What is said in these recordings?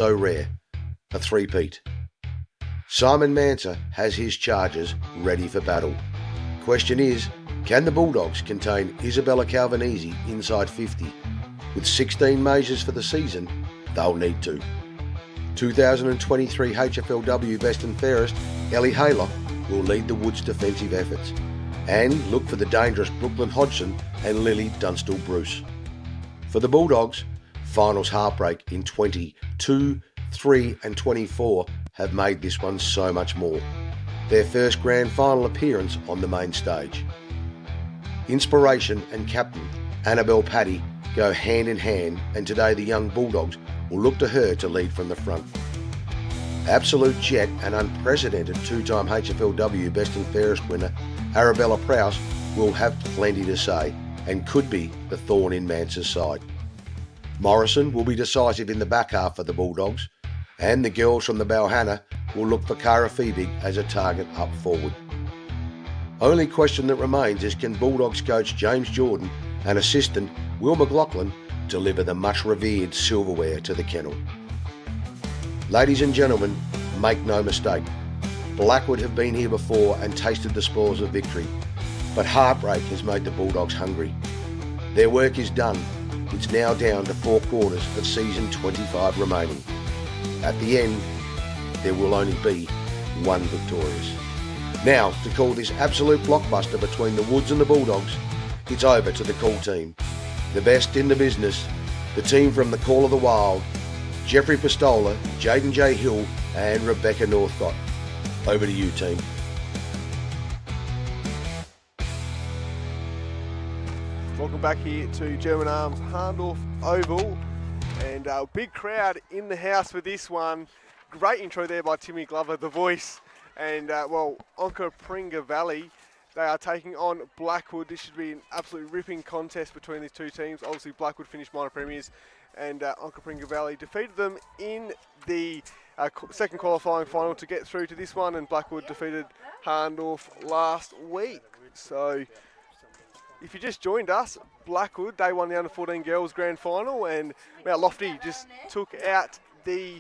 so rare, a three-peat. Simon Manser has his chargers ready for battle. Question is, can the Bulldogs contain Isabella Calvanese inside 50? With 16 majors for the season, they'll need to. 2023 HFLW Best and Fairest, Ellie Haylock, will lead the Woods' defensive efforts. And look for the dangerous Brooklyn Hodgson and Lily Dunstall-Bruce. For the Bulldogs, finals heartbreak in 22, 3 and 24 have made this one so much more. Their first grand final appearance on the main stage. Inspiration and captain Annabelle Paddy go hand in hand, and today the young Bulldogs will look to her to lead from the front. Absolute jet and unprecedented two-time HFLW Best and Fairest winner Arabella Prowse will have plenty to say and could be the thorn in Manser's side. Morrison will be decisive in the back half for the Bulldogs, and the girls from the Balhanna will look for Cara Fiebig as a target up forward. Only question that remains is, can Bulldogs coach James Jordan and assistant Will McLaughlin deliver the much revered silverware to the kennel? Ladies and gentlemen, make no mistake, Blackwood have been here before and tasted the spoils of victory, but heartbreak has made the Bulldogs hungry. Their work is done. It's now down to 4 quarters of season 25 remaining. At the end, there will only be one victorious. Now, to call this absolute blockbuster between the Woods and the Bulldogs, it's over to the call team. The best in the business, the team from the Call of the Wild, Jeffrey Pistola, Jaden J. Hill and Rebecca Northcott. Over to you, team. Welcome back here to German Arms Hahndorf Oval, and a big crowd in the house for this one. Great intro there by Timmy Glover, the voice, and Onka Pringa Valley. They are taking on Blackwood. This should be an absolute ripping contest between these two teams. Obviously, Blackwood finished minor premiers, and Onka Pringa Valley defeated them in the second qualifying final to get through to this one, and Blackwood defeated Hahndorf last week. So, if you just joined us, Blackwood, they won the Under-14 Girls Grand Final, and Mount Lofty just took out the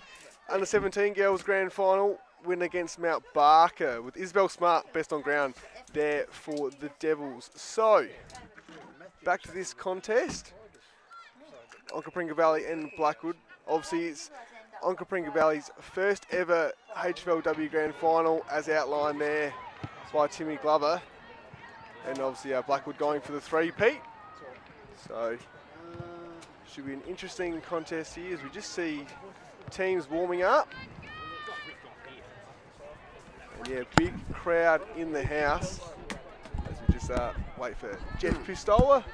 Under-17 Girls Grand Final win against Mount Barker, with Isabel Smart best on ground there for the Devils. So, back to this contest. Onka Pringa Valley and Blackwood. Obviously, it's Onka Pringa Valley's first ever HFLW Grand Final, as outlined there by Timmy Glover. And obviously Blackwood going for the three-peat. So, should be an interesting contest here as we just see teams warming up. And yeah, big crowd in the house as we just wait for Jeff Pistola.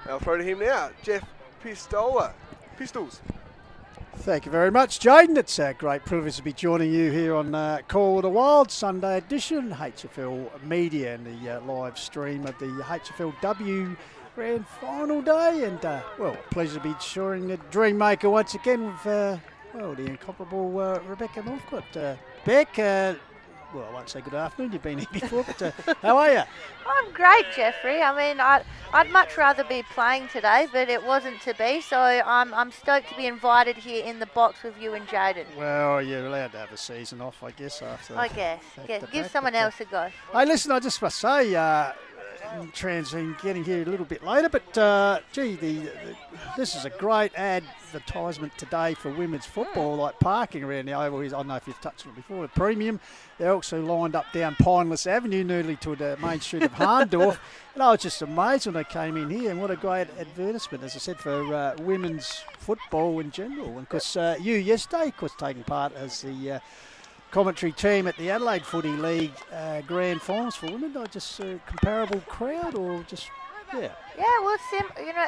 I'll throw to him now. Jeff Pistola. Pistols. Thank you very much, Jaden. It's a great privilege to be joining you here on Call of the Wild Sunday edition, HFL Media, and the live stream of the HFLW Grand Final Day. And, pleasure to be sharing the Dream Maker once again with, the incomparable Rebecca Northcott. Beck, I won't say good afternoon, you've been here before, but how are you? I'm great, Jeffrey. I mean, I'd much rather be playing today, but it wasn't to be, so I'm stoked to be invited here in the box with you and Jaden. Well, you're allowed to have a season off, I guess, after I guess. Give someone else a go. Hey, listen, I just must say, getting here a little bit later, but this is a great advertisement today for women's football, like parking around the Oval. I don't know if you've touched on it before, the premium. They're also lined up down Pineless Avenue, nearly to the main street of Hahndorf. And I was just amazed when I came in here, and what a great advertisement, as I said, for women's football in general. And of course, you yesterday, of course, taking part as the commentary team at the Adelaide Footy League Grand Finals for women. Just a comparable crowd, or just, yeah? Yeah, well,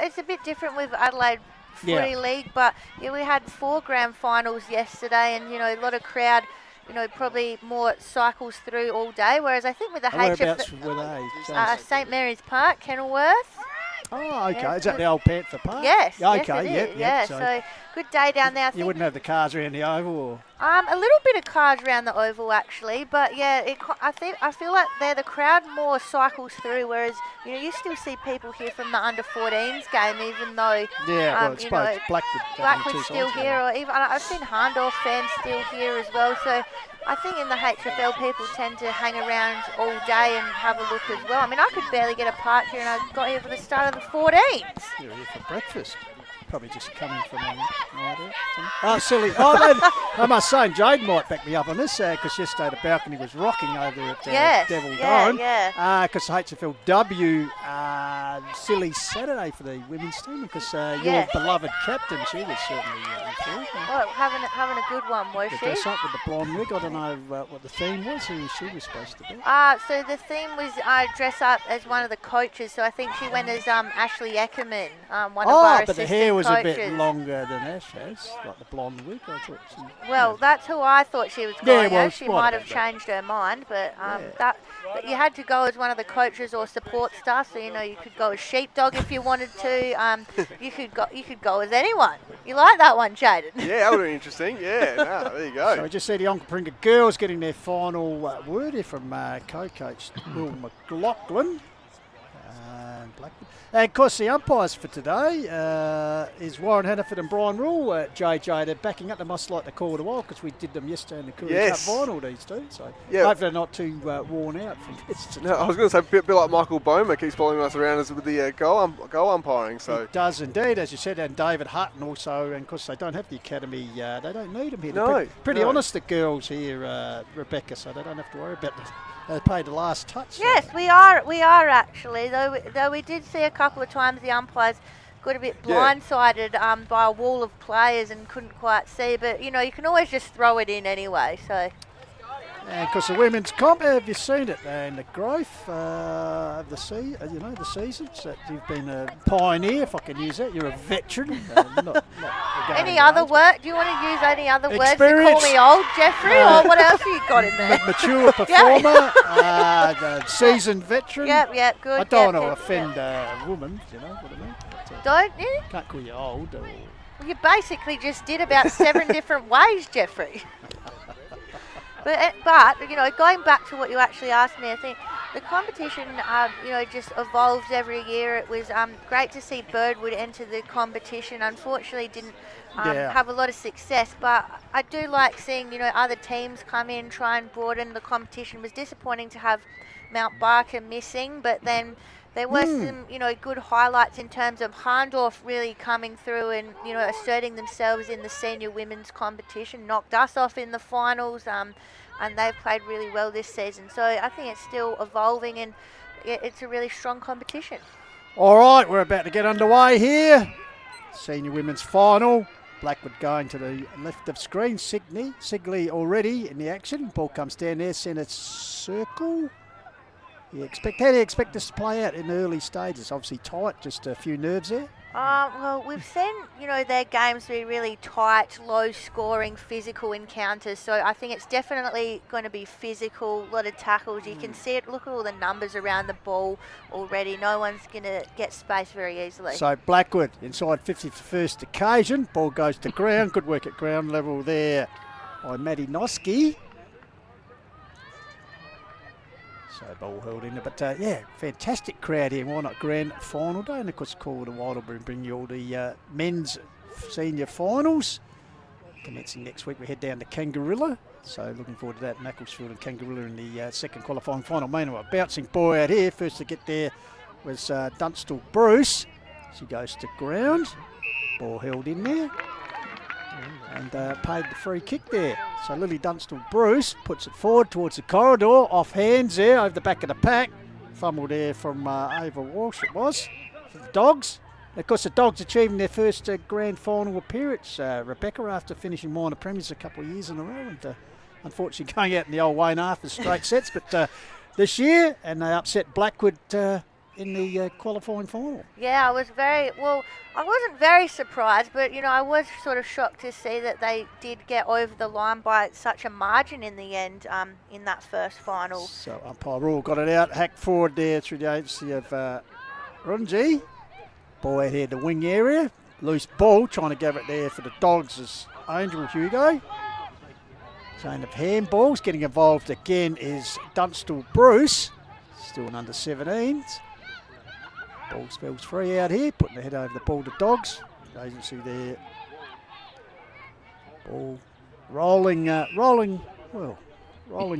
it's a bit different with Adelaide Footy League, but we had 4 Grand Finals yesterday, and a lot of crowd. Probably more cycles through all day, whereas I think with the HFL, were they? St Mary's Park, Kenilworth. Oh, okay. Yeah, is that the old Panther Park? Yes. Okay, yes, yep. So good day down there. You wouldn't have the cars around the Oval? Or? A little bit of cars around the oval actually, but yeah, I feel like the crowd more cycles through, whereas you still see people here from the under-14s game, even though it's both Blackwood's still here, or even I've seen Hahndorf fans still here as well. So I think in the HFL people tend to hang around all day and have a look as well. I mean, I could barely get a park here, and I got here for the start of the 14s. You're here for breakfast. Probably just coming from a night out. Oh, silly. I must say, Jade might back me up on this, because yesterday the balcony was rocking over at Devil Dome. Because HFLW, silly Saturday for the women's team, because your beloved captain, she was certainly improved. Oh, having a good one, was she? Dress up with the blonde wig. I don't know what the theme was, who she was supposed to be. So the theme was dress up as one of the coaches, so I think she went as Ashley Eckerman, one of our assistant but the hair was coaches. A bit longer than Ash has, like the blonde wig. I thought that's who I thought she was going as. She might have changed her mind, but but you had to go as one of the coaches or support staff. So you could go as sheepdog if you wanted to. You could go as anyone. You like that one, Jaden? Yeah, that would be interesting. Yeah, there you go. So we just see the Onka girls getting their final word here from co-coach Will McLaughlin. Blackwood. And of course the umpires for today is Warren Hannaford and Brian Rule. JJ, they're backing up. They must like the call a while because we did them yesterday in the Courier Cup final, these two. So hopefully they're not too worn out from this. No, I was going to say a bit like Michael Bomer keeps following us around with the goal umpiring. So it does indeed, as you said, and David Hutton also. And of course they don't have the academy. They don't need them here. They're pretty honest, the girls here, Rebecca. So they don't have to worry about this. They paid the last touch. Yes, we are actually. Though we did see a couple of times the umpires got a bit blindsided by a wall of players and couldn't quite see. But you can always just throw it in anyway. So. And because the women's comp, have you seen it? And the growth of the seasons. That you've been a pioneer, if I can use that. You're a veteran. Not any other word? Do you want to use any other words to call me old, Jeffrey, or what else have you got in there? Mature performer, the seasoned veteran. Yep, good. I don't want to offend a woman, you know what I mean? But, don't you? Can't call you old. Well, you basically just did about 7 different ways, Jeffrey. But going back to what you actually asked me, I think the competition, just evolves every year. It was great to see Birdwood enter the competition. Unfortunately, didn't have a lot of success, but I do like seeing, other teams come in, try and broaden the competition. It was disappointing to have Mount Barker missing, but then there were some, good highlights in terms of Hahndorf really coming through and, asserting themselves in the senior women's competition, knocked us off in the finals, and they've played really well this season. So I think it's still evolving and it's a really strong competition. All right, we're about to get underway here. Senior women's final. Blackwood going to the left of screen. Sigley already in the action. Ball comes down there, centre circle. How do you expect this to play out in the early stages? Obviously tight, just a few nerves there. Well, we've seen, their games be really tight, low-scoring, physical encounters. So I think it's definitely going to be physical, a lot of tackles. You can see it. Look at all the numbers around the ball already. No one's going to get space very easily. So Blackwood inside 51st occasion. Ball goes to ground. Good work at ground level there by Maddie Noski. So ball held in there, but fantastic crowd here. Why not grand final day? And of course, call it a while to bring you all the men's senior finals. Commencing next week, we head down to Kangarilla. So looking forward to that. Macclesfield and Kangarilla in the second qualifying final. Meanwhile, bouncing boy out here. First to get there was Dunstall Bruce. She goes to ground. Ball held in there. And paid the free kick there. So Lily Dunstall Bruce puts it forward towards the corridor, off hands there over the back of the pack. Fumble there from Ava Walsh it was, for the Dogs. And of course the Dogs achieving their first grand final appearance, Rebecca, after finishing minor premiers a couple of years in a row. And unfortunately going out in the old Wayne Arthur straight sets, but this year, and they upset Blackwood in the qualifying final. Yeah, I wasn't very surprised, but I was sort of shocked to see that they did get over the line by such a margin in the end in that first final. So umpire Rule got it out, hacked forward there through the agency of Runji. Ball out here to wing area, loose ball, trying to give it there for the Dogs as Angel Hugo. Chain of handballs. Getting involved again is Dunstall Bruce, still an under 17s. Ball spells free out here, putting the head over the ball to Dogs. Agency there. Ball rolling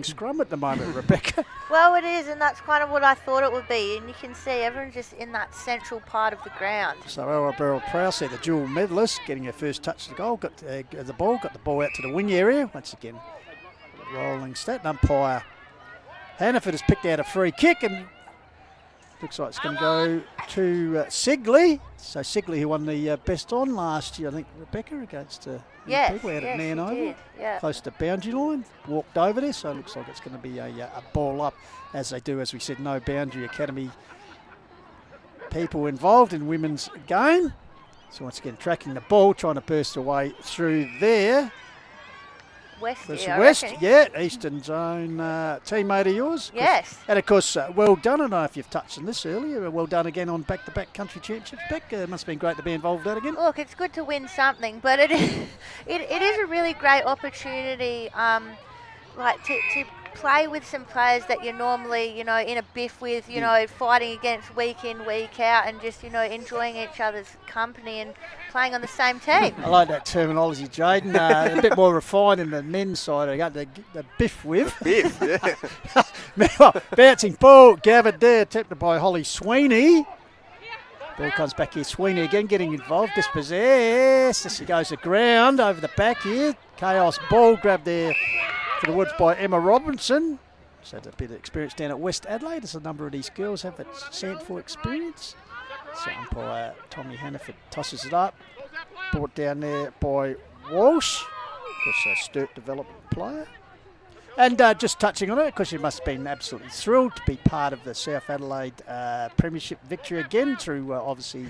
scrum at the moment, Rebecca. Well, it is, and that's kind of what I thought it would be. And you can see everyone's just in that central part of the ground. So Ella Beryl-Prowse, the dual medalist, getting her first touch to the goal, got the ball out to the wing area. Once again, rolling stat. Umpire Hannaford has picked out a free kick, and looks like it's going to go to Sigley. So Sigley, who won the best on last year, I think, Rebecca, against people out at Nairne-Bremer. Yeah. Close to boundary line, walked over there, so it looks like it's going to be a ball up, as they do, as we said, no boundary academy people involved in women's game. So once again, tracking the ball, trying to burst away through there. West, Eastern Zone teammate of yours. Yes. And of course, well done. I don't know if you've touched on this earlier. Well done again on back-to-back country championships. Beck, it must have been great to be involved in that again. Look, it's good to win something, but it is a really great opportunity, to play with some players that you're normally, in a biff with, fighting against week in, week out, and just, enjoying each other's company and playing on the same team. I like that terminology, Jaden. A bit more refined in the men's side. I got the biff with. Biff, yeah. Meanwhile, bouncing ball gathered there, attempted by Holly Sweeney. Ball comes back here. Sweeney again getting involved. Dispossessed. As she goes to ground over the back here. Chaos ball grabbed there for the Woods by Emma Robinson. So a bit of experience down at West Adelaide, as a number of these girls have that Sandford experience. So umpire Tommy Hannaford tosses it up. Brought down there by Walsh. Of course, a Sturt development player. And just touching on it, because she must have been absolutely thrilled to be part of the South Adelaide Premiership victory again through obviously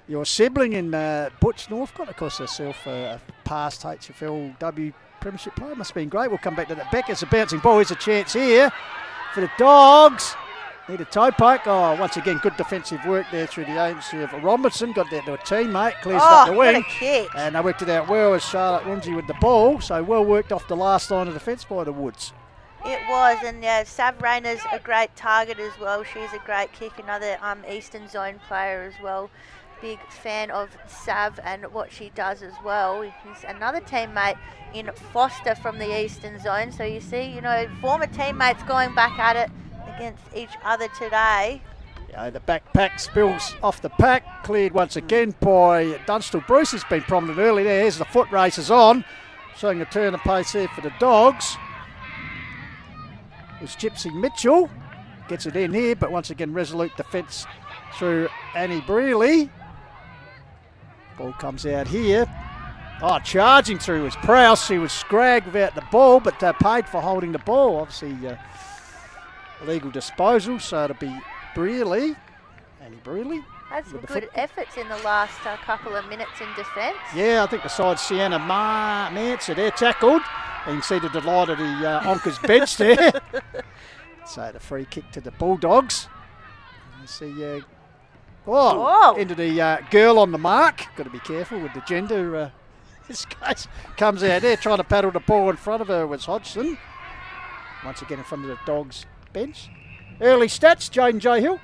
your sibling in Butch Northcott. Of course, herself a past HFLW Premiership player. Must have been great. We'll come back to that. Beck, it's a bouncing ball. Here's a chance here for the Dogs. Need a toe poke. Oh, once again, good defensive work there through the agency of Robinson. Got that to a teammate. Clears up the wing. What a kick. And they worked it out well as Charlotte Rumsey with the ball. So well worked off the last line of defence by the Woods. It was, and Sav Rayner's a great target as well. She's a great kick. Another Eastern Zone player as well. Big fan of Sav and what she does as well. He's another teammate in Foster from the Eastern Zone. So you see, former teammates going back at it against each other today. The backpack spills off the pack, cleared once again by Dunstall Bruce. Has been prominent early there. As the foot races on, showing a turn of pace there for the Dogs. It's Gypsy Mitchell, gets it in here, but once again resolute defence through Annie Brearley. Ball comes out here. Oh, charging through was Prowse. She was scragged without the ball, but paid for holding the ball. Obviously, illegal disposal, so it'll be Brearley. Annie Brearley. Had some good efforts in the last couple of minutes in defence. Yeah, I think the side Sienna Manser there tackled. You can see the delight of the Onka's bench there. So the free kick to the Bulldogs. You see, into the girl on the mark. Got to be careful with the gender. This case comes out there trying to paddle the ball in front of her was Hodgson. Once again in front of the Dogs bench. Early stats, Jaden J. Hill.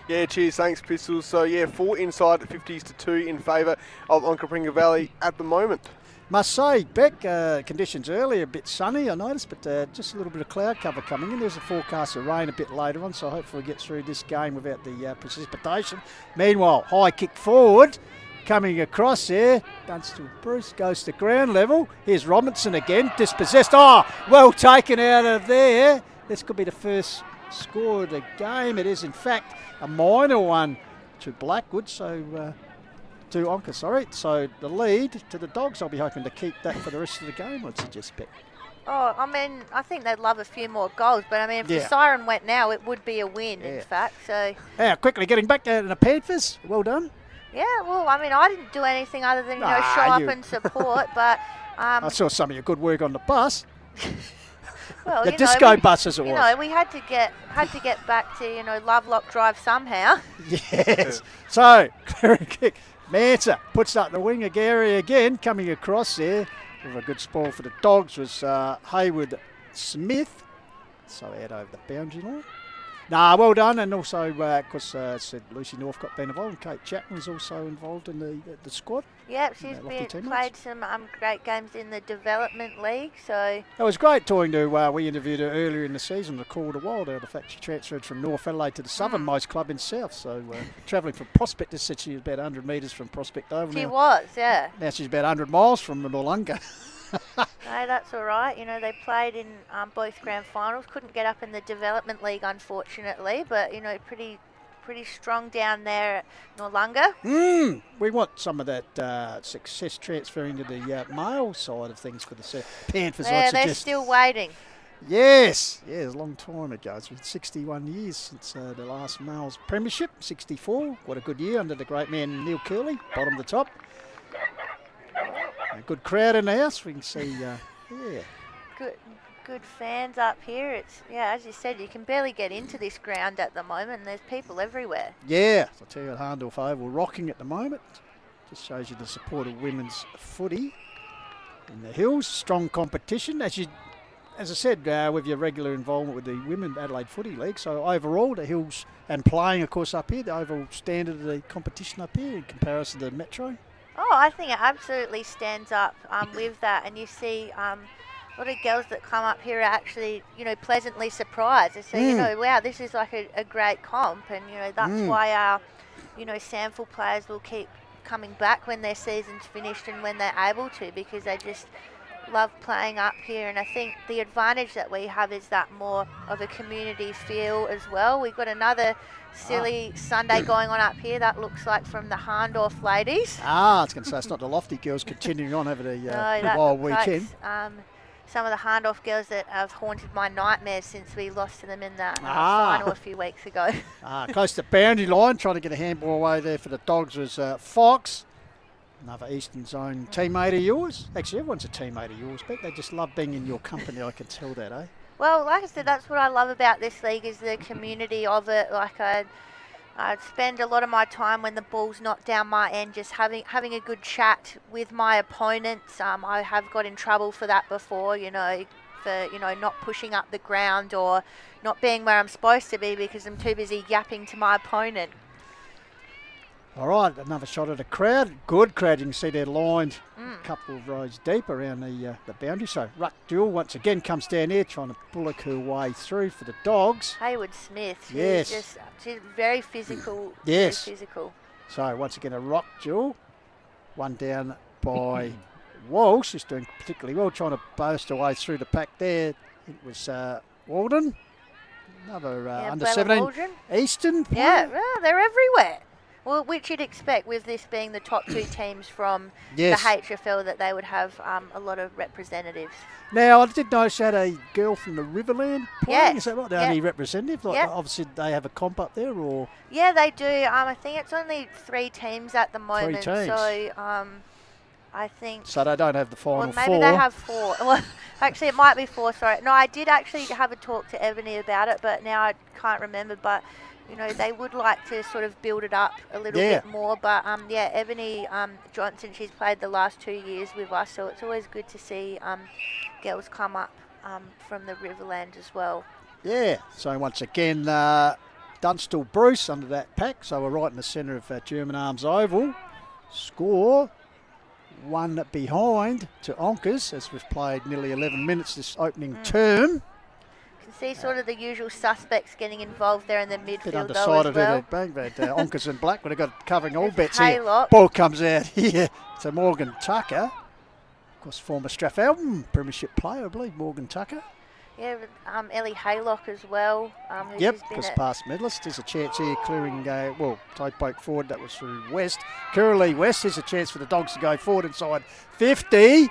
Yeah, cheers, thanks Pistols. So 4 inside 50s to 2 in favour of Onka Valley at the moment. Must say, Beck, conditions early, a bit sunny I noticed, but just a little bit of cloud cover coming in. There's a forecast of rain a bit later on, so hopefully we get through this game without the precipitation. Meanwhile, high kick forward, coming across there. Dunstall Bruce goes to ground level. Here's Robinson again, dispossessed. Oh, well taken out of there. This could be the first score of the game. It is, in fact, a minor one to Blackwood, so... to Onka, sorry. So the lead to the Dogs, I'll be hoping to keep that for the rest of the game, I'd suggest, Beck. Oh, I mean, I think they'd love a few more goals, but I mean, if the siren went now, it would be a win, in fact. So. Yeah, quickly getting back to the Panthers. Well done. Yeah, well, I mean, I didn't do anything other than, show up and support, but... I saw some of your good work on the bus. Well, the disco bus, as it was. We had to get back to, Lovelock Drive somehow. Yes. So, clearing kick. Manser puts up the wing area again, coming across there. with a good spoil for the Dogs was Hayward Smith. So out over the boundary line. Well done. And also, of course, said Lucy Northcott been involved. Kate Chapman was also involved in the squad. Yep, she's played some great games in the development league. So it was great talking to. We interviewed her earlier in the season. Recalled a while out the fact she transferred from North Adelaide to the southernmost club in South. So travelling from Prospect, this said she was about 100 metres from Prospect Oval. She was, yeah. Now she's about 100 miles from Onka. No, that's all right. You know, they played in both grand finals. Couldn't get up in the development league, unfortunately, but you know, pretty strong down there at Noarlunga. We want some of that success transferring to the male side of things for the Panthers. Yeah, they're still waiting. Yes, it's a long time ago. It's been 61 years since the last male's premiership. 64. What a good year under the great man Neil Curley, bottom to top. A good crowd in the house. We can see, Good fans up here. It's as you said, you can barely get into this ground at the moment. And there's people everywhere. Yeah, I'll tell you what, Hahndorf Oval rocking at the moment. Just shows you the support of women's footy in the Hills. Strong competition, as I said, with your regular involvement with the Women Adelaide Footy League. So overall, the Hills and playing, of course, up here, the overall standard of the competition up here in comparison to the Metro. Oh, I think it absolutely stands up with that, and you see a lot of girls that come up here are actually, you know, pleasantly surprised. They say, you know, wow, this is like a great comp, and you know that's why our, you know, SANFL players will keep coming back when their season's finished and when they're able to, because they just love playing up here. And I think the advantage that we have is that more of a community feel as well. We've got another silly Sunday going on up here that looks like from the Hahndorf ladies. I was going to say, it's not the Lofty girls continuing on over the wild weekend. Some of the Hahndorf girls that have haunted my nightmares since we lost to them in the final a few weeks ago. Close to boundary line, trying to get a handball away there for the Dogs was Fox. Another Eastern Zone teammate of yours. Actually, everyone's a teammate of yours, but they just love being in your company. I can tell that, eh? Well, like I said, that's what I love about this league is the community of it. Like I'd spend a lot of my time when the ball's not down my end just having a good chat with my opponents. I have got in trouble for that before, you know, for, you know, not pushing up the ground or not being where I'm supposed to be because I'm too busy yapping to my opponent. All right, another shot at the crowd. Good crowd. You can see they're lined a couple of rows deep around the boundary. So Ruck Jewell once again comes down here trying to bullock her way through for the Dogs. Hayward Smith. Yes. She's very physical. Yes. Very physical. So once again a Ruck Jewell. One down by Walsh. She's doing particularly well trying to burst her way through the pack there. It was Walden. Another under 17 Waldron. Eastern player. Yeah, well, they're everywhere. Well, which you'd expect with this being the top two teams from the HFL that they would have a lot of representatives. Now, I did notice you had a girl from the Riverland playing. Yes. Is that right? The only representative? Like, obviously, they have a comp up there, or? Yeah, they do. I think it's only 3 teams at the moment. 3 teams. So, I think... So they don't have the final 4. Maybe they have 4. Well, actually, it might be 4, sorry. No, I did actually have a talk to Ebony about it, but now I can't remember. But, you know, they would like to sort of build it up a little bit more. But, Ebony Johnson, she's played the last 2 years with us, so it's always good to see girls come up from the Riverland as well. Yeah, so once again, Dunstall Bruce under that pack. So we're right in the centre of German Arms Oval. Score 1 behind to Onkas, as we've played nearly 11 minutes this opening term. You can see sort of the usual suspects getting involved there in the midfield. Bit undecided though as well. Onkas and Blackwood have got covering all bets Haylock. here. Ball comes out here to Morgan Tucker. Of course, former Strathalbyn premiership player, I believe, Morgan Tucker. Yeah, Ellie Haylock as well. Because past medalist. There's a chance here clearing, toe poke forward. That was through West. Curly West. There's a chance for the Dogs to go forward inside 50.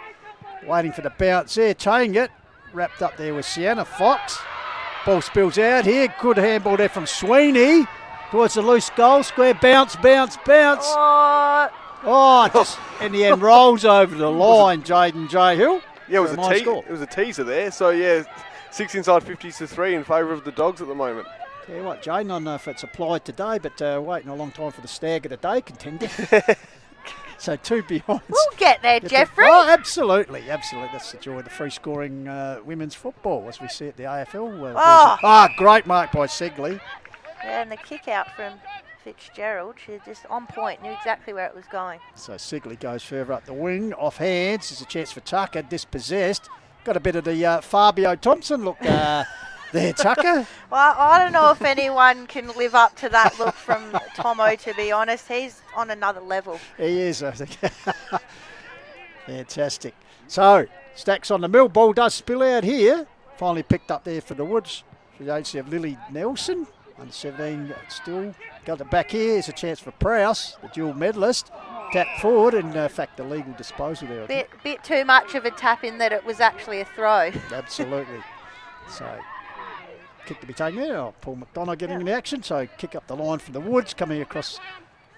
Waiting for the bounce there. Taying it. Wrapped up there with Sienna Fox. Ball spills out here. Good handball there from Sweeney. Towards the loose goal square. Bounce. Just in the end rolls over the line, Jaden J-Hill. Yeah, it was a teaser there. So, yeah, 6 inside 50s to 3 in favour of the Dogs at the moment. Tell you what, Jaden, I don't know if it's applied today, but waiting a long time for the Stag of the Day contender. So 2 behind. We'll get there, Jeffrey. Oh, absolutely. That's the joy of the free-scoring women's football as we see at the AFL. Great mark by Segley. Yeah, and the kick out from Fitzgerald, she just on point, knew exactly where it was going. So Segley goes further up the wing, off hands. There's a chance for Tucker, dispossessed. Got a bit of the Fabio Thompson look there, Tucker. Well, I don't know if anyone can live up to that look from Tomo, to be honest. He's on another level. He is, I think. Fantastic. So, Stacks on the mill. Ball does spill out here. Finally picked up there for the Woods. For the agency of Lily Nelson. Under 17 still got it back here. Here's a chance for Prowse, the dual medalist. Tap forward, and in fact, the legal disposal there. Bit too much of a tap in that it was actually a throw. Absolutely. So, kick to be taken there. Oh, Paul McDonough getting in the action. So, kick up the line from the Woods, coming across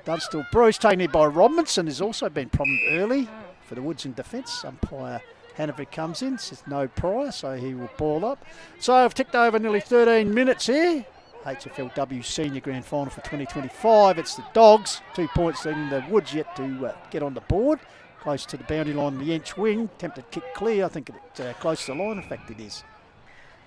Dunstall Bruce, taken in by Robinson. Has also been prominent early for the Woods in defence. Umpire Hanover comes in, says no prior, so he will ball up. So, I've ticked over nearly 13 minutes here. HFLW Senior Grand Final for 2025. It's the Dogs, 2 points leading the Woods yet to get on the board. Close to the boundary line, the Inch wing. Attempted kick clear. I think it's close to the line. In fact, it is.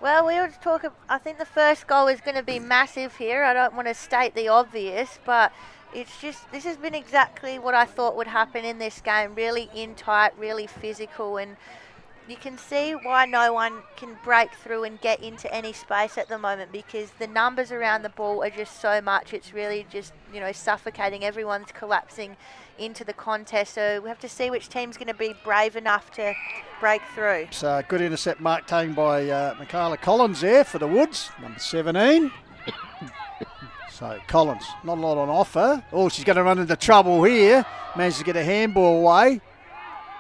Well, we were talking, I think the first goal is going to be massive here. I don't want to state the obvious, but it's just, this has been exactly what I thought would happen in this game. Really in tight, really physical, and you can see why no one can break through and get into any space at the moment, because the numbers around the ball are just so much. It's really just, suffocating. Everyone's collapsing into the contest. So we have to see which team's going to be brave enough to break through. So good intercept mark taken by Michaela Collins there for the Woods, number 17. So Collins, not a lot on offer. Oh, she's going to run into trouble here. Managed to get a handball away.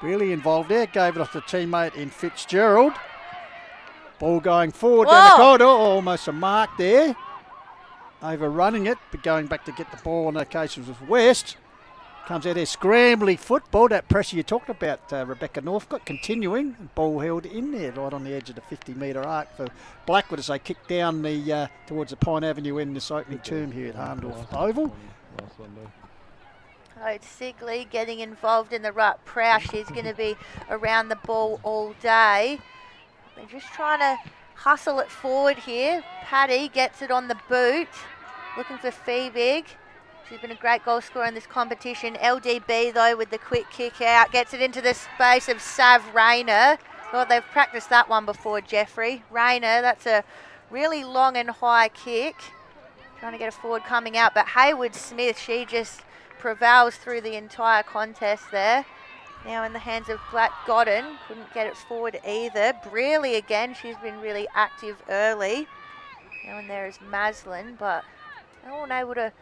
Really involved there. Gave it off to teammate in Fitzgerald. Ball going forward down the corridor. Almost a mark there. Overrunning it, but going back to get the ball on occasions with West. Comes out there, scrambling football. That pressure you talked about, Rebecca Northcott, continuing. Ball held in there, right on the edge of the 50-metre arc for Blackwood as they kick down the towards the Pine Avenue in this opening term here at Hahndorf Oval. Oh, it's Sigley getting involved in the ruck. Prowse, she's going to be around the ball all day. They're just trying to hustle it forward here. Paddy gets it on the boot, looking for Feebig. She's been a great goal scorer in this competition. LDB, though, with the quick kick out, gets it into the space of Sav Rayner. Oh, they've practiced that one before, Jeffrey. Rayner, that's a really long and high kick. Trying to get a forward coming out, but Hayward Smith, she just prevails through the entire contest there. Now in the hands of Black Godden, couldn't get it forward either. Brearley again, she's been really active early. Now and there is Maslin, but no one able to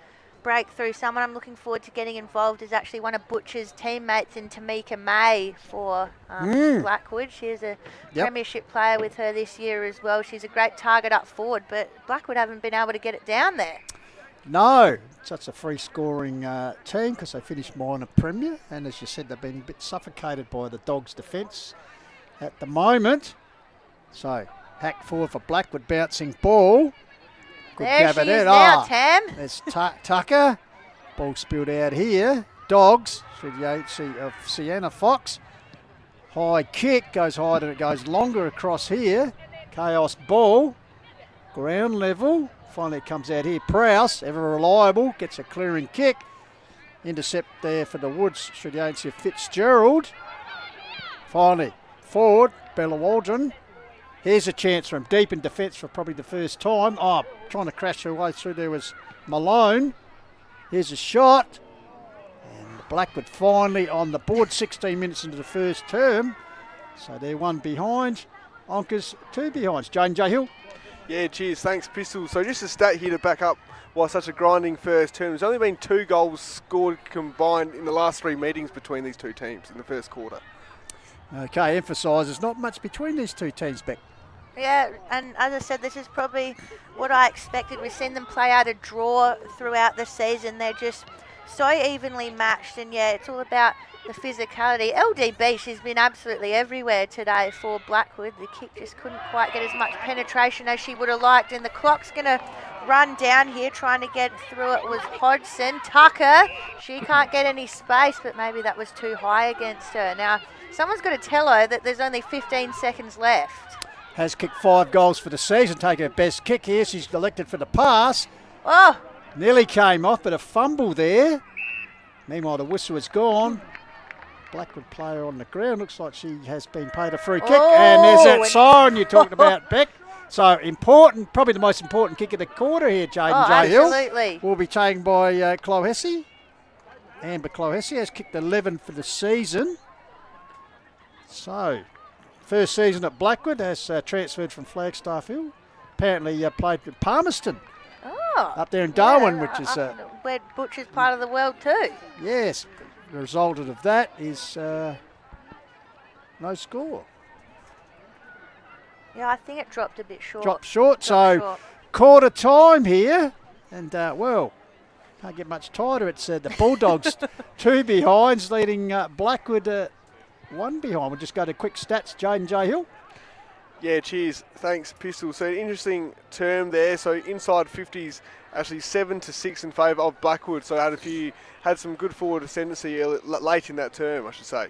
break through. Someone I'm looking forward to getting involved is actually one of Butcher's teammates in Tamika May for Blackwood. She is a premiership player with her this year as well. She's a great target up forward, but Blackwood haven't been able to get it down there. No, such a free-scoring team because they finished minor premier, and as you said, they've been a bit suffocated by the Dogs' defence at the moment. So, hack forward for Blackwood, bouncing ball. Good there she is now, Tam. There's Tucker. Ball spilled out here. Dogs through the agency of Sienna Fox. High kick, goes higher and it goes longer across here. Chaos ball, ground level. Finally it comes out here. Prowse, ever reliable, gets a clearing kick. Intercept there for the Woods through the agency of Fitzgerald. Finally, forward, Bella Waldron. Here's a chance from deep in defence for probably the first time. Oh, trying to crash her way through there was Malone. Here's a shot. And Blackwood finally on the board, 16 minutes into the first term. So they're one behind. Onka's two behinds. Jane J. Hill. Yeah, cheers. Thanks, Pistol. So just a stat here to back up why such a grinding first term. There's only been 2 goals scored combined in the last 3 meetings between these two teams in the first quarter. Okay, emphasises not much between these two teams, Beck. Yeah, and as I said, this is probably what I expected. We've seen them play out a draw throughout the season. They're just so evenly matched, and yeah, it's all about the physicality. LDB, she's been absolutely everywhere today for Blackwood. The kick just couldn't quite get as much penetration as she would have liked, and the clock's going to run down here trying to get through. It was Hodgson. Tucker, she can't get any space, but maybe that was too high against her. Now, someone's got to tell her that there's only 15 seconds left. Has kicked 5 goals for the season, taking her best kick here. She's elected for the pass. Oh! Nearly came off, but a fumble there. Meanwhile, the whistle is gone. Blackwood player on the ground. Looks like she has been paid a free kick. And there's that siren you talked about, Beck. So important, probably the most important kick of the quarter here, Jaden J-Hill. Absolutely. Will be taken by Clohessy. Amber Clohessy has kicked 11 for the season. So, first season at Blackwood, has transferred from Flagstaff Hill. Apparently played with Palmerston. Up there in Darwin, which is... where Butcher's part of the world too. Yes, the result of that is no score. Yeah, I think it dropped a bit short. Dropped short, so quarter time here. And, well, can't get much tighter. It's the Bulldogs 2 behinds, leading Blackwood 1 behind. We'll just go to quick stats, Jaden J-Hill. Yeah, cheers. Thanks, Pistol. So interesting term there. So inside 50s, actually 7-6 in favour of Blackwood. So had some good forward ascendancy late in that term, I should say.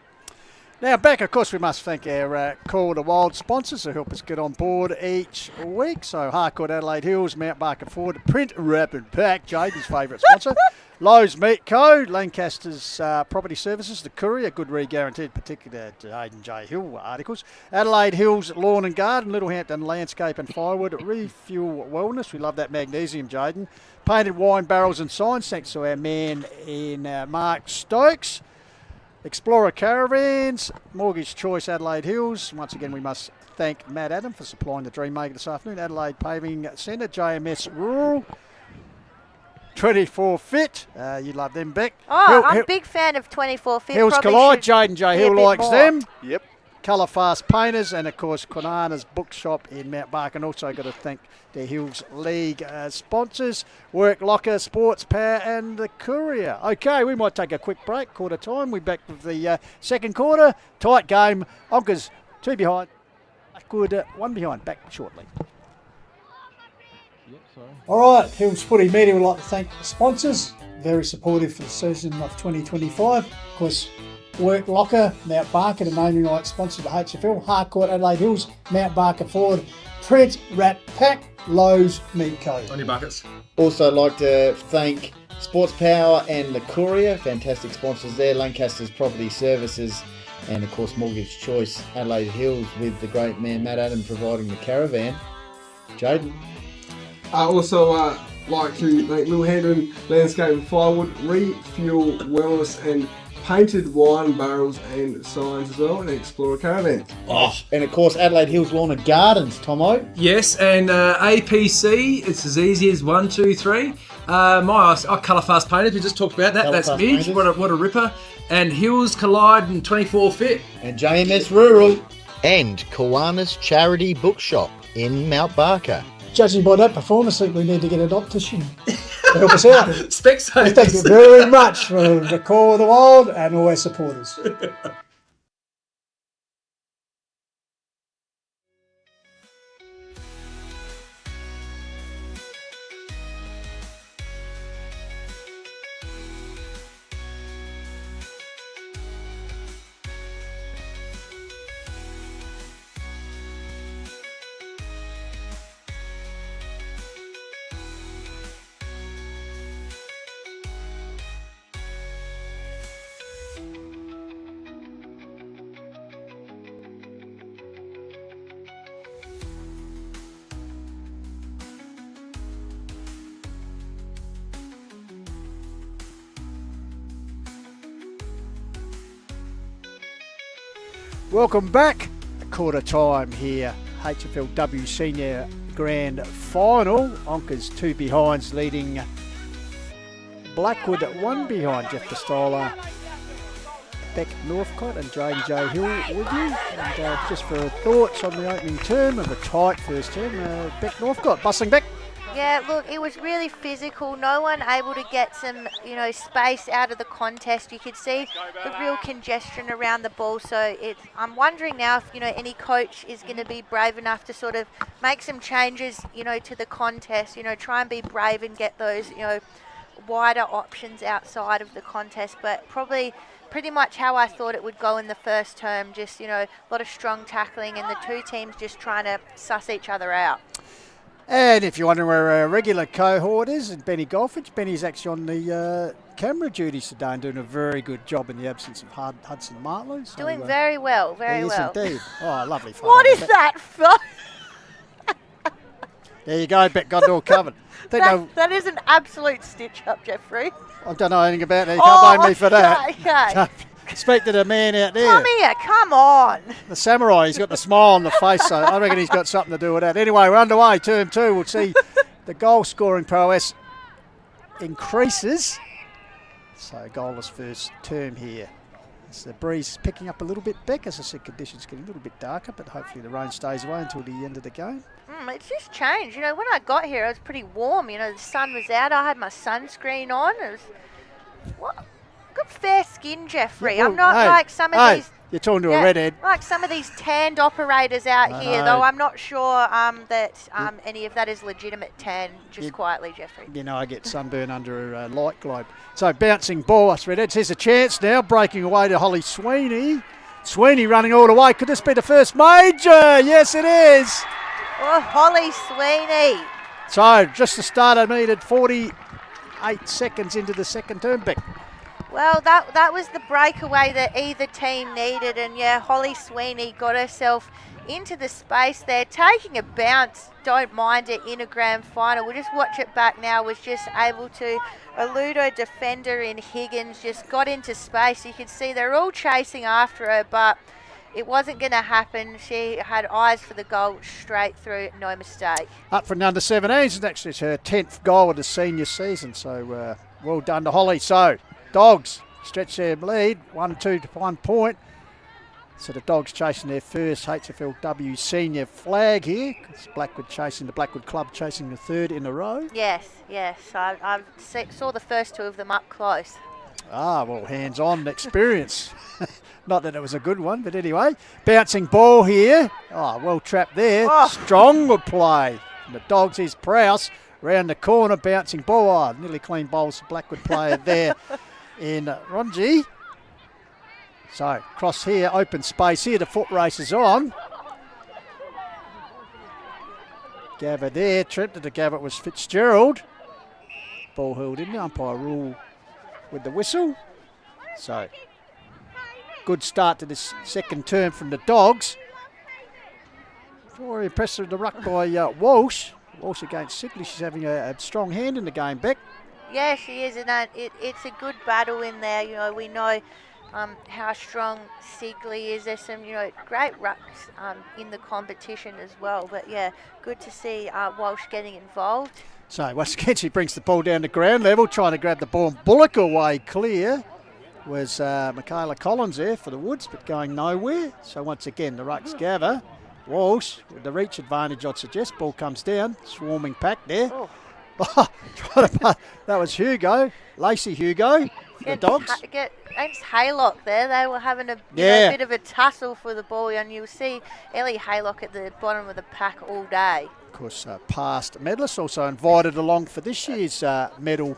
Now, back, of course, we must thank our Call to Wild sponsors who help us get on board each week. So, Harcourt, Adelaide Hills, Mount Barker Ford, Print, Wrap and Pack, Jaden's favourite sponsor. Lowe's Meat Co, Lancaster's Property Services, The Courier, good re-guaranteed, particularly Jaden J. Hill articles. Adelaide Hills Lawn and Garden, Littlehampton Landscape and Firewood, Refuel Wellness, we love that magnesium, Jaden. Painted Wine Barrels and Signs, thanks to our man in Mark Stokes. Explorer Caravans, Mortgage Choice Adelaide Hills. Once again, we must thank Matt Adam for supplying the Dream Maker this afternoon. Adelaide Paving Centre, JMS Rural, 24 Fit. You love them, Beck. Oh, I'm a big fan of 24 Fit. Hills Collide, Jaden J. Hill likes them. Yep. Colour Fast Painters, and of course Quinana's Bookshop in Mount Barker. And also got to thank the Hills League sponsors, Work Locker, Sports Power and the Courier. Okay, we might take a quick break, quarter time. We're back with the second quarter. Tight game. Onka's 2 behind. Blackwood 1 behind. Back shortly. All right, Hills Footy Media would like to thank the sponsors. Very supportive for the season of 2025. Of course, Work Locker, Mount Barker, the naming rights sponsor of the HFL, Harcourt, Adelaide Hills, Mount Barker Ford, Print, Rat Pack, Lowe's Meat Co. On your buckets. Also like to thank Sports Power and the Courier, fantastic sponsors there, Lancaster's Property Services, and of course Mortgage Choice Adelaide Hills with the great man Matt Adam providing the caravan. Jaden. I also like to thank Littlehampton Landscape and Firewood, Refuel Wellness and Painted Wine Barrels and Signs as well, and Explorer Caravan. And of course Adelaide Hills Lawn and Gardens, Tomo. Yes, and APC, it's as easy as 1, 2, 3. My Colour Fast Painters, we just talked about that. Colour That's Fast big, Painters. what a ripper. And Hills Collide and 24 Fit. And JMS Rural. And Kiwanis Charity Bookshop in Mount Barker. Judging by that performance, I think we need to get an optician to help us out. Specsavers. Thank you very much for the Call of the Wild and all our supporters. Welcome back. Quarter time here. HFLW Senior Grand Final. Onka's 2 behinds leading Blackwood 1 behind. Jeff Costola, Beck Northcott and Jane J. Hill with you. And just for thoughts on the opening term of a tight first term, Beck Northcott. Bustling Beck. Yeah, look, it was really physical. No one able to get some, space out of the contest. You could see the real congestion around the ball. So I'm wondering now if, any coach is going to be brave enough to sort of make some changes, to the contest. Try and be brave and get those, wider options outside of the contest. But probably pretty much how I thought it would go in the first term. Just, a lot of strong tackling and the two teams just trying to suss each other out. And if you're wondering where our regular cohort is, and Benny Golfridge, Benny's actually on the camera duties today and doing a very good job in the absence of Hudson Martlow. So, doing very well, very well. Yes, indeed. Oh, lovely fun. What is that, Phil? There you go, Bet got it all covered. That is an absolute stitch-up, Jeffrey. I don't know anything about it. You can't blame me for that. Okay. Speak to the man out there. Come here, come on. The samurai, he's got the smile on the face, so I reckon he's got something to do with that. Anyway, we're underway, term 2. We'll see the goal-scoring prowess increases. So goalless first term here. It's the breeze picking up a little bit back. As I said, conditions getting a little bit darker, but hopefully the rain stays away until the end of the game. It's just changed. When I got here, it was pretty warm. The sun was out. I had my sunscreen on. It was... Good fair skin, Jeffrey. Yeah, I'm not like some of these... You're talking to a redhead. Like some of these tanned operators out here, though I'm not sure that any of that is legitimate tan, just quietly, Jeffrey. I get sunburn under a light globe. So bouncing ball, us redheads. Here's a chance now, breaking away to Holly Sweeney. Sweeney running all the way. Could this be the first major? Yes, it is. Oh, Holly Sweeney. So just the start, I needed 48 seconds into the second term, Beck. Well, that was the breakaway that either team needed, and Holly Sweeney got herself into the space there, taking a bounce. Don't mind it in a grand final. We'll just watch it back now. Was just able to elude her defender in Higgins, just got into space. You can see they're all chasing after her, but it wasn't going to happen. She had eyes for the goal straight through, no mistake. Up from the under-17s, and actually it's her 10th goal of the senior season, so well done to Holly. So Dogs stretch their lead, 1-2 to 1 point. So the Dogs chasing their first HFLW senior flag here. It's Blackwood chasing, the Blackwood club chasing the third in a row. Yes. I saw the first two of them up close. Well, hands-on experience. Not that it was a good one, but anyway. Bouncing ball here. Well trapped there. Strong play from the Dogs. Here's Prowse round the corner, bouncing ball. Nearly clean bowls for Blackwood player there in Ronji. So cross here, open space here. The foot race is on. Gabba there. Tempted to Gabba, it was Fitzgerald. Ball held in. The umpire rule with the whistle. So good start to this second term from the Dogs. Very impressive the ruck by Walsh. Walsh against Sigley. She's having a strong hand in the game, Beck. Yeah, she is, and it's a good battle in there. We know how strong Sigley is. There's some, great rucks in the competition as well. But good to see Walsh getting involved. So once again, she brings the ball down to ground level, trying to grab the ball and bullock away clear. Was Michaela Collins there for the Woods, but going nowhere. So once again, the rucks gather. Walsh with the reach advantage, I'd suggest. Ball comes down, swarming pack there. That was Hugo, Lacey Hugo, the Dogs. Against Haylock there, they were having a bit of a tussle for the ball, and you'll see Ellie Haylock at the bottom of the pack all day. Of course, past medalist, also invited along for this year's medal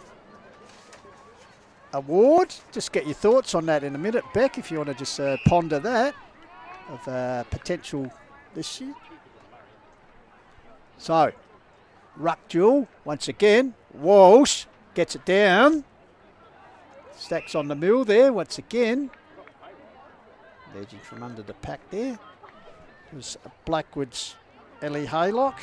award. Just get your thoughts on that in a minute, Beck, if you want to just ponder that of potential this year. So, ruck duel once again. Walsh gets it down. Stacks on the mill there once again. Edging from under the pack there. It was Blackwood's Ellie Haylock.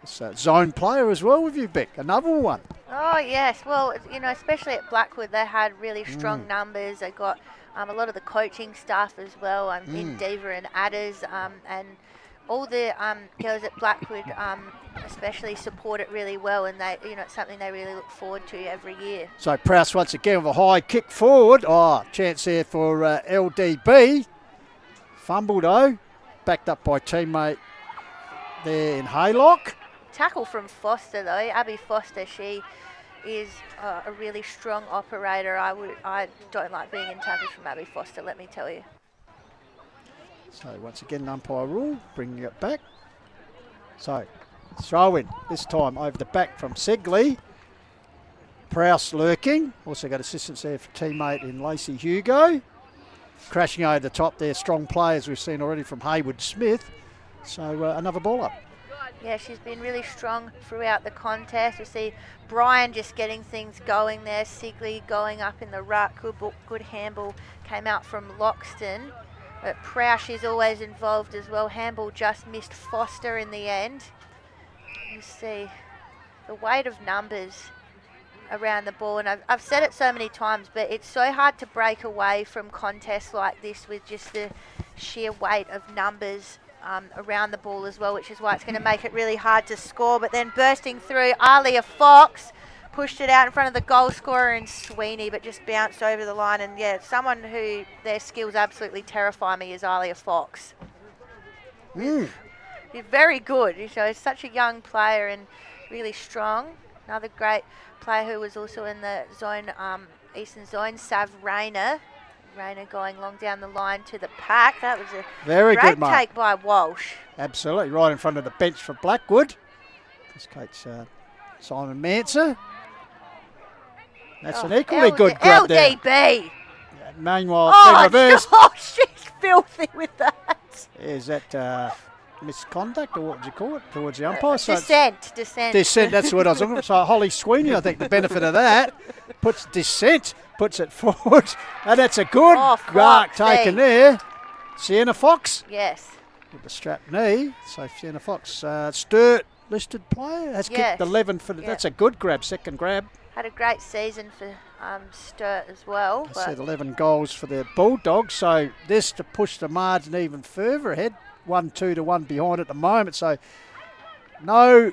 It's a zone player as well with you, Beck. Another one. Oh, yes. Well, especially at Blackwood, they had really strong numbers. They got a lot of the coaching staff as well, in Diva and Adders, and all the girls at Blackwood especially support it really well, and they, it's something they really look forward to every year. So Prowse once again with a high kick forward. Chance there for LDB. Fumble though, backed up by teammate there in Haylock. tackle from Foster though. Abby Foster, she is a really strong operator. I don't like being in tackles from Abby Foster, let me tell you. So once again, an umpire rule, bringing it back. So throw in, this time over the back from Segley. Prowse lurking. Also got assistance there for teammate in Lacey Hugo. Crashing over the top there, strong players we've seen already from Haywood Smith. So another ball up. Yeah, she's been really strong throughout the contest. We see Brian just getting things going there. Sigley going up in the ruck. Good handball came out from Loxton. But Prowse is always involved as well. Handball just missed Foster in the end. You see the weight of numbers around the ball, and I've said it so many times, but it's so hard to break away from contests like this with just the sheer weight of numbers around the ball as well, which is why it's going to make it really hard to score. But then bursting through, Alia Fox pushed it out in front of the goal scorer in Sweeney, but just bounced over the line. And yeah, someone who their skills absolutely terrify me is Alia Fox. She's very good. She's such a young player and really strong. Another great player who was also in the zone, Eastern Zone, Sav Rayner. Rayner going long down the line to the pack. That was a very great good mark. take by Walsh. Absolutely, right in front of the bench for Blackwood. This coach Simon Manser. That's an equally good grab there. LDB. Meanwhile, in reverse. She's filthy with that. Is that misconduct, or what would you call it, towards the umpire? Dissent. Dissent, that's what I was looking for. So Holly Sweeney, I think the benefit of that, puts it forward. And that's a good mark taken there. Sienna Fox. Yes. With the strap knee. So Sienna Fox, Sturt listed player, has kicked 11 for the, that's a good grab, second grab. Had a great season for Sturt as well. I said 11 goals for the Bulldogs. So this to push the margin even further ahead. 1-2 to 1 behind at the moment. So no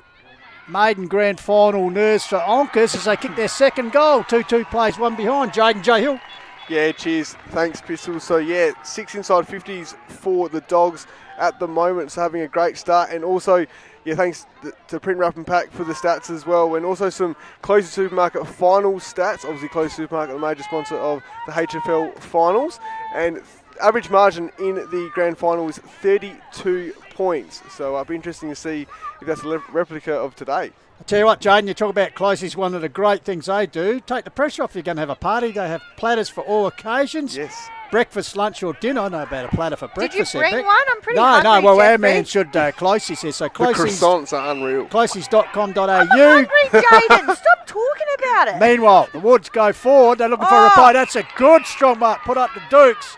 maiden grand final nerves for Onkas as they kick their second goal. 2-2 plays, one behind. Jaden J. Hill. Yeah, cheers. Thanks, Pistol. So, yeah, 6 inside 50s for the Dogs at the moment. So, having a great start. And also, yeah, thanks to Print Wrap and Pack for the stats as well. And also some Closer Supermarket finals stats. Obviously, Closer Supermarket, the major sponsor of the HFL finals. And average margin in the grand final is 32 points. So it'll be interesting to see if that's a replica of today. I tell you what, Jaden, you talk about Closey's, one of the great things they do. Take the pressure off if you're going to have a party. They have platters for all occasions. Yes. Breakfast, lunch or dinner. I know about a platter for breakfast. Did you bring one? I'm pretty hungry, No, well, Jeffrey. our man should, Closey says. So Closey's, the croissants are unreal. Closey's.com.au. I'm hungry, Jaden. Stop talking about it. Meanwhile, the Woods go forward. They're looking for a reply. That's a good strong mark. Put up the Dukes.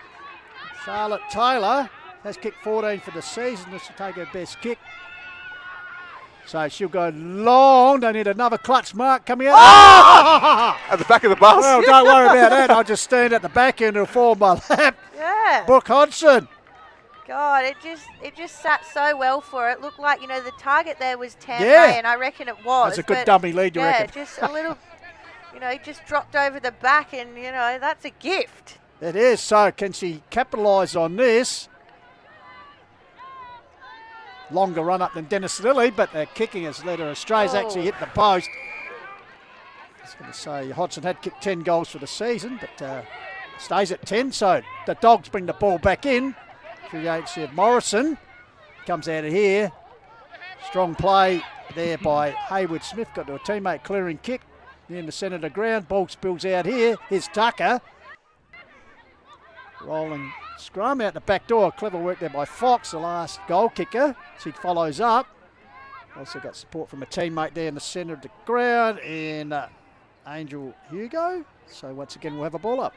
Charlotte Taylor has kicked 14 for the season. This will take her best kick. So she'll go long. They need another clutch mark coming out. At the back of the bus. Well, don't worry about that. I'll just stand at the back end and it'll fall in my lap. Yeah. Brooke Hodgson. God, it just sat so well for her. It looked like, the target there was Tam Yeah. May, and I reckon it was. That's a good dummy lead, you reckon? Yeah, just a little, just dropped over the back, and, that's a gift. It is. So can she capitalise on this? Longer run up than Dennis Lilly, but the kicking has led her astray. Has actually hit the post. I was going to say Hodgson had kicked 10 goals for the season, but stays at 10. So the Dogs bring the ball back in. Through the agency of Morrison. Comes out of here. Strong play there by Haywood Smith. Got to a teammate clearing kick. In the centre of the ground. Ball spills out here. Here's Tucker. Rolling scrum out the back door. Clever work there by Fox, the last goal kicker. She follows up. Also got support from a teammate there in the centre of the ground in Angel Hugo. So once again we'll have a ball up.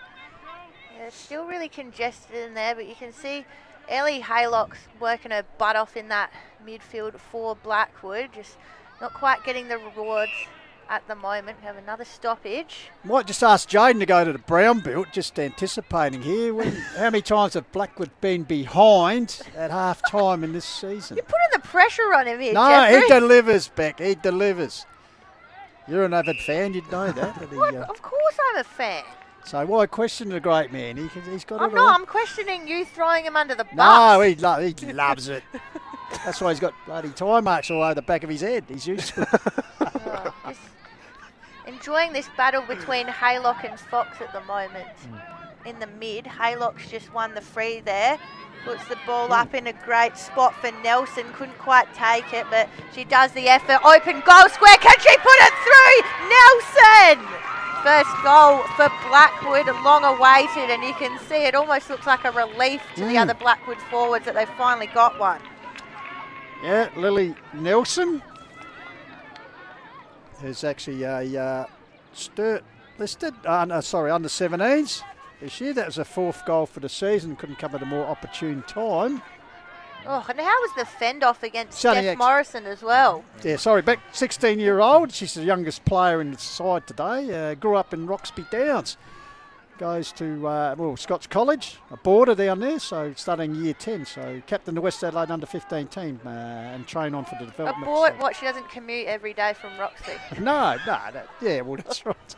Yeah, it's still really congested in there, but you can see Ellie Haylock's working her butt off in that midfield for Blackwood. Just not quite getting the rewards at the moment. We have another stoppage. Might just ask Jaden to go to the brown belt, just anticipating here. How many times have Blackwood been behind at half time in this season? You're putting the pressure on him here, No, Jeffrey. he delivers, Beck. He delivers. You're an avid fan, you'd know that. What? Of course I'm a fan. So why question the great man? He's got I'm it all. not. I'm questioning you throwing him under the bus. No, he loves it. That's why he's got bloody tie marks all over the back of his head. He's used to it. Just enjoying this battle between Haylock and Fox at the moment. In the mid, Haylock's just won the free there. Puts the ball up in a great spot for Nelson. Couldn't quite take it, but she does the effort. Open goal square. Can she put it through? Nelson! First goal for Blackwood, long awaited, and you can see it almost looks like a relief to the other Blackwood forwards that they've finally got one. Yeah, Lily Nelson. There's actually a Sturt listed, under 17s this year. That was a 4th goal for the season. Couldn't come at a more opportune time. Oh, and how was the fend off against Sonny Steph Morrison as well? Yeah, sorry, back 16-year-old. She's the youngest player in the side today. Grew up in Roxby Downs. Goes to Scots College, a border down there, so studying year 10. So captain the West Adelaide under-15 team and train on for the development. What, she doesn't commute every day from Roxby? No, well, that's right.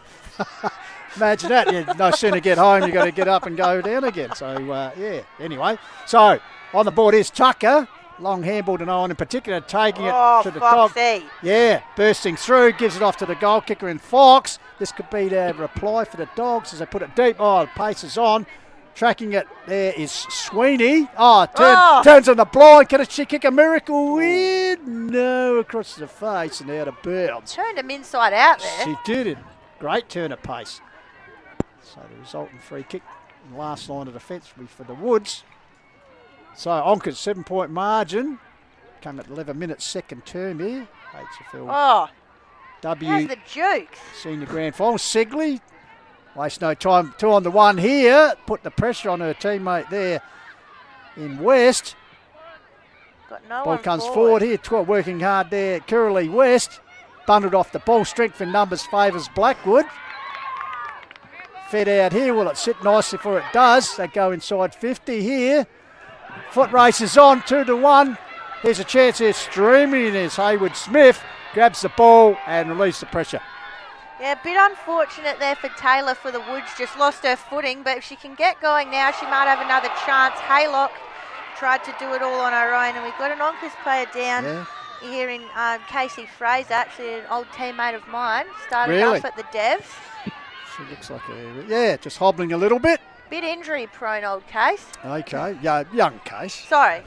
Imagine that. You no sooner get home, you got to get up and go down again. So, yeah, anyway. So, on the board is Tucker. Long handball to no one in particular, taking it to the Foxy. dog. Yeah, bursting through, gives it off to the goal kicker in Fox. This could be the reply for the Dogs as they put it deep. Oh, the pace is on. Tracking it there is Sweeney. Turns on the blind. Can she kick a miracle in? No, across the face and out of bounds. Turned him inside out there. She did it. Great turn of pace. So the resultant free kick in the last line of defence will be for the Woods. So Onka's 7-point margin. Come at 11 minutes, second term here. HFL. There's the Jukes. Senior grand final. Sigley. Waste no time. 2 on the 1 here. Put the pressure on her teammate there in West. Got no Ball one comes forward here. Working hard there. Curly West. Bundled off the ball. Strength in numbers favours Blackwood. Fed out here. Will it sit nicely for it? Does. They go inside 50 here. Foot races on, 2-1. There's a chance here, streaming in is Hayward Smith. Grabs the ball and releases the pressure. Yeah, a bit unfortunate there for Taylor for the Woods. Just lost her footing, but if she can get going now, she might have another chance. Haylock tried to do it all on her own, and we've got an Onkas player down here in Casey Fraser, actually an old teammate of mine. Started off at the Devs. She looks like just hobbling a little bit. Bit injury prone, old Case. Okay, yeah, young Case. Sorry.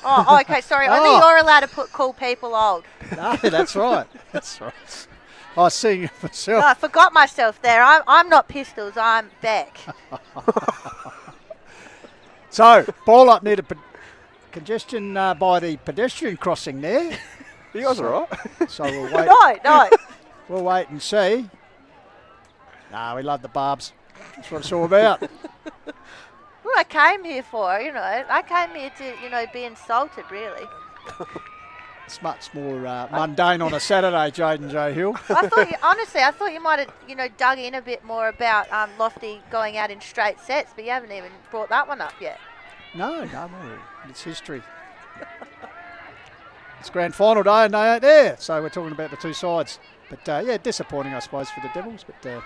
Oh, okay, sorry. Only you're allowed to call people old. No, that's right. That's right. I was seeing it myself. No, I forgot myself there. I'm not Pistols, I'm Beck. So, ball up near the congestion by the pedestrian crossing there. You guys are right. So we'll wait. No. We'll wait and see. Nah, we love the Barbs. That's what it's all about. Well, I came here for, I came here to, be insulted, really. It's much more mundane on a Saturday, Jaden Joe Hill. I thought you might have, dug in a bit more about Lofty going out in straight sets, but you haven't even brought that one up yet. No, it's history. It's grand final day and they ain't there, so we're talking about the two sides. But disappointing, I suppose, for the Devils. But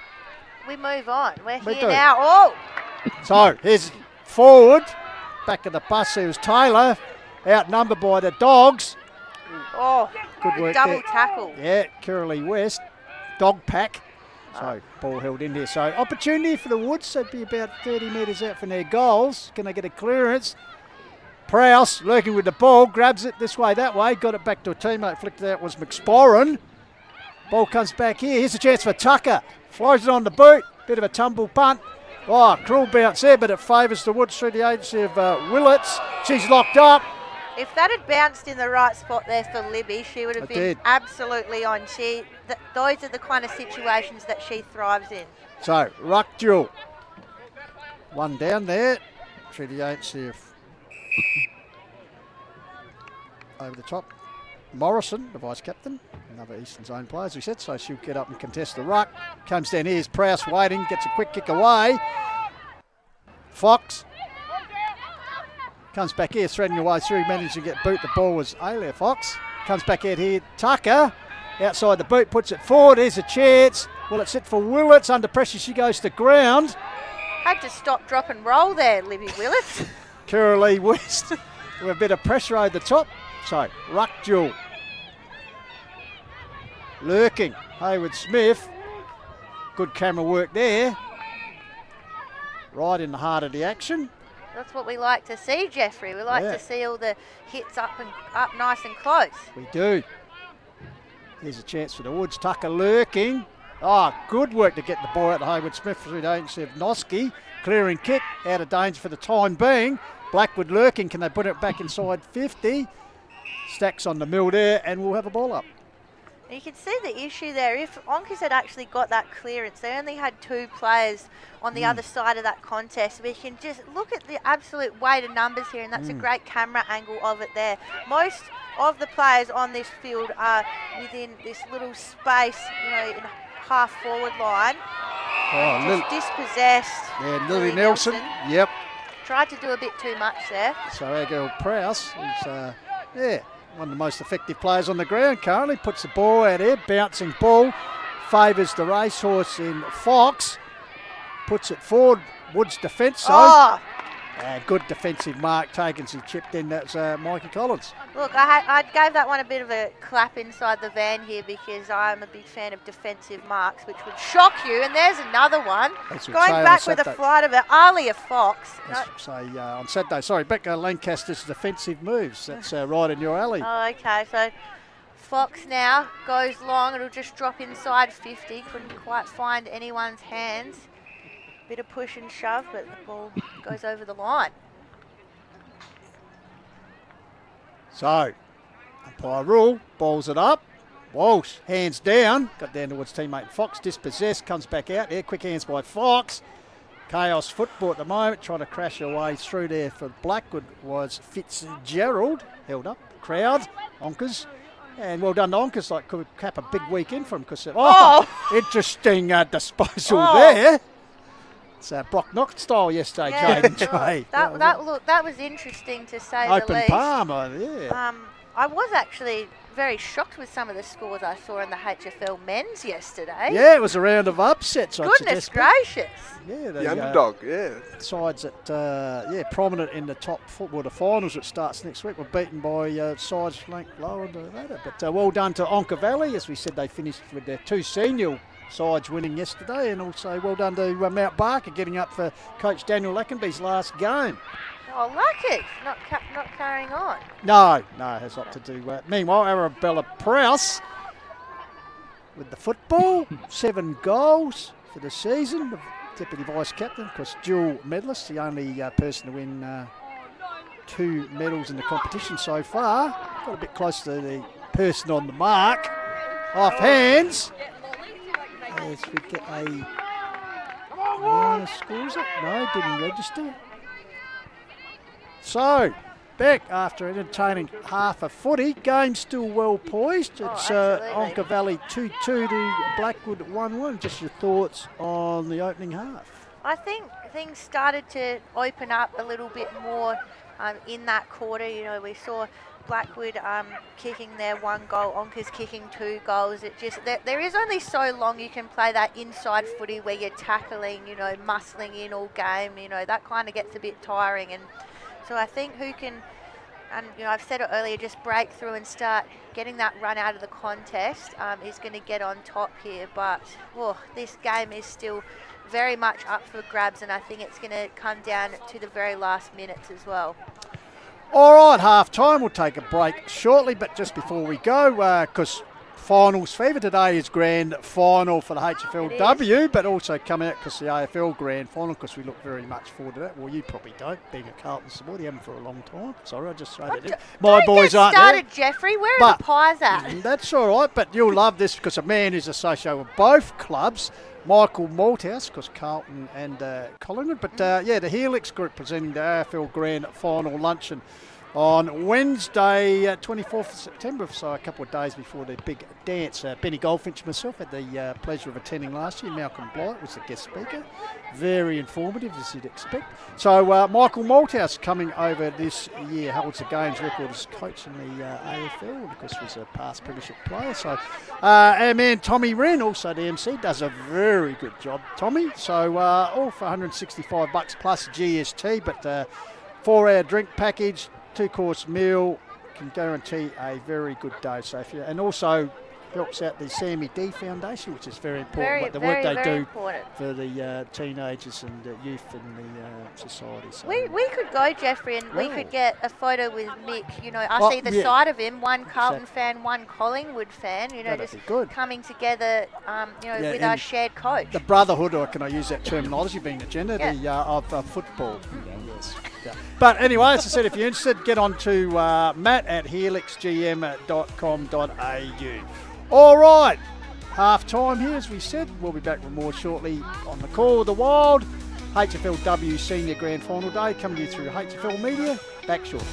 we move on. We're we here do. now. Oh! So here's forward, back of the bus. Here's Taylor, outnumbered by the Dogs. Oh, good work double there. tackle. Yeah, Curly West, dog pack. So ball held in there. So opportunity for the Woods. They'd be about 30 metres out from their goals. Can they get a clearance? Prowse lurking with the ball, grabs it this way, that way, got it back to a teammate. Flicked it out was McSporran. Ball comes back here. Here's a chance for Tucker. Flies it on the boot. Bit of a tumble punt. Oh, cruel bounce there, but it favours the Woods through the agency of Willits. She's locked up. If that had bounced in the right spot there for Libby, she would have been absolutely on. Those are the kind of situations that she thrives in. So, ruck duel. One down there. Through the agency of over the top. Morrison, the vice captain. Another Eastern Zone player, as we said, so she'll get up and contest the ruck. Comes down here's Prowse waiting, gets a quick kick away. Fox comes back here, threading away through, managed to get boot. The ball was Alia Fox. Comes back out here, Tucker. Outside the boot, puts it forward. There's a chance. Will it sit for Willits? Under pressure, she goes to ground. Had to stop, drop and roll there, Libby Willits. Curly West with a bit of pressure over the top. So, ruck duel. Lurking. Hayward Smith. Good camera work there. Right in the heart of the action. That's what we like to see, Jeffrey. We like Yeah. to see all the hits up nice and close. We do. Here's a chance for the Woods. Tucker lurking. Oh, good work to get the ball out to Hayward Smith through the agency of Noski. Clearing kick, out of danger for the time being. Blackwood lurking, can they put it back inside 50? Stacks on the mill there, and we'll have a ball up. You can see the issue there. If Onkas had actually got that clearance, they only had 2 players on the other side of that contest. We can just look at the absolute weight of numbers here, and that's a great camera angle of it there. Most of the players on this field are within this little space, in a half forward line. Oh, Just dispossessed. Yeah, Lily Nelson. Yep. Tried to do a bit too much there. So our girl Prowse is, one of the most effective players on the ground currently. Puts the ball out there, bouncing ball. Favours the racehorse in Fox. Puts it forward. Woods defence zone. Oh, Good defensive mark taken as he chipped in. That's Mikey Collins. look, I gave that one a bit of a clap inside the van here because I'm a big fan of defensive marks, which would shock you. And there's another one. That's what Going say on back with a Saturday. flight of it, Alia Fox. Say on Saturday. Sorry, Becca Lancaster's defensive moves. That's right in your alley. Oh, okay, so Fox now goes long. It'll just drop inside 50. Couldn't quite find anyone's hands. Bit of push and shove, but the ball goes over the line. So, umpire rule, balls it up. Walsh, hands down. Got down towards teammate Fox, dispossessed, comes back out there. Quick hands by Fox. Chaos football at the moment, trying to crash her way through there for Blackwood was Fitzgerald. Held up, crowd, Onkas. And well done to Onkas, like could cap a big weekend for him because interesting disposal there. It's Brock Knox style yesterday, Jaden Trey. That was interesting to say the Open least. palm, yeah. I was actually very shocked with some of the scores I saw in the HFL men's yesterday. Yeah, it was a round of upsets. Goodness gracious. Yeah, The underdog, sides that prominent in the top football, the finals that starts next week, were beaten by sides flanked lower than that. But well done to Onka Valley, as we said, they finished with their 2 senior sides winning yesterday, and also well done to Mount Barker getting up for Coach Daniel Lackenby's last game. Oh, lucky, not carrying on. No, has not to do with that. Meanwhile, Arabella Prowse with the football, 7 goals for the season. The deputy vice captain, of course, dual medalist, the only person to win 2 medals in the competition so far. Got a bit close to the person on the mark. Off hands. As we get a minor scores it. No, didn't register. So, back after an entertaining half a footy. Game still well poised. It's Onka Valley 2-2 to Blackwood 1-1. Just your thoughts on the opening half? I think things started to open up a little bit more in that quarter. We saw Blackwood kicking their 1 goal, Onka's kicking 2 goals. It just there is only so long you can play that inside footy where you're tackling, muscling in all game. That kind of gets a bit tiring. And so I think who can, and I've said it earlier, just break through and start getting that run out of the contest is going to get on top here. But this game is still very much up for grabs, and I think it's going to come down to the very last minutes as well. All right, half time. We'll take a break shortly, but just before we go, because finals fever today is grand final for the HFLW, but also come out because the AFL grand final, because we look very much forward to that. Well, you probably don't, being a Carlton supporter. You haven't for a long time. Sorry, I just throw that in. My boys aren't started, there. Jeffrey. Where are the pies at? That's all right, but you'll love this because a man who's associated with both clubs, Michael Malthouse, because Carlton and Collingwood. But the Helix Group presenting the AFL Grand Final luncheon on Wednesday, 24th of September, so a couple of days before the big dance. Benny Goldfinch and myself had the pleasure of attending last year. Malcolm Blight was the guest speaker. Very informative, as you'd expect. So Michael Malthouse coming over this year, holds the games record as coach in the AFL, and of course was a past premiership player. So our man Tommy Wren, also the MC, does a very good job, Tommy. So all for $165 plus GST, but 4-hour drink package, 2-course meal, can guarantee a very good day. So and also helps out the Sammy D Foundation, which is very important. The work they do important for the teenagers and youth in the society. So. We could go, Jeffrey, and we could get a photo with Mick. I see the side of him, one Carlton fan, one Collingwood fan. That'd just be good. coming together. With our shared coach. The brotherhood, or can I use that terminology, being the gender, of football. Yes. Yeah. But anyway, as I said, if you're interested, get on to Matt at helixgm.com.au. All right, half time here, as we said. We'll be back with more shortly on the Call of the Wild. HFLW Senior Grand Final Day coming to you through HFL Media. Back shortly.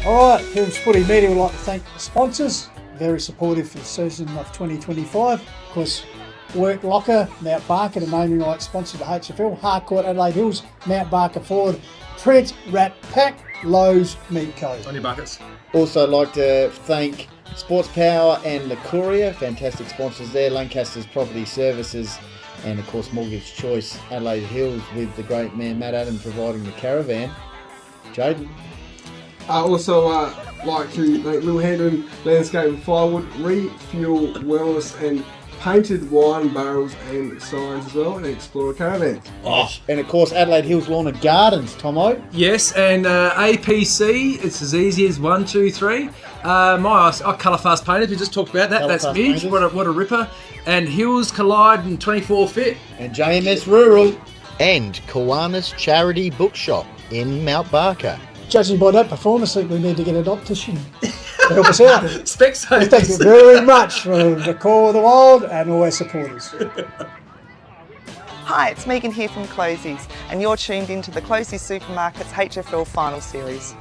All right, Hills Footy Media would like to thank the sponsors. Very supportive for the season of 2025. Of course, Work Locker, Mount Barker, the naming rights sponsor to HFL. Harcourt, Adelaide Hills, Mount Barker Ford, Trent, Rat Pack, Lowe's, Meat Co. On your buckets. Also like to thank Sports Power and the Courier, fantastic sponsors there. Lancaster's Property Services and of course Mortgage Choice, Adelaide Hills, with the great man Matt Adam providing the caravan. Jaden. Also like to thank Lil Hendron Landscape and Plywood, Refuel Wellness and painted wine barrels and signs as well, and Explorer Caravan. And of course Adelaide Hills Lawn and Gardens, Tomo. Yes, and APC, it's as easy as 1, 2, 3. I colour fast painted, we just talked about that. That's Midge, what a ripper. And Hills Collide and 24 Fit. And JMS Rural. And Kiwanis Charity Bookshop in Mount Barker. Judging by that performance, I think we need to get an optician to help us out. Specsavers. Thank you very much for the Call of the Wild and all our supporters. Hi, it's Megan here from Closies, and you're tuned into the Closies Supermarkets HFL Final Series.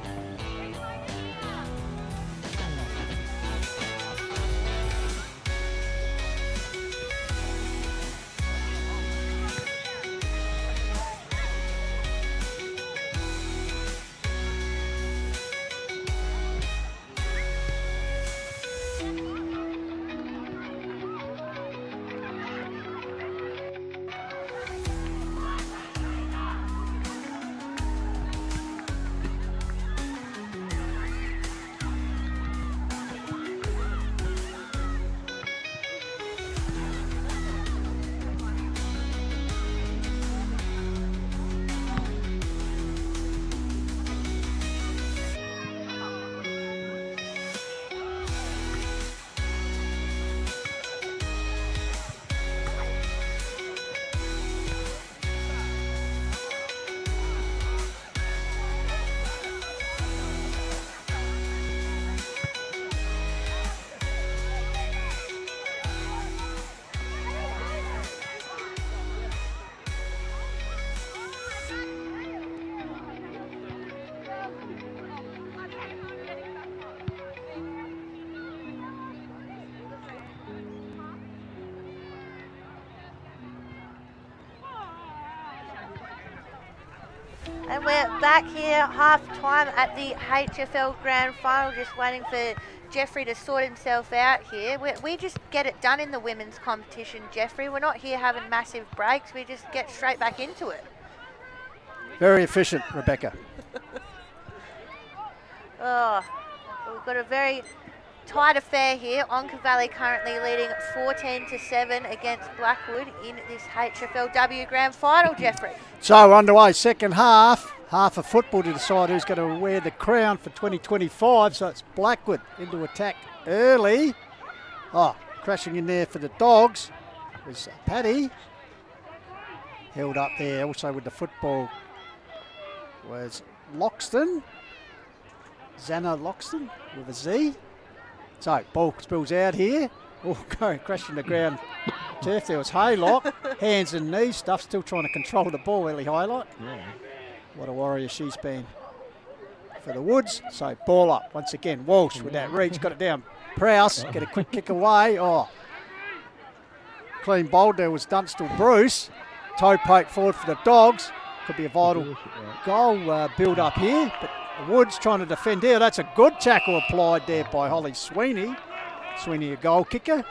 And we're back here, half time at the HFL Grand Final, just waiting for Jeffrey to sort himself out here. We just get it done in the women's competition, Jeffrey. We're not here having massive breaks, we just get straight back into it. Very efficient, Rebecca. We've got a very tight affair here. Onka Valley currently leading 14-7 against Blackwood in this HFLW Grand Final, Jeffrey. So underway, second half of football to decide who's going to wear the crown for 2025. So it's Blackwood into attack early. Crashing in there for the Dogs was Paddy. Held up there also with the football was Loxton. Xana Loxton with a Z. So ball spills out here. Crashing the ground. Turf, there was Haylock. Hands and knees stuff, still trying to control the ball, Ellie Haylock. Yeah. What a warrior she's been for the Woods. So ball up once again. Walsh with that reach, got it down. Prowse, get a quick kick away. Clean bowled there was Dunstall Bruce. Toe poke forward for the Dogs. Could be a vital goal build up here, but Woods trying to defend here. That's a good tackle applied there by Holly Sweeney. Sweeney, a goal kicker.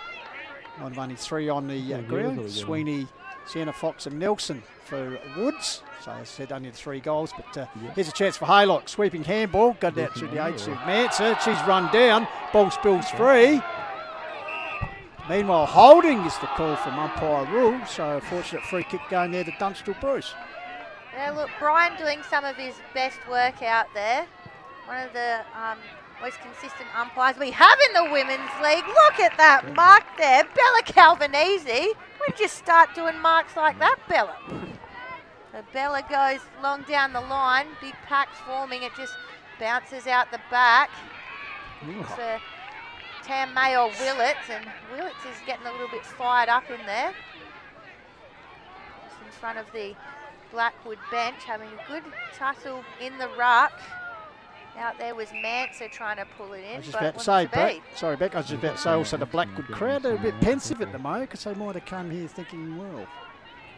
One of only 3 on the ground. Sweeney, Sienna Fox and Nelson for Woods. So as I said, only 3 goals. But here's a chance for Haylock. Sweeping handball. Got out through the H of Manser. She's run down. Ball spills free. Meanwhile, holding is the call from umpire rule. So a fortunate free kick going there to Dunstall Bruce. Yeah, look, Brian doing some of his best work out there. One of the most consistent umpires we have in the Women's League. Look at that mark there. Bella Calvanese. When did you start doing marks like that, Bella? So Bella goes long down the line. Big packs forming. It just bounces out the back. It's Tam May or Willits, and Willits is getting a little bit fired up in there. Just in front of the Blackwood bench, having a good tussle in the ruck. Out there was Manser trying to pull it in. I was just about to say, Beck, sorry, Beck, I was just about to say also the Blackwood crowd, they're a bit pensive at the moment because they might have come here thinking, well,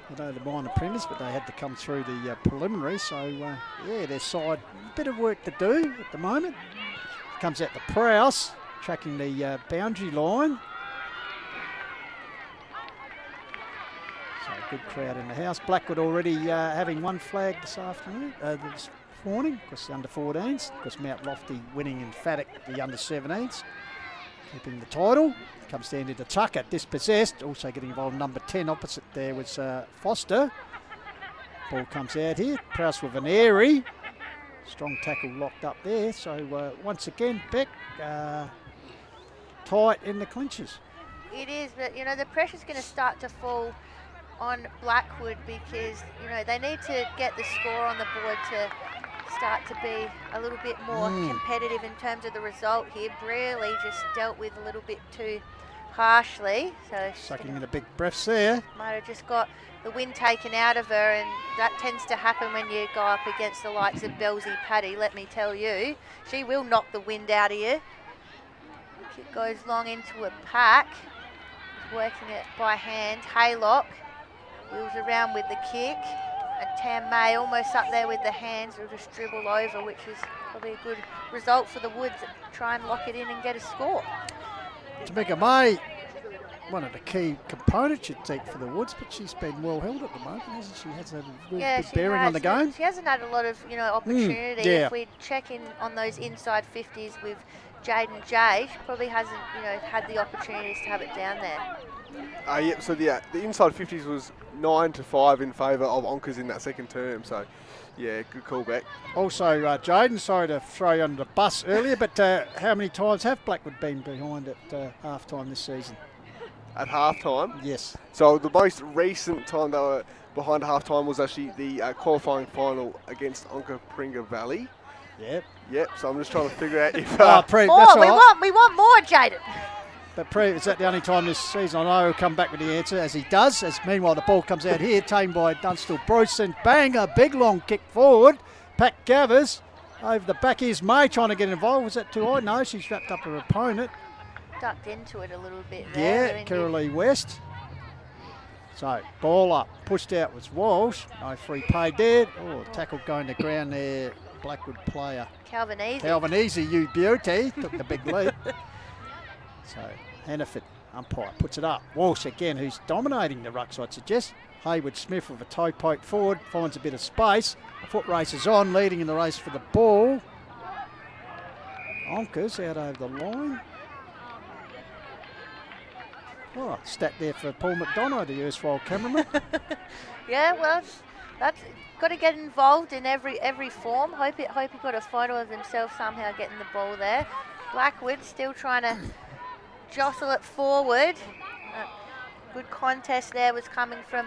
I know the minor premise, but they had to come through the preliminary. So, yeah, their side, a bit of work to do at the moment. Comes out to Prowse, tracking the boundary line. So, good crowd in the house. Blackwood already having 1 flag this afternoon, this morning, because the under-14s, because Mount Lofty winning emphatic the under-17s, keeping the title. Comes down to the Tucker, dispossessed, also getting involved in number 10 opposite there was Foster. Ball comes out here, Prowse with an airy. Strong tackle locked up there, so once again, Beck, tight in the clinches. It is, but you know, the pressure's going to start to fall on Blackwood because, you know, they need to get the score on the board to start to be a little bit more competitive in terms of the result here. Brearley just dealt with a little bit too harshly. So sucking in a big breaths there. Might have just got the wind taken out of her, and that tends to happen when you go up against the likes of Belzy Paddy, let me tell you. She will knock the wind out of you. It goes long into a pack. Working it by hand. Haylock wheels around with the kick. And Tam May almost up there with the hands, will just dribble over, which is probably a good result for the Woods. Try and lock it in and get a score. Tamika May, one of the key components you'd think for the Woods, but she's been well held at the moment, hasn't she? Has a real good bearing on the game. She hasn't had a lot of, you know, opportunity. If we check in on those inside 50s with Jaden Jay, she probably hasn't, you know, had the opportunities to have it down there. Yep, so the inside 50s was 9-5 in favour of Onkas in that second term, so yeah, good callback. Also, Jaden, sorry to throw you under the bus earlier, but how many times have Blackwood been behind at half-time this season? At half-time? Yes. So the most recent time they were behind at half-time was actually the qualifying final against Onka Pringa Valley. Yep, so I'm just trying to figure out if... we want more, Jaden. But is that the only time this season? I know he'll come back with the answer, as he does. As meanwhile, the ball comes out here, tamed by Dunstall Bruce, and bang, a big long kick forward. Pat Gavers over the back. Here's May trying to get involved. Was that too high? No, she's wrapped up her opponent. Ducked into it a little bit there. Yeah, Carolee West. So, ball up. Pushed out was Walsh. No free paid there. Oh, tackle going to ground there. Blackwood player. Calvanese, you beauty. Took the big lead. So, Hannaford, umpire, puts it up. Walsh again, who's dominating the rucks, I'd suggest. Hayward Smith with a toe poke forward, finds a bit of space. Foot races on, leading in the race for the ball. Onkas out over the line. Oh, stat there for Paul McDonough, the erstwhile cameraman. Yeah, well, that's got to get involved in every form. Hope he got a photo of himself somehow getting the ball there. Blackwood still trying to jostle it forward. Good contest there was coming from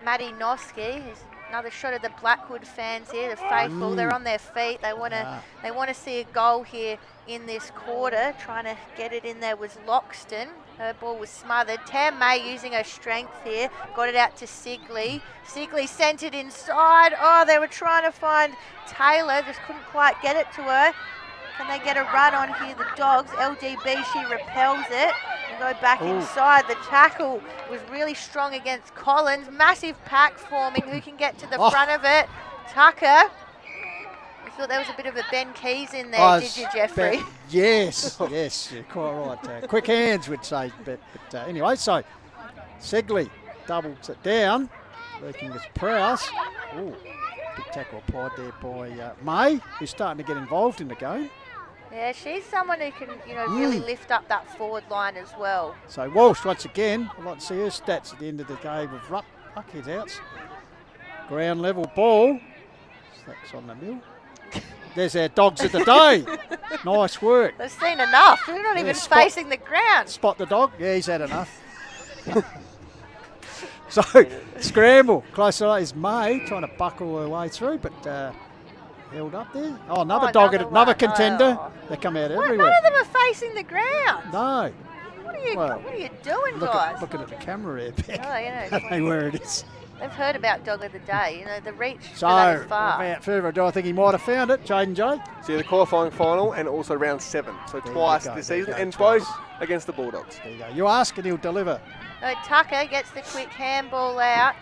Maddie Noski. Another shot of the Blackwood fans here, the faithful. They're on their feet. They want to see a goal here in this quarter. Trying to get it in there was Loxton. Her ball was smothered. Tam May using her strength here. Got it out to Sigley. Sigley sent it inside. Oh, they were trying to find Taylor. Just couldn't quite get it to her. Can they get a run on here, the Dogs? LDB, she repels it. And go back inside. The tackle was really strong against Collins. Massive pack forming. Who can get to the front of it? Tucker. thought there was a bit of a Ben Keys in there, did you, Jeffrey? Yes, yes, you're quite right. Quick hands would say, but anyway, so Segley doubles it down, working with Prowse. Ooh, big tackle applied there by May, who's starting to get involved in the game. Yeah, she's someone who can, really lift up that forward line as well. So Walsh, once again, I'd like to see her stats at the end of the game with Ruck heads out. Ground level ball. That's on the mill. There's our dogs of the day. Nice work. They've seen enough. They're not even facing the ground. Spot the dog. Yeah, he's had enough. So, scramble. Closer is May trying to buckle her way through, but held up there. Oh, another dog, another contender. Oh. They come out everywhere. None of them are facing the ground. No. What are you doing, guys? Looking at the camera here, Beck. Oh, I don't know where it is. They've heard about Dog of the Day, the reach So, for that is far. without further ado, I think he might have found it, Jaden J. So the qualifying final and also round 7. So twice this season, and both against the Bulldogs. There you go. You ask and he'll deliver. So Tucker gets the quick handball out.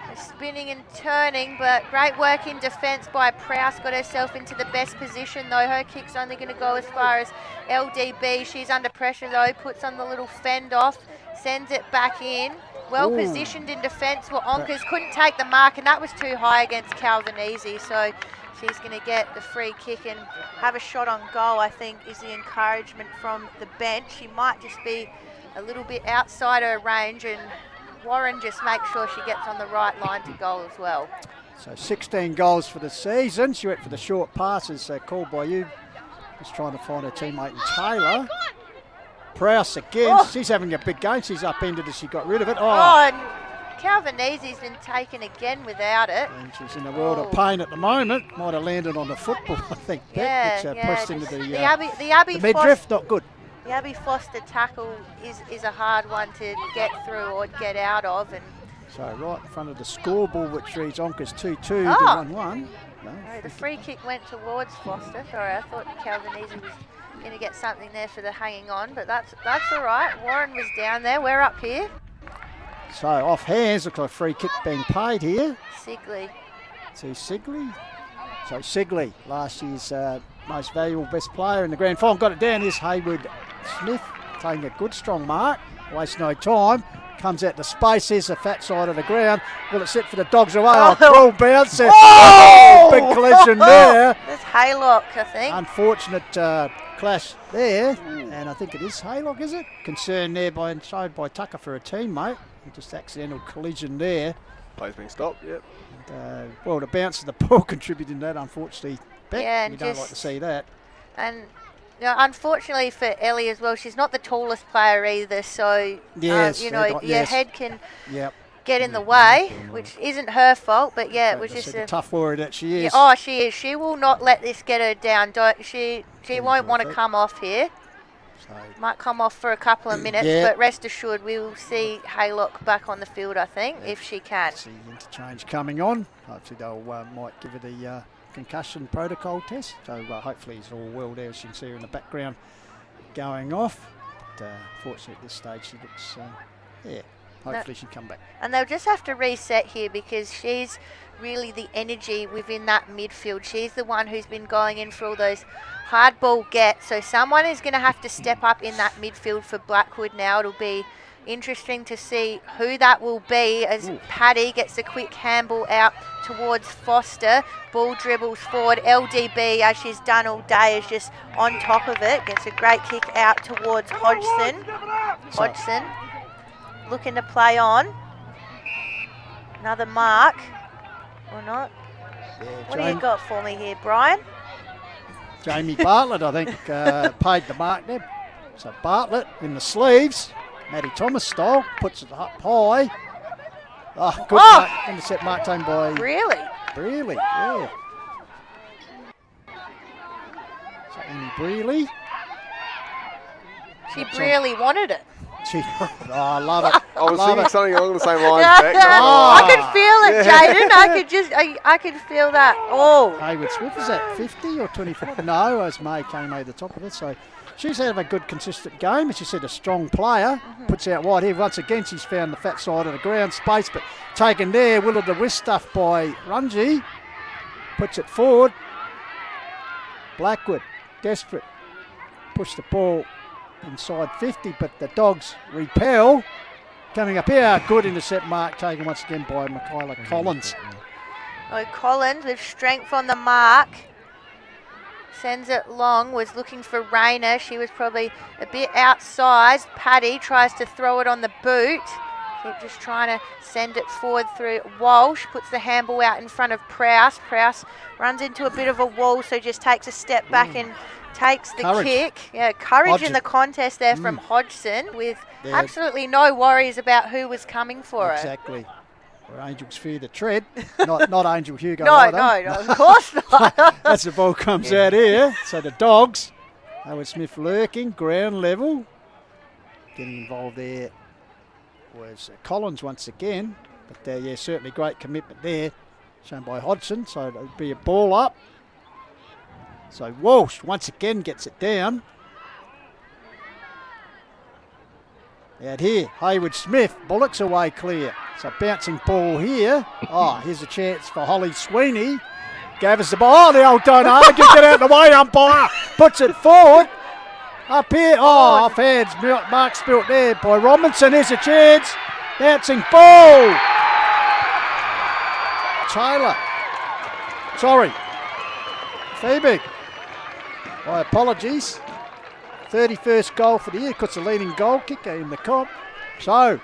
They're spinning and turning, but great work in defence by Prowse. Got herself into the best position, though. Her kick's only going to go as far as LDB. She's under pressure, though. Puts on the little fend off, sends it back in. Well positioned in defence. Well, Onkas couldn't take the mark, and that was too high against Calvinese. So she's going to get the free kick and have a shot on goal, I think, is the encouragement from the bench. She might just be a little bit outside her range, and Warren just makes sure she gets on the right line to goal as well. So 16 goals for the season. She went for the short passes called by you. Just trying to find her teammate in Taylor. Prowse again. She's having a big game. She's upended as she got rid of it. And Calvinese's been taken again without it. And she's in a world of pain at the moment. Might have landed on the football, I think. Which pressed into the midriff. Not good. The Abby Foster tackle is a hard one to get through or get out of. And so right in front of the scoreboard, which reads Onka's 2-2 to 1-1. No, the free kick went towards Foster. Sorry, I thought Calvinese was going to get something there for the hanging on, but that's all right. Warren was down there. We're up here. So off hands, looks like a free kick being paid here. Sigley. To Sigley. So Sigley, last year's most valuable best player in the grand final. Got it down. Here's Haywood Smith taking a good strong mark. Waste no time. Comes out to space. Here's the fat side of the ground. Will it sit for the dogs away? Cruel bounce. Big collision there. That's Haylock, I think. Unfortunate clash there. And I think it is Haylock, is it? Concern there showed by Tucker for a teammate. Just accidental collision there. Play's being stopped, yep. And, the bounce of the ball contributing to that, unfortunately. Beck, and you don't like to see that. And unfortunately for Ellie as well, she's not the tallest player either, so your head can get in the way, which isn't her fault, but it was just a tough warrior that she is. She is. She will not let this get her down. She won't want to come off here. So might come off for a couple of minutes, but rest assured we will see Haylock back on the field, I think, if she can. See interchange coming on. Hopefully they'll might give her the concussion protocol test. So hopefully it's all well there. As you can see her in the background going off. But fortunately at this stage she looks, hopefully she'll come back. And they'll just have to reset here because she's really the energy within that midfield. She's the one who's been going in for all those hard ball gets. So someone is going to have to step up in that midfield for Blackwood now. It'll be interesting to see who that will be as Paddy gets a quick handball out towards Foster. Ball dribbles forward. LDB, as she's done all day, is just on top of it. Gets a great kick out towards Hodgson. Hodgson looking to play on. Another mark. Or not. What do you got for me here, Brian? Jamie Bartlett, I think, paid the mark there. So Bartlett in the sleeves. Maddie Thomas style, puts it up high. Good mark, intercept mark taken by... Really? Brearley, yeah. So Annie Brearley. She really wanted it. I love it. I was thinking something along the same lines. I could feel it, Jaden. I could feel that. Haywood Smith, is that 50 or 24? No, as May came over the top of it. So she's had a good, consistent game. As you said, a strong player. Puts out wide here. Once again, she's found the fat side of the ground space, but taken there. Will of the wrist stuff by Rungy. Puts it forward. Blackwood, desperate. Push the ball inside 50, but the Dogs repel. Coming up here, good intercept mark taken once again by Michaela Collins. Oh, Collins with strength on the mark. Sends it long, was looking for Rayner. She was probably a bit outsized. Paddy tries to throw it on the boot. Keep just trying to send it forward through Walsh. Puts the handball out in front of Prowse. Prowse runs into a bit of a wall, so just takes a step back and takes the kick. Yeah, courage Hodgson. in the contest there from Hodgson, with absolutely no worries about who was coming for her. Exactly. Where Angels fear the tread. Not Angel Hugo. No, of course not. As the ball comes out here. So the Dogs, Howard Smith lurking, ground level. Getting involved there was Collins once again. But certainly great commitment there shown by Hodgson. So it'll be a ball up. So Walsh once again gets it down. Out here, Hayward Smith, Bullocks away clear. So bouncing ball here. Oh, here's a chance for Holly Sweeney. Gathers the ball. Oh, the old don't argue. Get out of the way, umpire. Puts it forward. Up here. Oh, off hands. Mark spilt there by Robinson. Here's a chance. Bouncing ball. Taylor. Sorry. Phoebe. My apologies. 31st goal for the year. Puts the leading goal kicker in the comp. So,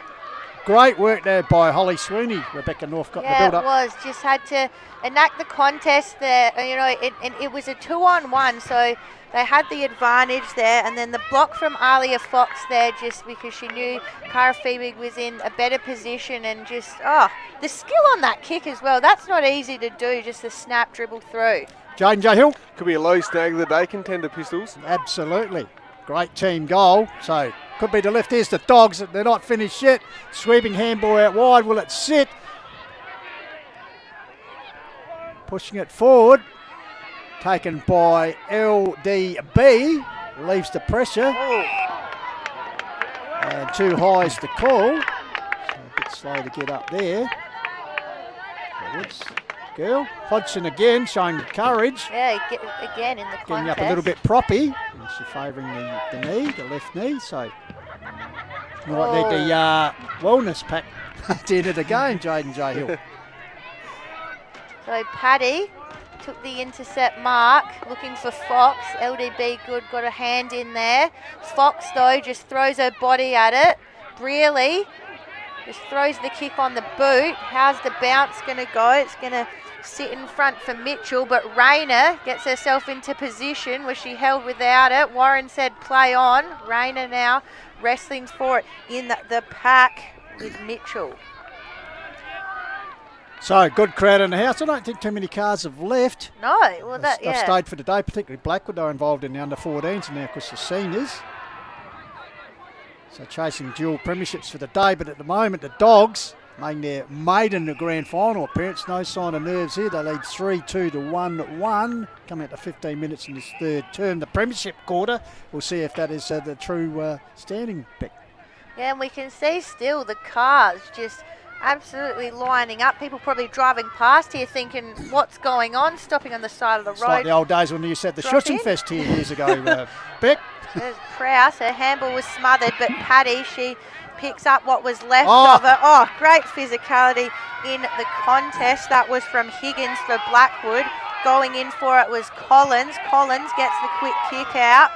great work there by Holly Sweeney. Rebecca North got the build-up. Yeah, it was. Just had to enact the contest there. You know, it was a 2-on-1, so they had the advantage there. And then the block from Alia Fox there, just because she knew Cara Phoebe was in a better position, and just, the skill on that kick as well. That's not easy to do, just the snap dribble through. Jane J. Could be a low snag of the day, contender Pistols. Absolutely. Great team goal. So, could be the left. Here's the Dogs. They're not finished yet. Sweeping handball out wide. Will it sit? Pushing it forward. Taken by LDB. Leaves the pressure. And too high is the call. So a bit slow to get up there. Forwards. Girl. Hodgson again showing courage. Yeah, again in the contest. Getting up a little bit proppy. And she's favouring the knee, the left knee. So you might need the wellness pack at the end of the game, Jaden J. Hill. So Paddy took the intercept mark, looking for Fox. LDB good, got a hand in there. Fox though just throws her body at it. Brearley just throws the kick on the boot. How's the bounce going to go? It's going to sit in front for Mitchell, but Rayner gets herself into position. Was she held without it? Warren said play on. Rayner now wrestling for it in the pack with Mitchell. So, good crowd in the house. I don't think too many cars have left. No, well They've stayed for the day, particularly Blackwood. They're involved in the under-14s and now, of course, the seniors. So chasing dual premierships for the day, but at the moment the Dogs making their maiden grand final appearance. No sign of nerves here. They lead 3-2 to 1-1. Coming out to 15 minutes in this third term. The premiership quarter. We'll see if that is the true standing pick. Yeah, and we can see still the cars just absolutely lining up. People probably driving past here thinking, what's going on? Stopping on the side of the road. It's like the old days when you said the Schutzenfest here years ago, Beck. There's Prowse. Her handball was smothered, but Paddy, she picks up what was left of it. Oh, great physicality in the contest. That was from Higgins for Blackwood. Going in for it was Collins. Collins gets the quick kick out.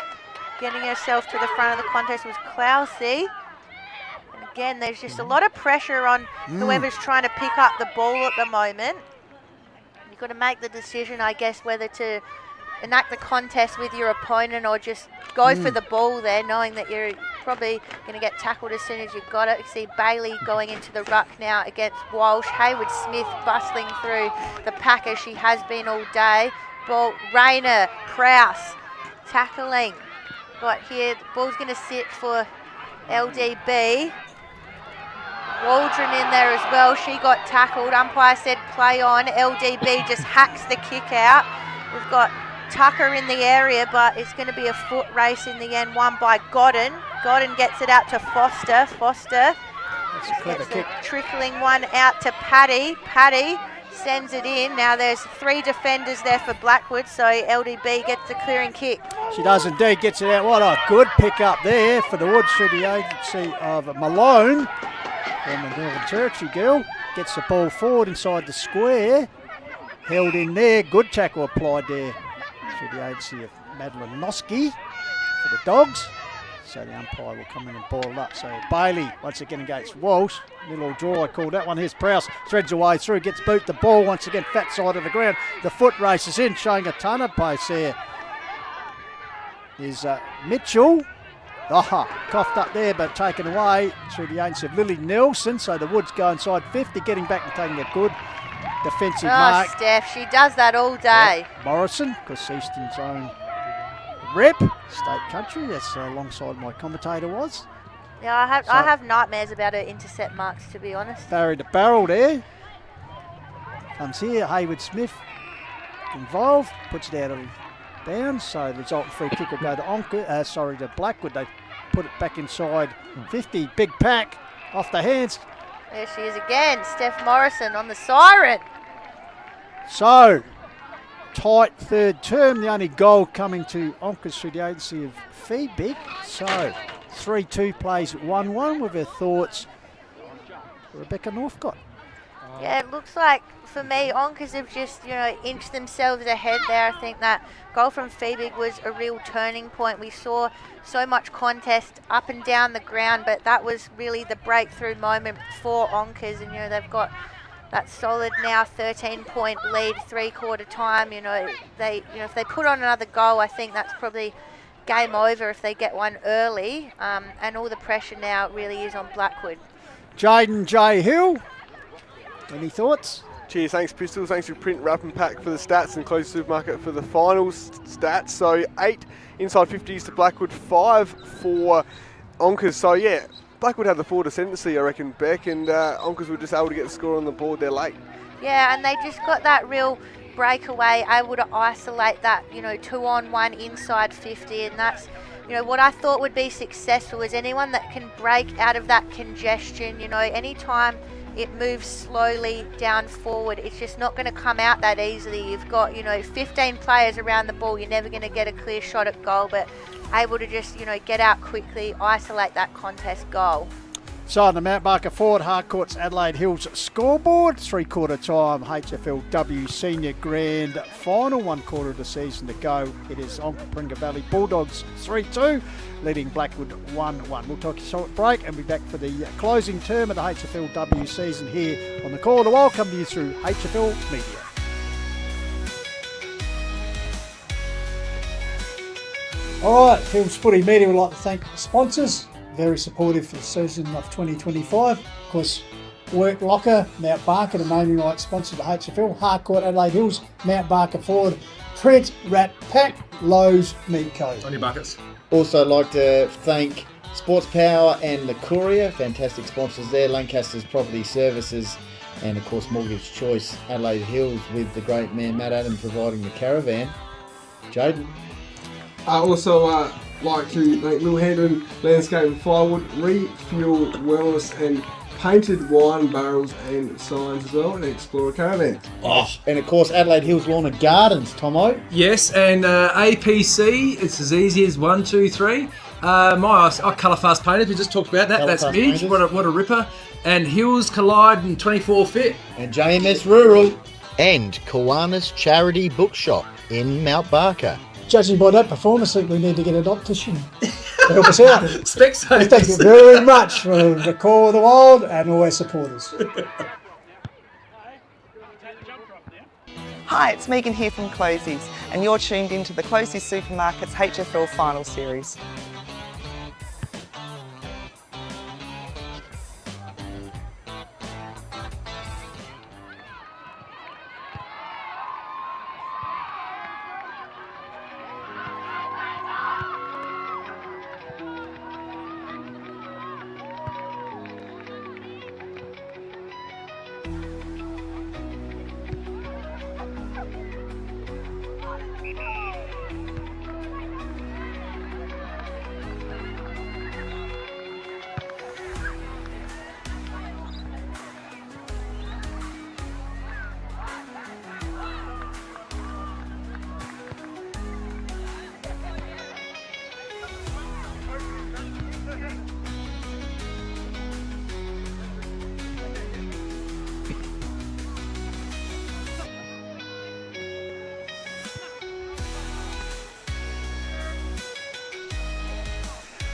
Getting herself to the front of the contest was Clousey. And again, there's just a lot of pressure on whoever's trying to pick up the ball at the moment. You've got to make the decision, I guess, whether to enact the contest with your opponent or just go for the ball there, knowing that you're probably going to get tackled as soon as you've got it. You see Bailey going into the ruck now against Walsh. Hayward Smith bustling through the pack as she has been all day. Ball, Rayner, Prowse tackling. Got here, the ball's going to sit for LDB. Waldron in there as well. She got tackled. Umpire said play on. LDB just hacks the kick out. We've got Tucker in the area, but it's going to be a foot race in the end, won by Godden. Godden gets it out to Foster. Foster That's a clever kick. trickling one out to Paddy. Paddy sends it in. Now there's 3 defenders there for Blackwood, so LDB gets the clearing kick. She does indeed, gets it out. What a good pick up there for the Woods through the agency of Malone. From the Northern Territory girl. Gets the ball forward inside the square. Held in there. Good tackle applied there through the agency of Madeline Noski for the Dogs. So the umpire will come in and ball it up. So Bailey once again against Walsh. Little draw, I call that one. Here's Prowse, threads away through, gets boot the ball once again, fat side of the ground. The foot races in, showing a ton of pace there. Is Mitchell. Coughed up there, but taken away through the agency of Lily Nelson. So the Woods go inside 50, getting back and taking a good defensive mark. Steph, she does that all day. Morrison, because Easton's own rep, State Country. That's alongside my commentator was. Yeah, I have nightmares about her intercept marks, to be honest. Barry the barrel there. Comes here, Hayward Smith involved, puts it out of bounds. So the resultant free kick will go to Onka, to Blackwood. They put it back inside 50. Big pack off the hands. There she is again, Steph Morrison on the siren. So, tight third term. The only goal coming to Onkas through the agency of Feebig. So, 3-2 plays 1-1 with her thoughts. Rebecca Northcott. Yeah, it looks like, for me, Onkas have just, inched themselves ahead there. I think that goal from Feebig was a real turning point. We saw so much contest up and down the ground, but that was really the breakthrough moment for Onkas. And, they've got that solid now 13-point lead, 3/4 time. If they put on another goal, I think that's probably game over if they get one early. And all the pressure now really is on Blackwood. Jaden J. Hill, any thoughts? Cheers, thanks Pistols, thanks to Print Wrap and Pack for the stats and Close Supermarket for the finals stats. So 8 inside 50s to Blackwood, 5 for Onkas. So yeah, Blackwood had the forward ascendancy, I reckon, Beck, and Onkas were just able to get the score on the board there late. Yeah, and they just got that real breakaway, able to isolate that, 2-on-1 inside 50, and that's, what I thought would be successful is anyone that can break out of that congestion, anytime it moves slowly down forward, it's just not going to come out that easily. You've got, 15 players around the ball, you're never going to get a clear shot at goal, but able to just, get out quickly, isolate that contest goal. So on the Mount Barker Forward Harcourt's Adelaide Hills scoreboard, 3/4 time HFLW Senior Grand Final, 1/4 of the season to go. It is Onka Pringa Valley Bulldogs 3-2, leading Blackwood 1-1. We'll take a short break and be back for the closing term of the HFLW season here on the Call of the Wild, coming to you through HFL Media. All right, Hills Footy Media would like to thank the sponsors. Very supportive for the season of 2025. Of course, Work Locker, Mount Barker, the naming rights sponsor of the HFL, Harcourt, Adelaide Hills, Mount Barker Forward, Print, Rat Pack, Lowe's, Meat Co. On your buckets. Also like to thank Sports Power and the Courier, fantastic sponsors there, Lancaster's Property Services, and of course Mortgage Choice, Adelaide Hills, with the great man Matt Adam providing the caravan. Jaden. Also like to thank Lil Hendon Landscape and Plywood, Refuel Wellness and painted wine barrels and signs as well, and Explorer Caravan. And of course Adelaide Hills Lawn and Gardens, Tomo. Yes, and APC, it's as easy as 1, 2, 3. I colour fast painted, we just talked about that. That's Midge, what a ripper. And Hills Collide and 24 Fit. And JMS Rural. And Kiwanis Charity Bookshop in Mount Barker. Judging by that performance, I think we need to get an optician to help us out. Specsavers. Thank you very much for the Call of the Wild and all our supporters. Hi, it's Megan here from Closies, and you're tuned into the Closies Supermarket's HFL Final Series.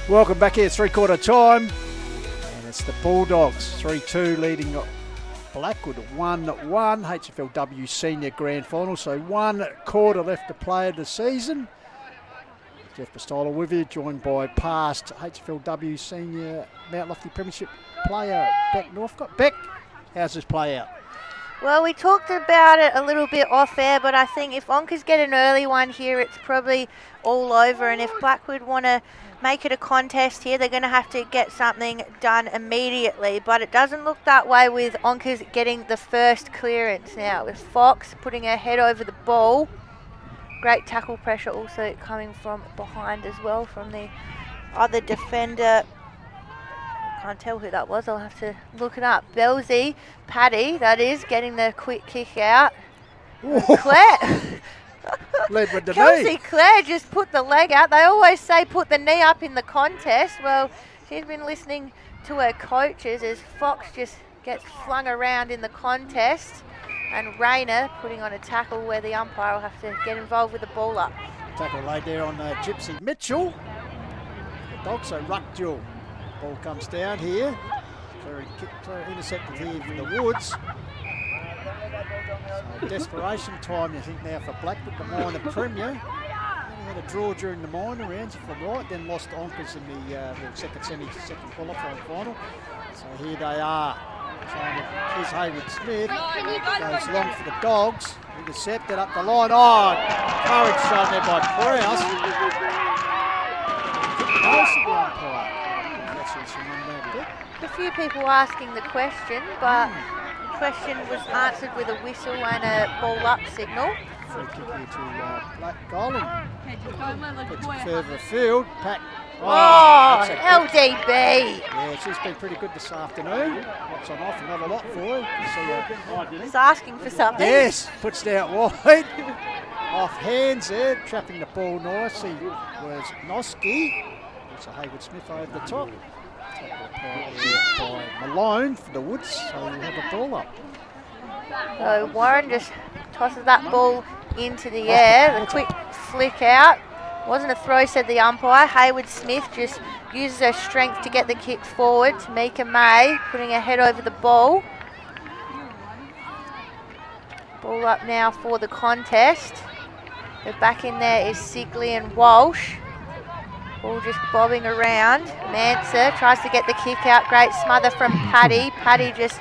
Welcome back here, three-quarter time. And it's the Bulldogs, 3-2 leading Blackwood 1-1, HFLW Senior Grand Final. So 1 quarter left to play of the season. Jeff Bastola with you, joined by past HFLW Senior Mount Lofty Premiership player Beck Northcott. Beck, how's this play out? Well, we talked about it a little bit off air, but I think if Onkas get an early one here, it's probably all over. And if Blackwood want to make it a contest here, they're going to have to get something done immediately. But it doesn't look that way with Onkas getting the first clearance now, with Fox putting her head over the ball. Great tackle pressure also coming from behind as well from the other defender. Can't tell who that was, I'll have to look it up. Belzy, Paddy, that is, getting the quick kick out. Claire. Led with the Kelsey knee. Claire just put the leg out. They always say put the knee up in the contest. Well, she's been listening to her coaches as Fox just gets flung around in the contest. And Rayner putting on a tackle where the umpire will have to get involved with the ball up. Tackle laid there on Gypsy Mitchell. The Dogs, so ruck duel. Ball comes down here. Intercepted here from the Woods. So desperation time, I think, now for Blackwood, the minor premier. Only had a draw during the minor rounds, if I'm right, then lost Onkas in the second qualifying final. So here they are. Here's Haywood Smith. Goes long for the Dogs. Intercepted up the line. Oh, courage shown there by Prowse. A few people asking the question, but the question was answered with a whistle and a ball up signal. Free kick here to Black Golden. Puts it further afield. Pack. Oh, LDB. Yeah, she's been pretty good this afternoon. What's on off, another lot for her. He's asking for something. Yes, puts it out wide. Off hands there, trapping the ball nicely was Noski. So Haywood Smith over the top. By Malone for the Woods, so we'll have a ball up. So Warren just tosses that ball into the air. The quick flick out. Wasn't a throw, said the umpire. Haywood Smith just uses her strength to get the kick forward. Tamika May putting her head over the ball. Ball up now for the contest. The back in there is Sigley and Walsh. Ball just bobbing around. Manser tries to get the kick out. Great smother from Paddy. Paddy just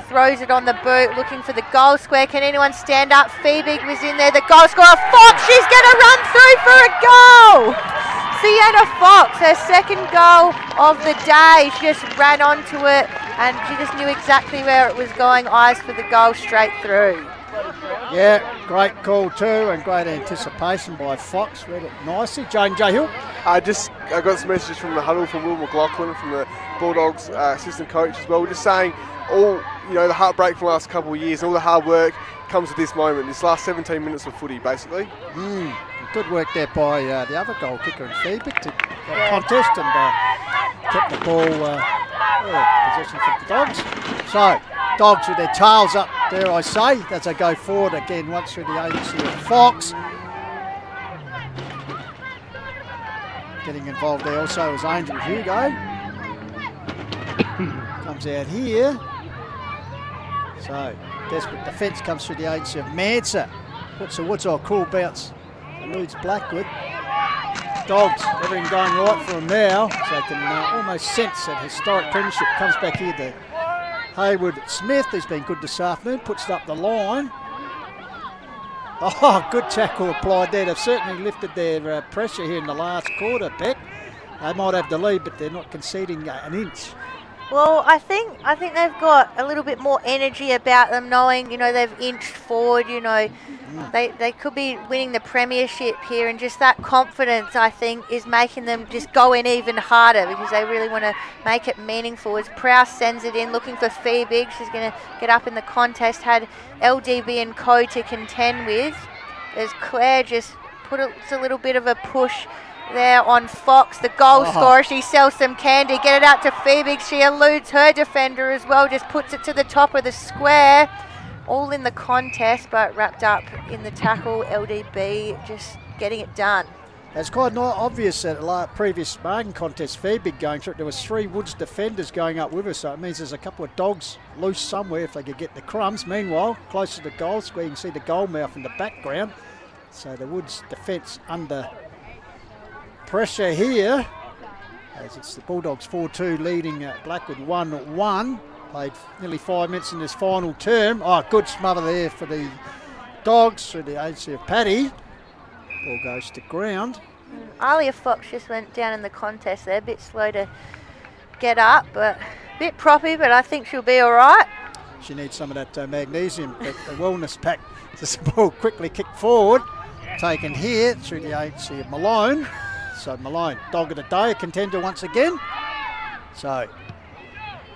throws it on the boot, looking for the goal square. Can anyone stand up? Feebig was in there. The goal scorer, Fox. She's going to run through for a goal. Sienna Fox, her second goal of the day. She just ran onto it and she just knew exactly where it was going. Eyes for the goal straight through. Yeah, great call too, and great anticipation by Fox. Read it nicely. Jane J. Hill. I got some messages from the huddle from Will McLaughlin, from the Bulldogs assistant coach as well. We're just saying all, the heartbreak from the last couple of years, all the hard work comes with this moment, this last 17 minutes of footy, basically. Good work there by the other goal kicker in Feebig to contest and kept the ball possession for the Dogs. So, Dogs with their tails up, dare I say, as they go forward again once through the agency of Fox. Getting involved there also is Angel Hugo. Comes out here. So, desperate defence comes through the agency of Manser. Puts the Woods on a cool bounce. Eludes Blackwood. Dogs, everything going right for them now. So they can almost sense that historic premiership. Comes back here to Haywood Smith, who's been good this afternoon. Puts it up the line. Oh, good tackle applied there. They've certainly lifted their pressure here in the last quarter, Beck. They might have the lead, but they're not conceding an inch. Well, I think they've got a little bit more energy about them, knowing, they've inched forward, They could be winning the premiership here, and just that confidence, I think, is making them just go in even harder because they really want to make it meaningful. As Prowse sends it in, looking for Feebig. She's going to get up in the contest, had LDB and Co to contend with. As Claire just put a little bit of a push there on Fox, the goal scorer. She sells some candy. Get it out to Feebig. She eludes her defender as well. Just puts it to the top of the square. All in the contest, but wrapped up in the tackle. LDB just getting it done. It's quite not obvious that previous marking contest, fair big going through it. There was 3 Woods defenders going up with us, so it means there's a couple of dogs loose somewhere if they could get the crumbs. Meanwhile, close to the goal square, you can see the goal mouth in the background. So the Woods defence under pressure here, as it's the Bulldogs 4-2 leading Blackwood 1-1. Played nearly 5 minutes in this final term. Oh, good smother there for the Dogs through the agency of Paddy. Ball goes to ground. Alia Fox just went down in the contest there, a bit slow to get up, but a bit proppy, but I think she'll be all right. She needs some of that magnesium, the wellness pack. This ball quickly kicked forward, taken here through the agency of Malone. So Malone, dog of the day, a contender once again. So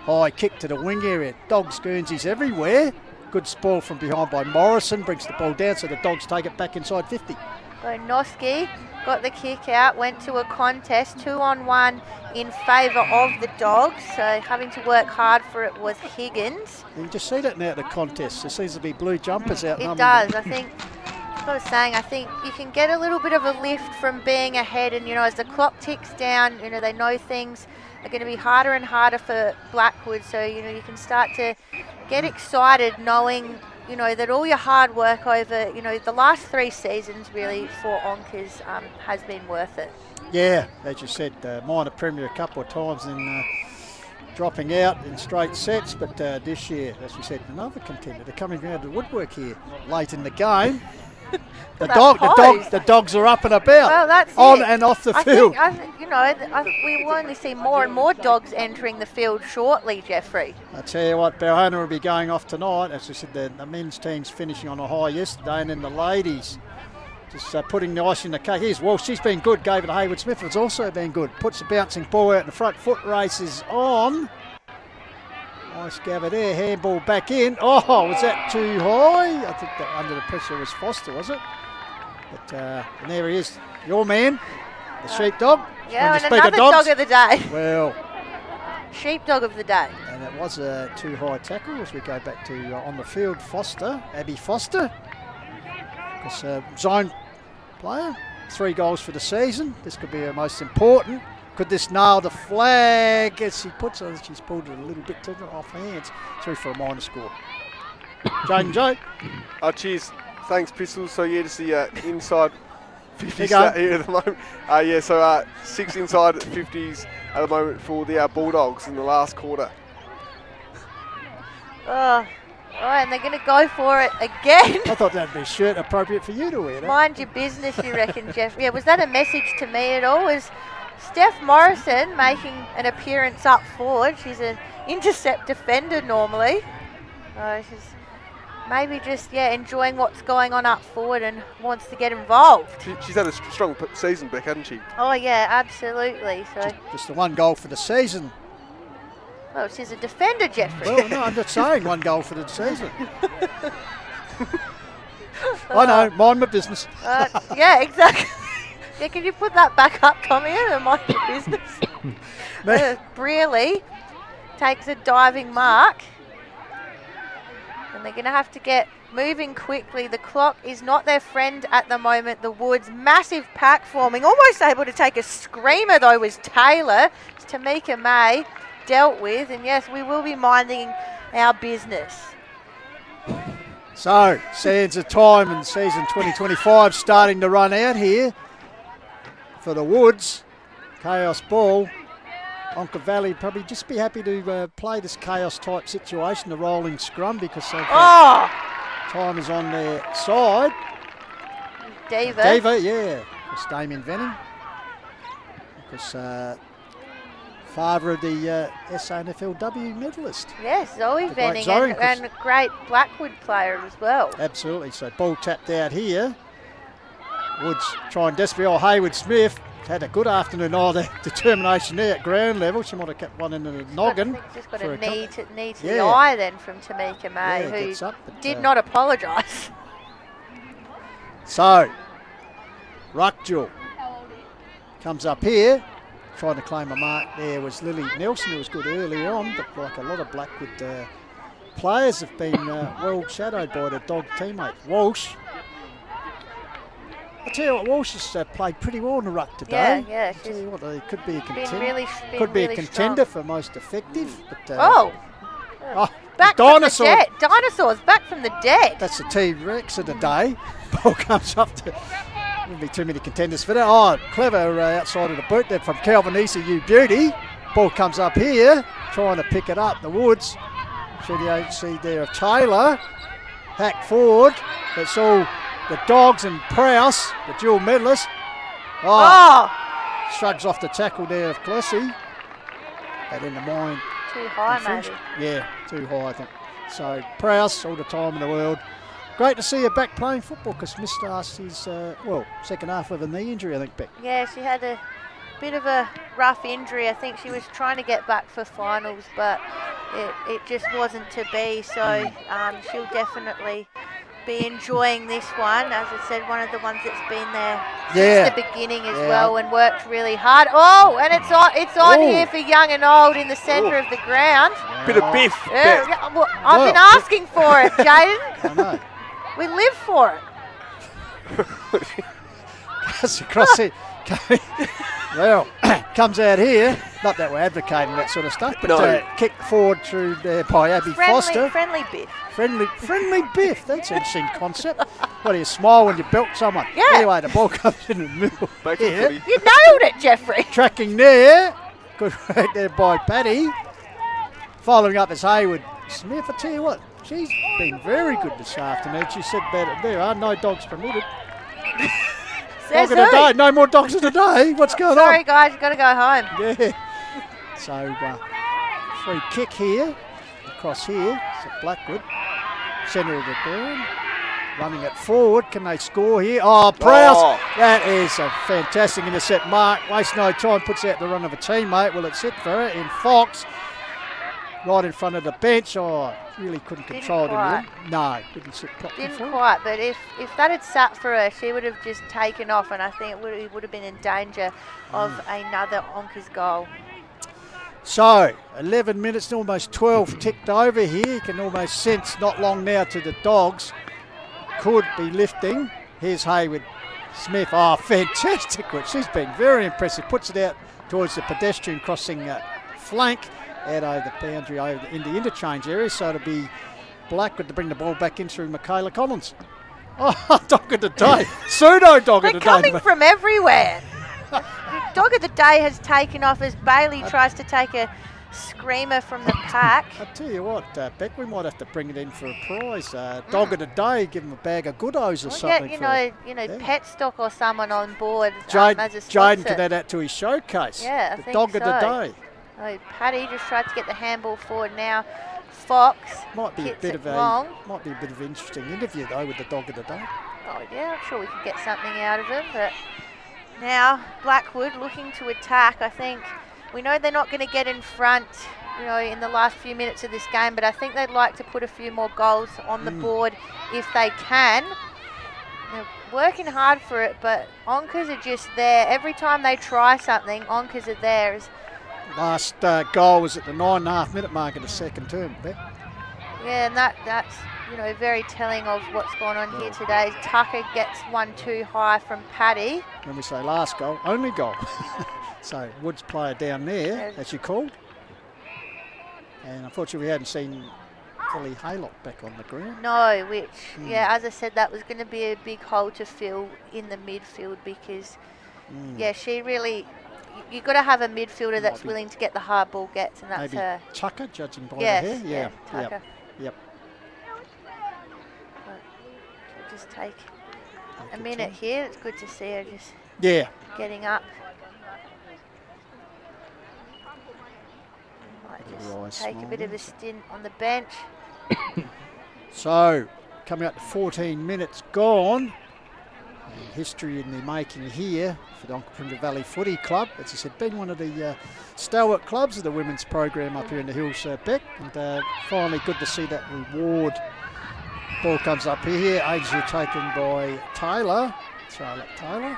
high kick to the wing area. Dogs, Guernseys everywhere. Good spoil from behind by Morrison, brings the ball down, so the Dogs take it back inside 50. So Noski got the kick out, went to a contest, 2-on-1 in favour of the Dogs. So having to work hard for it was Higgins. You can just see that now at the contest. There seems to be blue jumpers out. It does. I think, like I was saying, I think you can get a little bit of a lift from being ahead, and as the clock ticks down, they know things are going to be harder and harder for Blackwood. So you can start to get excited knowing that all your hard work over, the last 3 seasons really for Onkas has been worth it. Yeah, as you said, minor premier a couple of times and dropping out in straight sets, but this year, as we said, another contender. They're coming out of the woodwork here late in the game. The Dogs are up and about. Well, that's on it. and off the field. I think we will only see more and more Dogs entering the field shortly, Jeffrey. I tell you what, Balhona will be going off tonight. As we said, the men's team's finishing on a high yesterday, and then the ladies just putting the ice in the cake. Here's Walsh, she's been good. Gave it to Haywood Smith, it's also been good. Puts the bouncing ball out in the front. Foot race is on. Nice gather there, handball back in. Oh, was that too high? I think that under the pressure was Foster, was it? But and there he is, your man, the sheepdog. Yeah, and another dog of the day. Well, sheepdog of the day. And it was a too high tackle as we go back to on the field. Foster, Abby Foster, because zone player, 3 goals for the season. This could be her most important. Could this nail the flag as she puts it? She's pulled it a little bit off her hands. Through for a minor score. Jane Joe. Cheers. Thanks, Pistols. So, yeah, just the inside 50s stat here at the moment. So 6 inside 50s at the moment for the Bulldogs in the last quarter. Oh, and they're going to go for it again. I thought that'd be a shirt appropriate for you to wear. Mind your business, you reckon, Jeff? Yeah, was that a message to me at all? Was Steph Morrison making an appearance up forward? She's an intercept defender normally. She's maybe just enjoying what's going on up forward and wants to get involved. She's had a strong season, Beck, hasn't she? Oh yeah, absolutely. So just the 1 goal for the season. Well, she's a defender, Jeffrey. Well, no, I'm just saying 1 goal for the season. I know, mind my business. Yeah, exactly. Yeah, can you put that back up, Tommy? Mind your business. Brearley takes a diving mark. And they're going to have to get moving quickly. The clock is not their friend at the moment. The Woods, massive pack forming. Almost able to take a screamer, though, was Taylor. It's Tamika May dealt with. And, yes, we will be minding our business. So, sands of time in season 2025 starting to run out here for the Woods. Chaos ball. Onka Valley probably just be happy to play this chaos type situation, the rolling scrum, because time is on their side. Diva, yeah. It's Damien Venning. Because father of the SANFLW medalist. Yes, Zoe Venning, and a great Blackwood player as well. Absolutely. So ball tapped out here. Woods trying desperately. Haywood Smith had a good afternoon. The determination there at ground level. She might have kept one in the noggin. Just got a knee to the eye then from Tamika May, who did not apologise. So, Ruckjewel comes up here. Trying to claim a mark there was Lily Nelson, who was good early on, but like a lot of Blackwood players have been well shadowed by their dog teammate. Walsh. tell you what, Walsh has played pretty well in the ruck today. Yeah. I tell you what, he could be a contender. Been Be really a contender strong. for most effective. But, Oh, back dinosaur. from the dead. Dinosaurs back from the dead. That's the T-Rex of the day. Ball comes up to... Wouldn't be too many contenders for that. Oh, clever outside of the boot there from Calvin Easy, you beauty. Ball comes up here, trying to pick it up. The Woods. See the HC there of Taylor. Hack forward. That's all the Dogs and Prowse, the dual medalists. Oh, Shrugs off the tackle there of Clessy. That in the mind. too high, Infringed. maybe. Yeah, too high, I think. So Prowse, all the time in the world. Great to see her back playing football because missed last his, second half with a knee injury, I think, Beck. Yeah, she had a bit of a rough injury. I think she was trying to get back for finals, but it just wasn't to be. So she'll definitely be enjoying this one. As I said, one of the ones that's been there since the beginning as well and worked really hard. Oh, and it's on here for young and old in the centre of the ground. Bit of biff. Yeah, well, I've been asking for it, Jaden. I know. We live for it. That's across it. Well, comes out here. Not that we're advocating that sort of stuff, but kicked forward through there by Abby Foster. Friendly biff. Friendly biff. That's an interesting concept. What do you smile when you belt someone? Yeah. Anyway, the ball comes in the middle. Back to the here. footy. You nailed it, Jeffrey. Tracking there. Good work there by Paddy. Following up is Hayward. Smith, I tell you what, she's been very good this afternoon. She said better. There are no dogs permitted. Says Dog of the who? day. No more dogs of the day. What's going Sorry, on? guys, you've got to go home. Yeah. So, free kick here. Across here. So Blackwood. Centre of the ground. Running it forward. Can they score here? Oh, Prowse. Oh. That is a fantastic intercept mark. Wastes no time. Puts out the run of a teammate. Will it sit for her in Fox? Right in front of the bench. Oh, really couldn't control it. quite. No, didn't sit properly Didn't for her. quite, but if that had sat for her, she would have just taken off, and I think it would have been in danger of another Onka's goal. So, 11 minutes, almost 12 ticked over here. You can almost sense not long now to the Dogs. Could be lifting. Here's Hayward. Smith, oh, fantastic work. She's been very impressive. Puts it out towards the pedestrian crossing flank. Out over the boundary, over in the interchange area. So it'll be Blackwood to bring the ball back in through Michaela Collins. Oh, dog of the day. Pseudo dog of the They're day. coming from everywhere. The dog of the day has taken off as Bailey tries to take a screamer from the pack. I tell you what, Beck, we might have to bring it in for a prize. Dog of the day, give him a bag of Goodos or We'll something. get, Pet Stock or someone on board Jaden as a sponsor. can add that to his showcase. Yeah, I the think dog of the so. day. Oh, Paddy just tried to get the handball forward now. Fox Might be a hits bit it of long. an interesting interview though with the dog of the day. Oh yeah, I'm sure we could get something out of him. But now Blackwood looking to attack. I think we know they're not going to get in front, in the last few minutes of this game. But I think they'd like to put a few more goals on the board if they can. They're working hard for it, but Onkas are just there. Every time they try something, Onkas are there. Last goal was at the 9.5 minute mark of the second term, Beck. Yeah, and that's very telling of what's going on here today. Tucker gets one too high from Paddy. When we say last goal, only goal. So Woods player down there, as you called. And unfortunately we hadn't seen Ellie Haylock back on the ground. No, which, as I said, that was going to be a big hole to fill in the midfield because, she really... You've got to have a midfielder that's willing to get the hard ball gets, and that's Maybe her. Tucker, judging by Yes, the hair. yeah, Tucker. Yep. But she'll just take a minute here. It's good to see her just getting up. Might just take a bit of a stint on the bench. So, coming up to 14 minutes gone. And history in the making here for the Onka Valley Footy Club. As I said, been one of the stalwart clubs of the women's program up here in the hills, Beck. And finally good to see that reward. Ball comes up here. Agency taken by Taylor. Charlotte Taylor.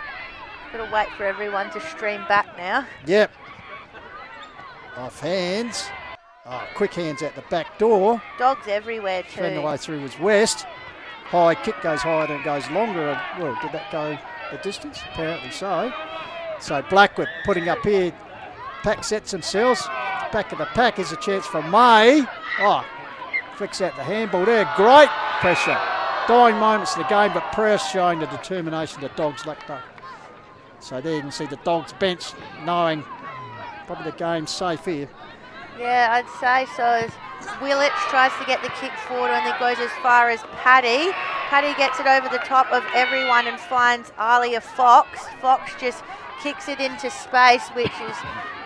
Got to wait for everyone to stream back now. Yep. Off hands. Oh, quick hands at the back door. Dogs everywhere too. Friend the way through was West. High kick goes higher and it goes longer. Well, did that go? the distance? Apparently so. So Blackwood putting up here. Pack sets themselves. Back of the pack is a chance for May. Oh, flicks out the handball there. Great pressure. Dying moments of the game, but Prowse showing the determination the Dogs lacked up. So there you can see the Dogs bench knowing probably the game's safe here. Yeah, I'd say so. As Willits tries to get the kick forward and it goes as far as Paddy. Paddy gets it over the top of everyone and finds Alia Fox. Fox just kicks it into space, which is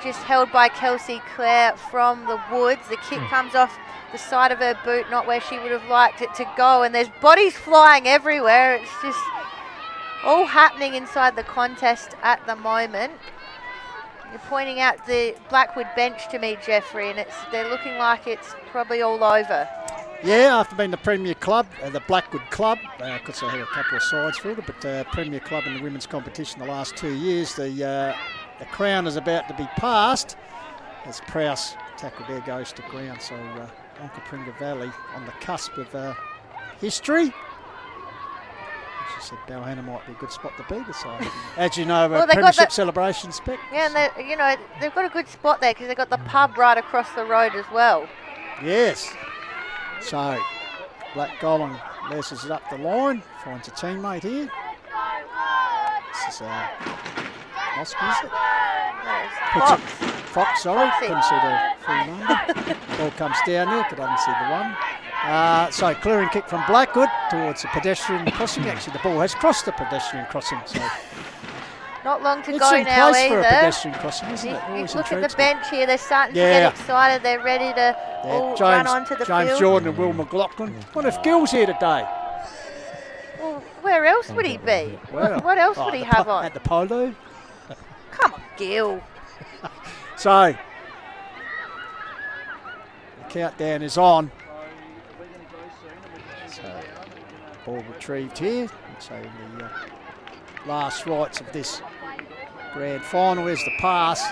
just held by Kelsey Clare from the Woods. The kick comes off the side of her boot, not where she would have liked it to go, and there's bodies flying everywhere. It's just all happening inside the contest at the moment. You're pointing out the Blackwood bench to me, Jeffrey, and they're looking like it's probably all over. Yeah, after being the Premier Club, the Blackwood Club, because they had a couple of sides filled it, but Premier Club in the women's competition the last 2 years, the crown is about to be passed as Prowse tackle there goes to ground. So Onka Valley on the cusp of history. She said Balhanna might be a good spot to be this side. As you know, well, premiership celebrations spec. Yeah, and they've got a good spot there because they've got the pub right across the road as well. Yes. So Black Golan laces it up the line, finds a teammate here. This is Oscar, is it? Fox. Fox, sorry, Foxy. couldn't see the full number. Ball comes down there, could only see the one. So clearing kick from Blackwood towards the pedestrian crossing. Actually, the ball has crossed the pedestrian crossing. So not long to it's go in now place for either. a pedestrian crossing, isn't it? You Always look at intrigues the me. bench here. They're starting to get excited. They're ready to all run onto the James field. Jordan and Will McLaughlin. What if Gill's here today? Well, where else would he be? Well, what else would he have on? At the polo. Come on, Gill. So the countdown is on. So ball retrieved here. So the last rites of this grand final is the pass.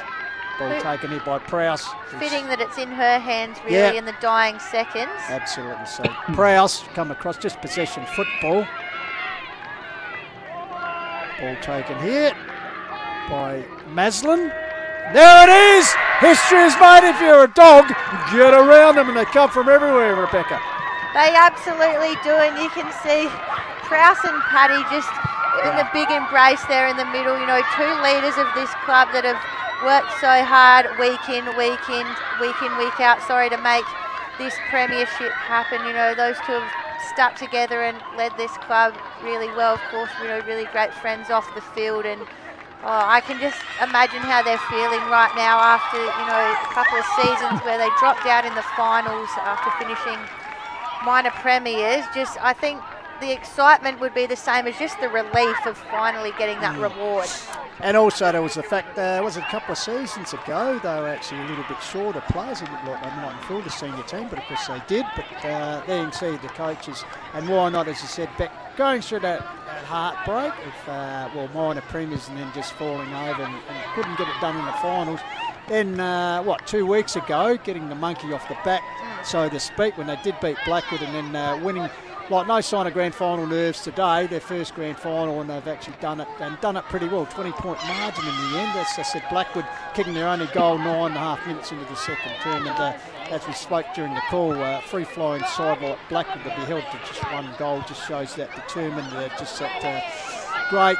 Ball taken here by Prowse. Fitting that it's in her hands really in the dying seconds. Absolutely. So Prowse come across, just possession football. Ball taken here by Maslin. There it is! History is made if you're a dog. Get around them and they come from everywhere, Rebecca. They absolutely do, and you can see Prowse and Paddy just in the big embrace there in the middle. You know, two leaders of this club that have worked so hard week in, week out, to make this premiership happen. You know, those two have stuck together and led this club really well. Of course, you know, really great friends off the field, and I can just imagine how they're feeling right now after, you know, a couple of seasons where they dropped out in the finals after finishing minor premiers. Just, I think the excitement would be the same as just the relief of finally getting that reward. And also there was the fact, was it a couple of seasons ago, they were actually a little bit shorter players. It looked like they mightn't fill the senior team, but of course they did. But there you can see the coaches, and why not, as you said, Beck, going through that heartbreak of, minor premiers and then just falling over and couldn't get it done in the finals. Then, 2 weeks ago, getting the monkey off the back, so to speak, when they did beat Blackwood and then winning, like no sign of grand final nerves today, their first grand final, and they've actually done it, and done it pretty well. 20-point margin in the end. As I said, Blackwood kicking their only goal 9.5 minutes into the second term, and as we spoke during the call, free-flying side like Blackwood to be held to just one goal just shows that determined, just that great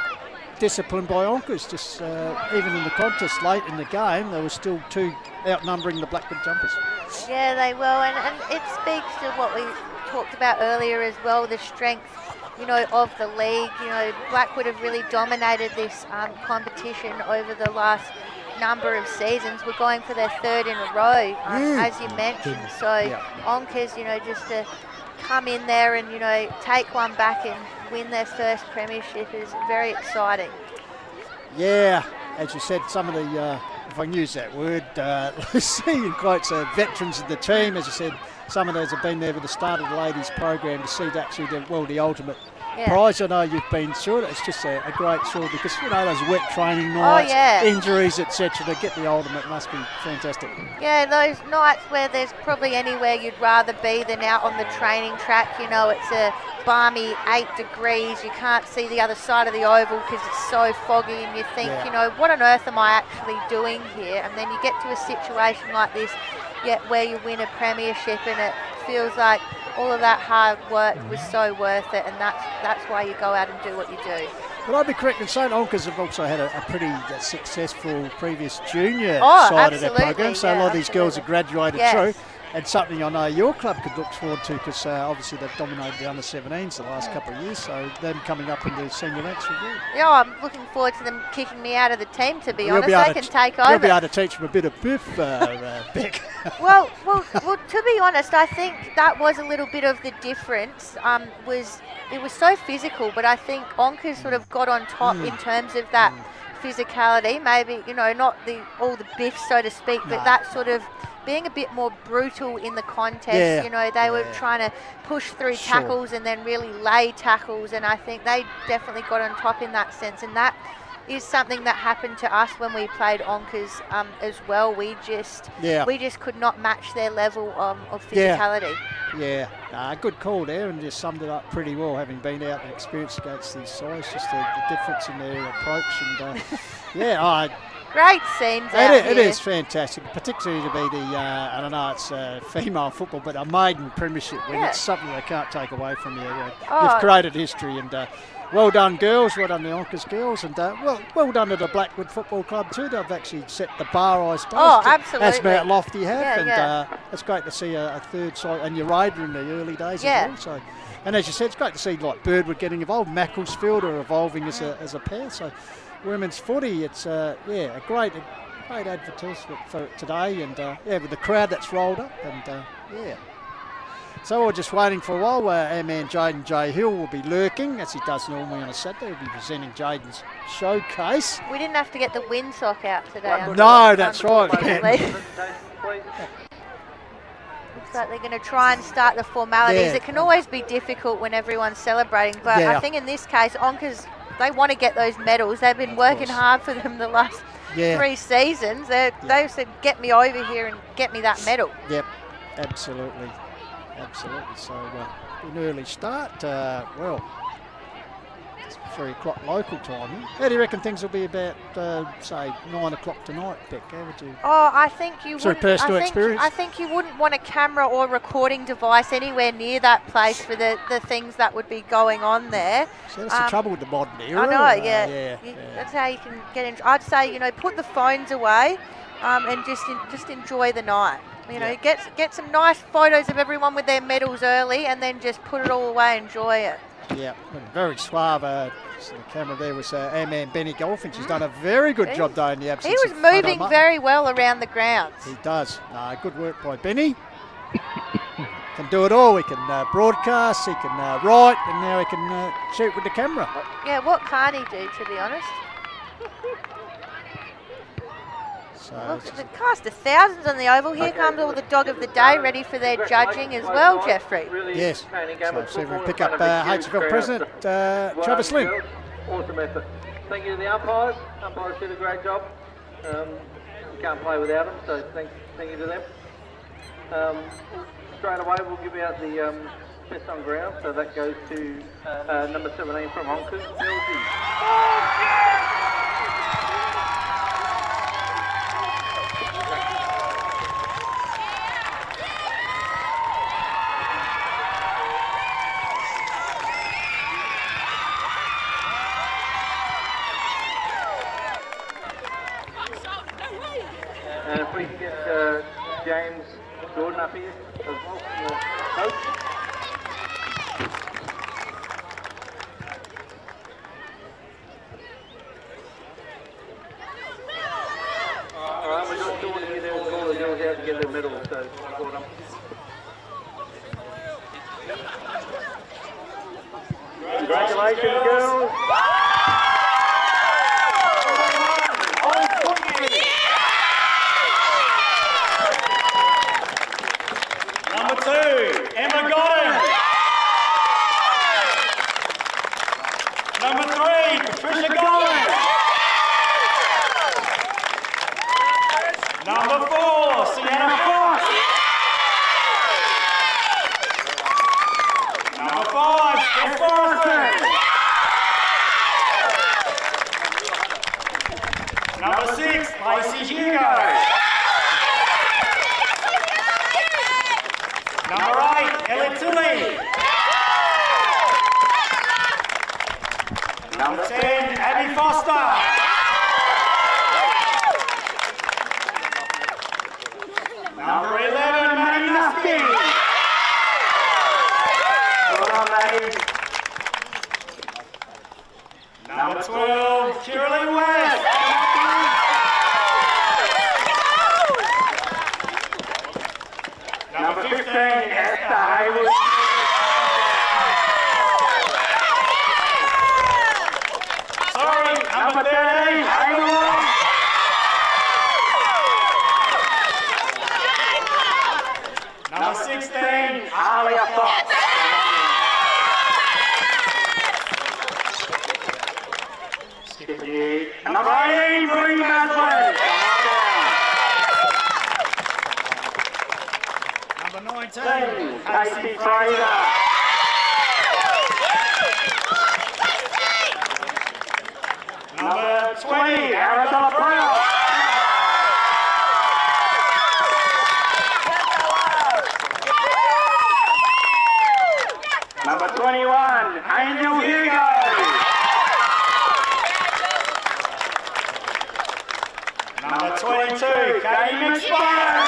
discipline by Onkas. Just even in the contest late in the game, they were still two outnumbering the Blackwood Jumpers. Yeah, they will, and it speaks to what we talked about earlier as well, the strength, you know, of the league. You know, Blackwood have really dominated this competition over the last number of seasons. We're going for their third in a row, as you mentioned. So Onkas, you know, just to come in there and, you know, take one back and win their first premiership is very exciting. Yeah, as you said, some of the, if I can use that word, Lucy, in quotes, veterans of the team, as you said, some of those have been there with the start of the ladies program to see actually the ultimate Prize, I know you've been through it. It's just a great story because, those wet training nights, injuries, etc. To get the ultimate must be fantastic. Yeah, those nights where there's probably anywhere you'd rather be than out on the training track. It's a balmy 8 degrees. You can't see the other side of the oval because it's so foggy, and you think, what on earth am I actually doing here? And then you get to a situation like this, where you win a premiership, and it feels like all of that hard work was so worth it, and that's why you go out and do what you do. But I'd be correct in saying Onkas have also had a pretty successful previous junior side of their program, so a lot of these girls have graduated through. And something I know your club could look forward to because obviously they've dominated the under-17s the last couple of years, so them coming up into senior ranks with you. Yeah, I'm looking forward to them kicking me out of the team, to be honest. They can take over. You'll be able to teach them a bit of biff, Beck. Well, to be honest, I think that was a little bit of the difference. It was so physical, but I think Onka sort of got on top in terms of that physicality. Maybe, not all the biff, so to speak, but that sort of being a bit more brutal in the contest. They were trying to push through tackles and then really lay tackles, and I think they definitely got on top in that sense, and that is something that happened to us when we played Onkas as well. We just could not match their level of physicality. Good call there, and just summed it up pretty well, having been out and experienced against these sides, just the difference in their approach. And great scenes out here. It is fantastic, particularly to be the, I don't know, it's female football, but a maiden premiership win. It's something they can't take away from you. You've created history, and well done, girls. Well done, the Onkas girls, and well done to the Blackwood Football Club too. They've actually set the bar, I suppose. Oh, absolutely. As Mount Lofty have, it's great to see a third side, and your Raider in the early days as well. So, and as you said, it's great to see like Birdwood getting involved, Macclesfield are evolving as a pair. So, women's footy, it's a great advertisement for today, and with the crowd that's rolled up, and So we're just waiting for a while where our man Jaden J. Hill will be lurking, as he does normally on a Saturday. He'll be presenting Jaden's showcase. We didn't have to get the windsock out today. No, that's right. Looks like they're going to try and start the formalities. It can always be difficult when everyone's celebrating, but I think in this case, Onkas, they want to get those medals. They've been working hard for them the last 3 seasons. They've said, get me over here and get me that medal. Yep, absolutely. So, an early start. It's 3 o'clock local time. How do you reckon things will be about, say, 9 o'clock tonight, Beck? How would you? Oh, I think you would. Through personal experience? I think you wouldn't want a camera or recording device anywhere near that place for the things that would be going on there. So that's the trouble with the modern era. I know, That's how you can get in. I'd say, put the phones away and just enjoy the night. Get some nice photos of everyone with their medals early, and then just put it all away and enjoy it. Yeah, very suave. The camera there was our man Benny Golfinch. He's done a very good job though in the absence. He was moving very well around the grounds. He does. Good work by Benny. Can do it all. He can broadcast, he can write, and now he can shoot with the camera. Yeah, what can't he do, to be honest? Look at the cast of thousands on the Oval. Here comes all the dog of the day ready for their judging as well, Jeffrey. Yes. So see if we pick up HFL President Travis Lynn. Awesome effort. Thank you to the umpires. Umpires did a great job. You can't play without them, so thank you to them. Straight away we'll give out the best on ground, so that goes to number 17 from Onka, and if we can get James Jordan up here as well from the coach. Alright, we're not sure to get there with all the girls out to get their medals, so well done. Congratulations, girls! Number 2, Emma got him. Number 4, Sienna Fox. Number 5, Steph Forrester. Number 6, Lacey Hugo. Number 8, Ellie Tilley. Number 10, Abby Foster. Number 11, Maddie Nuski. Well done, Maddie. Number 12, Kiralee West. Number 15, Esther Haywood. Sorry, number 13, Haywood. Number 16, Alia Fox. Skip you. Number 18, Bree Maslin. Number 19, Casey Fraser. Number 20, Arabella Brown. Number 21, Angel Hugo. Number 22, Katie McSparrow.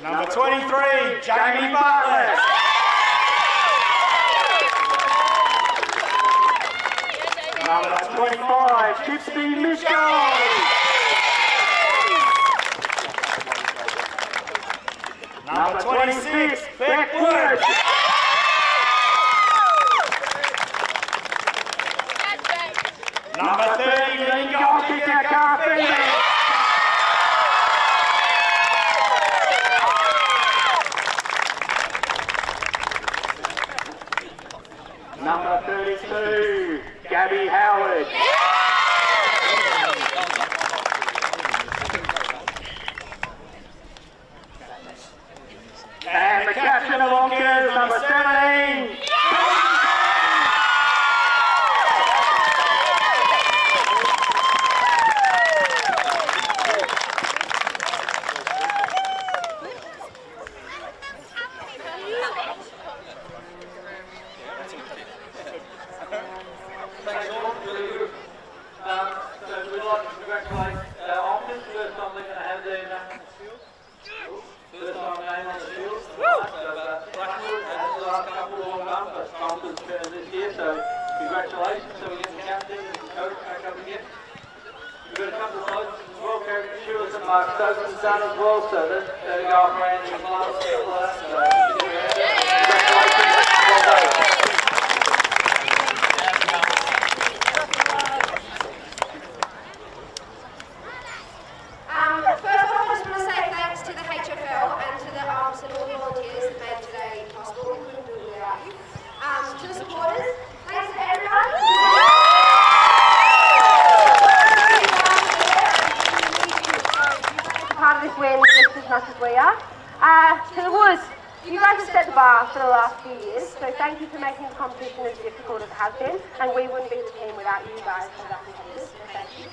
Number 23, Jamie Bartlett. Number 25, Gypsy Mitchell. Number 26, Blackwood. Number 30, leading goal kicker, Cara Phoenix. Number 32, Gabby Howard. And the captain of Onka is number 17. Thanks all, really good. So we'd like to congratulate Onka, first time they're going to have their name on the field. First time name on the field. So Blackwood has the last couple all done, but Onka's this year, so congratulations. So we get the captain and the coach back up again. We've got a couple of notes as well, caricatures that Mark Stokes has done as well, so that's go off around the class, all that. So congratulations. Well done. First off, I just want to say thanks to the HFL and to the ARMS and all the volunteers that made today possible. We couldn't do it without you. To the supporters, thanks to everyone. Part of this win just as much as we are. To the Woods, you guys have set the bar for the last few years, so thank you for making the competition as difficult as it has been, and we wouldn't be the team without you guys as our competitors, so thank you.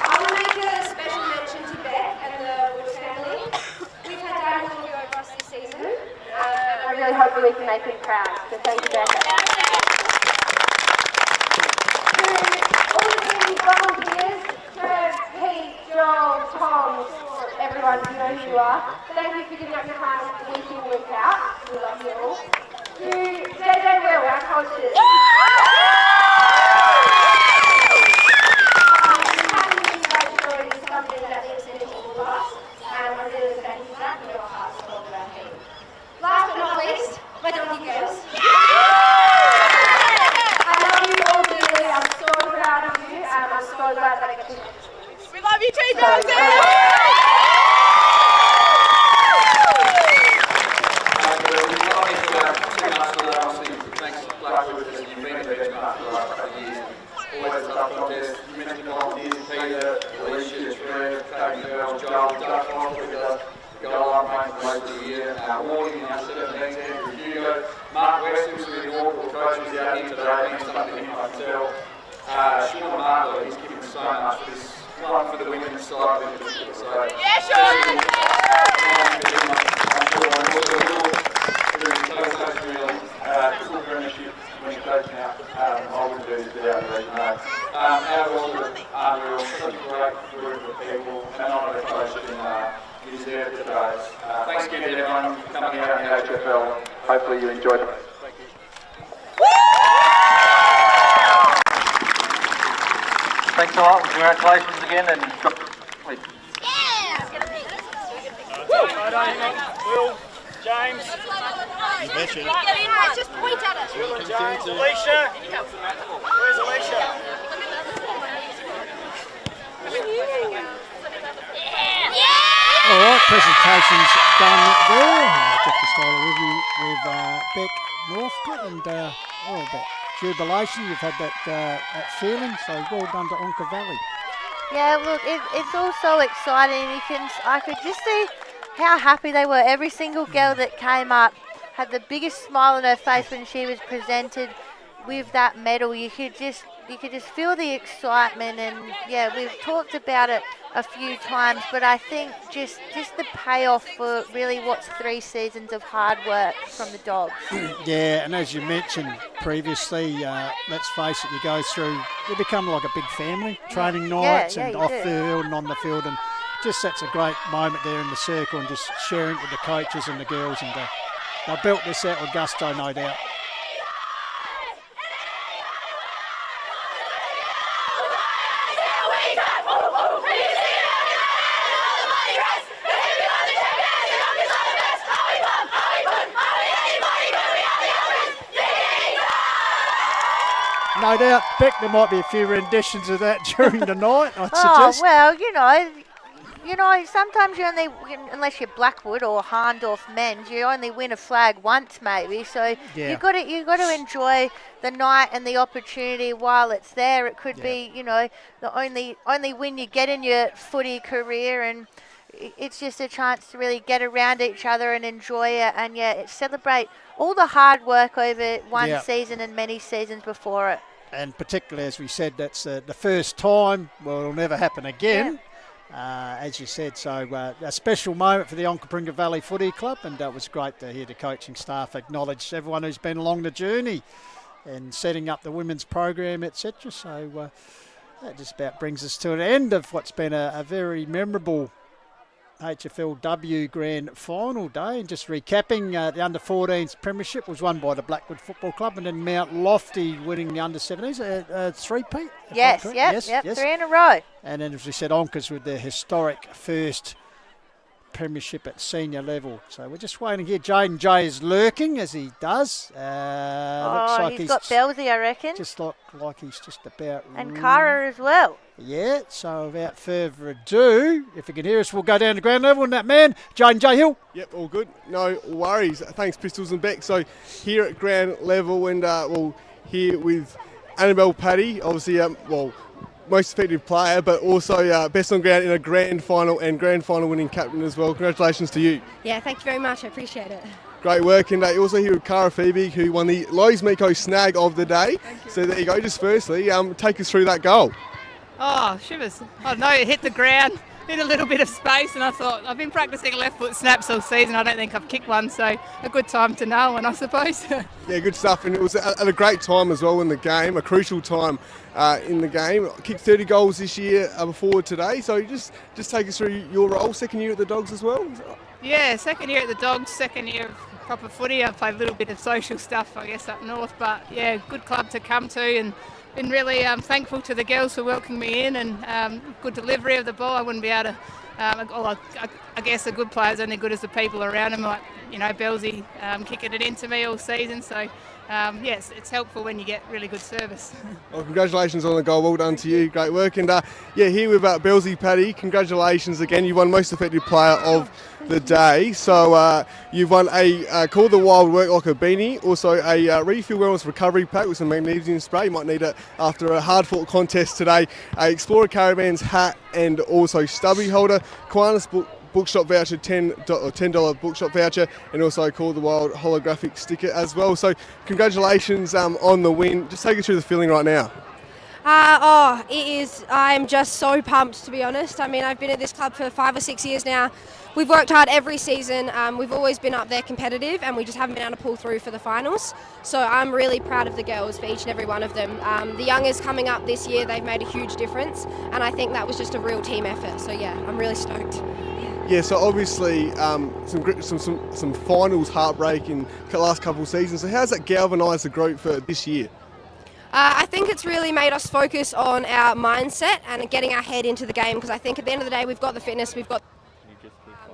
I want to make a special mention to Beth and the Woods family. We've had Dad all over us this season. I really hope that we can make him proud, so thank you, Beth. To all the volunteers, Trev, Pete, Joel, Tom, everyone, you know who you are. Thank you for giving up your time week in, week out. We love you all. To JJ Will, our coaches. Something that lives in all of us, and I really thank you for that. We know our hearts are all about him. Last but not least, my donkey girls. I love you all dearly. I'm so proud of you, and I'm so glad that I get to do this. We love you too, girls. thanks Blackwood, because you've been the benchmark for the last couple of years. Always a tough contest. You mentioned the volunteers, Peter, Alicia, Trev, Cody Girls, Joel, Doug Foster, who does the goal line playing for most of the year. Warning in our 17s, Andrew Hugo, Mark West, who's been an awful coach, was out here today, means something to him, I can tell. Sean Martler, he's given so much for this club, for the women's side of it. So, yeah, Sean! I'm sure I'm also doing close really, full premiership when he coach now. I wouldn't do this without the region, no. Our roster are such a great group of people, and I'm a coach in you deserve it today. Thanks again to everyone for coming out in the HFL. Hopefully you enjoyed it. Thank you. Thanks a lot, congratulations again, and please. Will, James. Get in, mate, just point at us. Will and James. Alicia. Where's Alicia? All right, presentation's done there. Get the style of review with Beck Northcote, and that jubilation. You've had that feeling, so well done to Onka Valley. Yeah, look, it's all so exciting. I could just see how happy they were. Every single girl that came up had the biggest smile on her face when she was presented with that medal. You could just feel the excitement, and yeah, we've talked about it a few times, but I think just the payoff for really what's 3 seasons of hard work from the dogs. Yeah, and as you mentioned previously, let's face it, you become like a big family, training nights and off the field and on the field, and just that's a great moment there in the circle and just sharing it with the coaches and the girls, and they built this out with gusto, no doubt. No doubt, Beck, there might be a few renditions of that during the night, I'd suggest. Oh, well, you know, sometimes you only, unless you're Blackwood or Hahndorf men's, you only win a flag once maybe. So you got to enjoy the night and the opportunity while it's there. It could be, the only win you get in your footy career, and it's just a chance to really get around each other and enjoy it, and celebrate all the hard work over one season and many seasons before it. And particularly, as we said, that's the first time. Well, it'll never happen again. As you said, so a special moment for the Onka Valley Footy Club, and it was great to hear the coaching staff acknowledge everyone who's been along the journey and setting up the women's program, etc. So that just about brings us to an end of what's been a very memorable HFLW Grand Final day. And just recapping, the Under-14s Premiership was won by the Blackwood Football Club, and then Mount Lofty winning the Under-17s, three-peat? Yes, 3 in a row. And then, as we said, Onkas with their historic first premiership at senior level. So we're just waiting here. Jaden J is lurking, as he does. Looks like he's got Belsy, I reckon. Just like he's just about... And Cara as well. Yeah, so without further ado, if you can hear us, we'll go down to ground level. And that man, Jaden J Hill. Yep, all good. No worries. Thanks, Pistols and Beck. So here at ground level, and here with Annabelle Paddy, obviously, most effective player, but also best on ground in a grand final and grand final winning captain as well. Congratulations to you. Yeah, thank you very much. I appreciate it. Great work, and you're also here with Cara Phoebe, who won the Lowe's Miko snag of the day. So there you go. Just firstly, take us through that goal. Oh, shivers. I don't know, it hit the ground in a little bit of space, and I thought, I've been practising left foot snaps all season. I don't think I've kicked one, so a good time to know one, I suppose. Yeah, good stuff, and it was at a great time as well in the game, a crucial time in the game. Kicked 30 goals this year before today, so just take us through your role, second year at the Dogs as well? Yeah, second year at the Dogs, second year of proper footy. I played a little bit of social stuff, I guess, up north, but yeah, good club to come to, and been really thankful to the girls for welcoming me in, and good delivery of the ball. I wouldn't be able to, I guess a good player's only good as the people around him, like, Belsy kicking it into me all season, so yes, it's helpful when you get really good service. Well, congratulations on the goal. Well done to you. Great work. And here with Belsey Paddy, congratulations again. You won Most Effective Player of the Day. So you've won a Call the Wild Work Like a Beanie, also a Refuel Wellness Recovery Pack with some magnesium spray. You might need it after a hard-fought contest today. A Explorer Caravans hat and also stubby holder. Kiwanis Bookshop voucher, $10 bookshop voucher, and also Call the Wild holographic sticker as well. So congratulations on the win. Just take us through the feeling right now. It is. I'm just so pumped, to be honest. I mean, I've been at this club for 5 or 6 years now. We've worked hard every season. We've always been up there competitive, and we just haven't been able to pull through for the finals. So I'm really proud of the girls for each and every one of them. The youngers coming up this year, they've made a huge difference, and I think that was just a real team effort. So yeah, I'm really stoked. Yeah, so obviously some finals heartbreak in the last couple of seasons. So how's that galvanised the group for this year? I think it's really made us focus on our mindset and getting our head into the game, because I think at the end of the day we've got the fitness, we've got.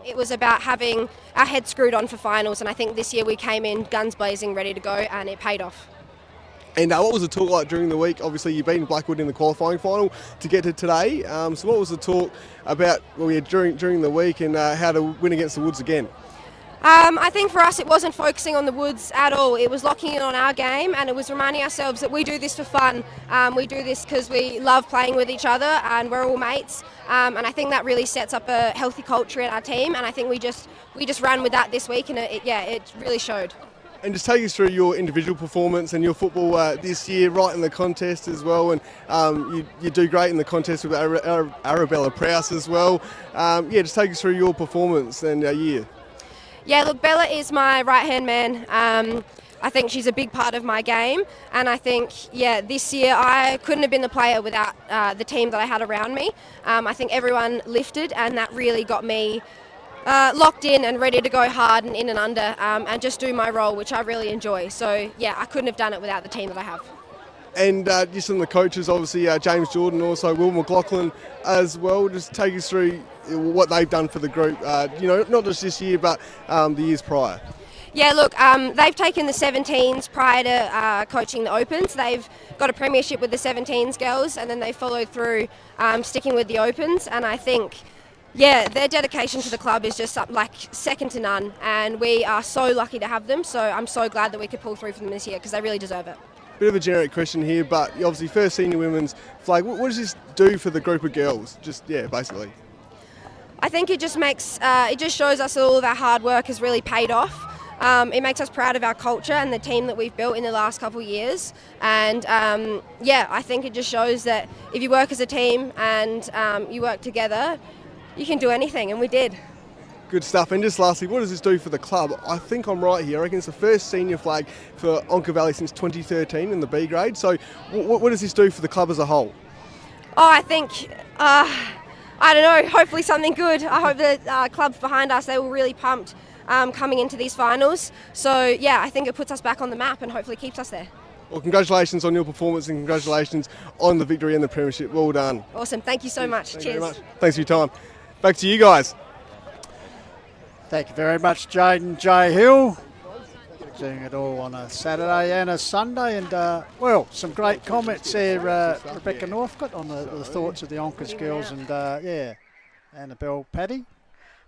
It was about having our head screwed on for finals, and I think this year we came in guns blazing, ready to go, and it paid off. And what was the talk like during the week? Obviously, you've beaten Blackwood in the qualifying final to get to today. So what was the talk about during the week, and how to win against the Woods again? I think for us it wasn't focusing on the Woods at all. It was locking in on our game, and it was reminding ourselves that we do this for fun. We do this because we love playing with each other, and we're all mates. And I think that really sets up a healthy culture in our team. And I think we just ran with that this week, and it really showed. And just take us through your individual performance and your football this year, right in the contest as well. And you do great in the contest with Arabella Prowse as well. Just take us through your performance and year. Yeah, look, Bella is my right-hand man. I think she's a big part of my game. And I think, this year I couldn't have been the player without the team that I had around me. I think everyone lifted, and that really got me locked in and ready to go hard and in and under, and just do my role, which I really enjoy. So yeah, I couldn't have done it without the team that I have. And just some of the coaches, obviously James Jordan, also Will McLaughlin as well. Just take us through what they've done for the group, not just this year, but the years prior. Yeah, look, they've taken the 17s prior to coaching the Opens. They've got a premiership with the 17s girls, and then they followed through sticking with the Opens. And I think, their dedication to the club is just like second to none, and we are so lucky to have them. So I'm so glad that we could pull through for them this year, because they really deserve it. Bit of a generic question here, but obviously first senior women's flag. What does this do for the group of girls? Basically. I think it just shows us all of our hard work has really paid off. It makes us proud of our culture and the team that we've built in the last couple of years. And I think it just shows that if you work as a team and you work together, you can do anything, and we did. Good stuff. And just lastly, what does this do for the club? I think I'm right here. I reckon it's the first senior flag for Onka Valley since 2013 in the B grade. So what does this do for the club as a whole? I think, I don't know, hopefully something good. I hope the clubs behind us, they were really pumped coming into these finals. So I think it puts us back on the map and hopefully keeps us there. Well, congratulations on your performance, and congratulations on the victory and the premiership. Well done. Awesome. Thank you so much. Thank Cheers. you very much. Thanks for your time. Back to you guys. Thank you very much, Jaden J. Hill. Doing it all on a Saturday and a Sunday. And, some great comments there, Rebecca Northcott, on the thoughts of the Onkas girls. And, Annabelle Paddy.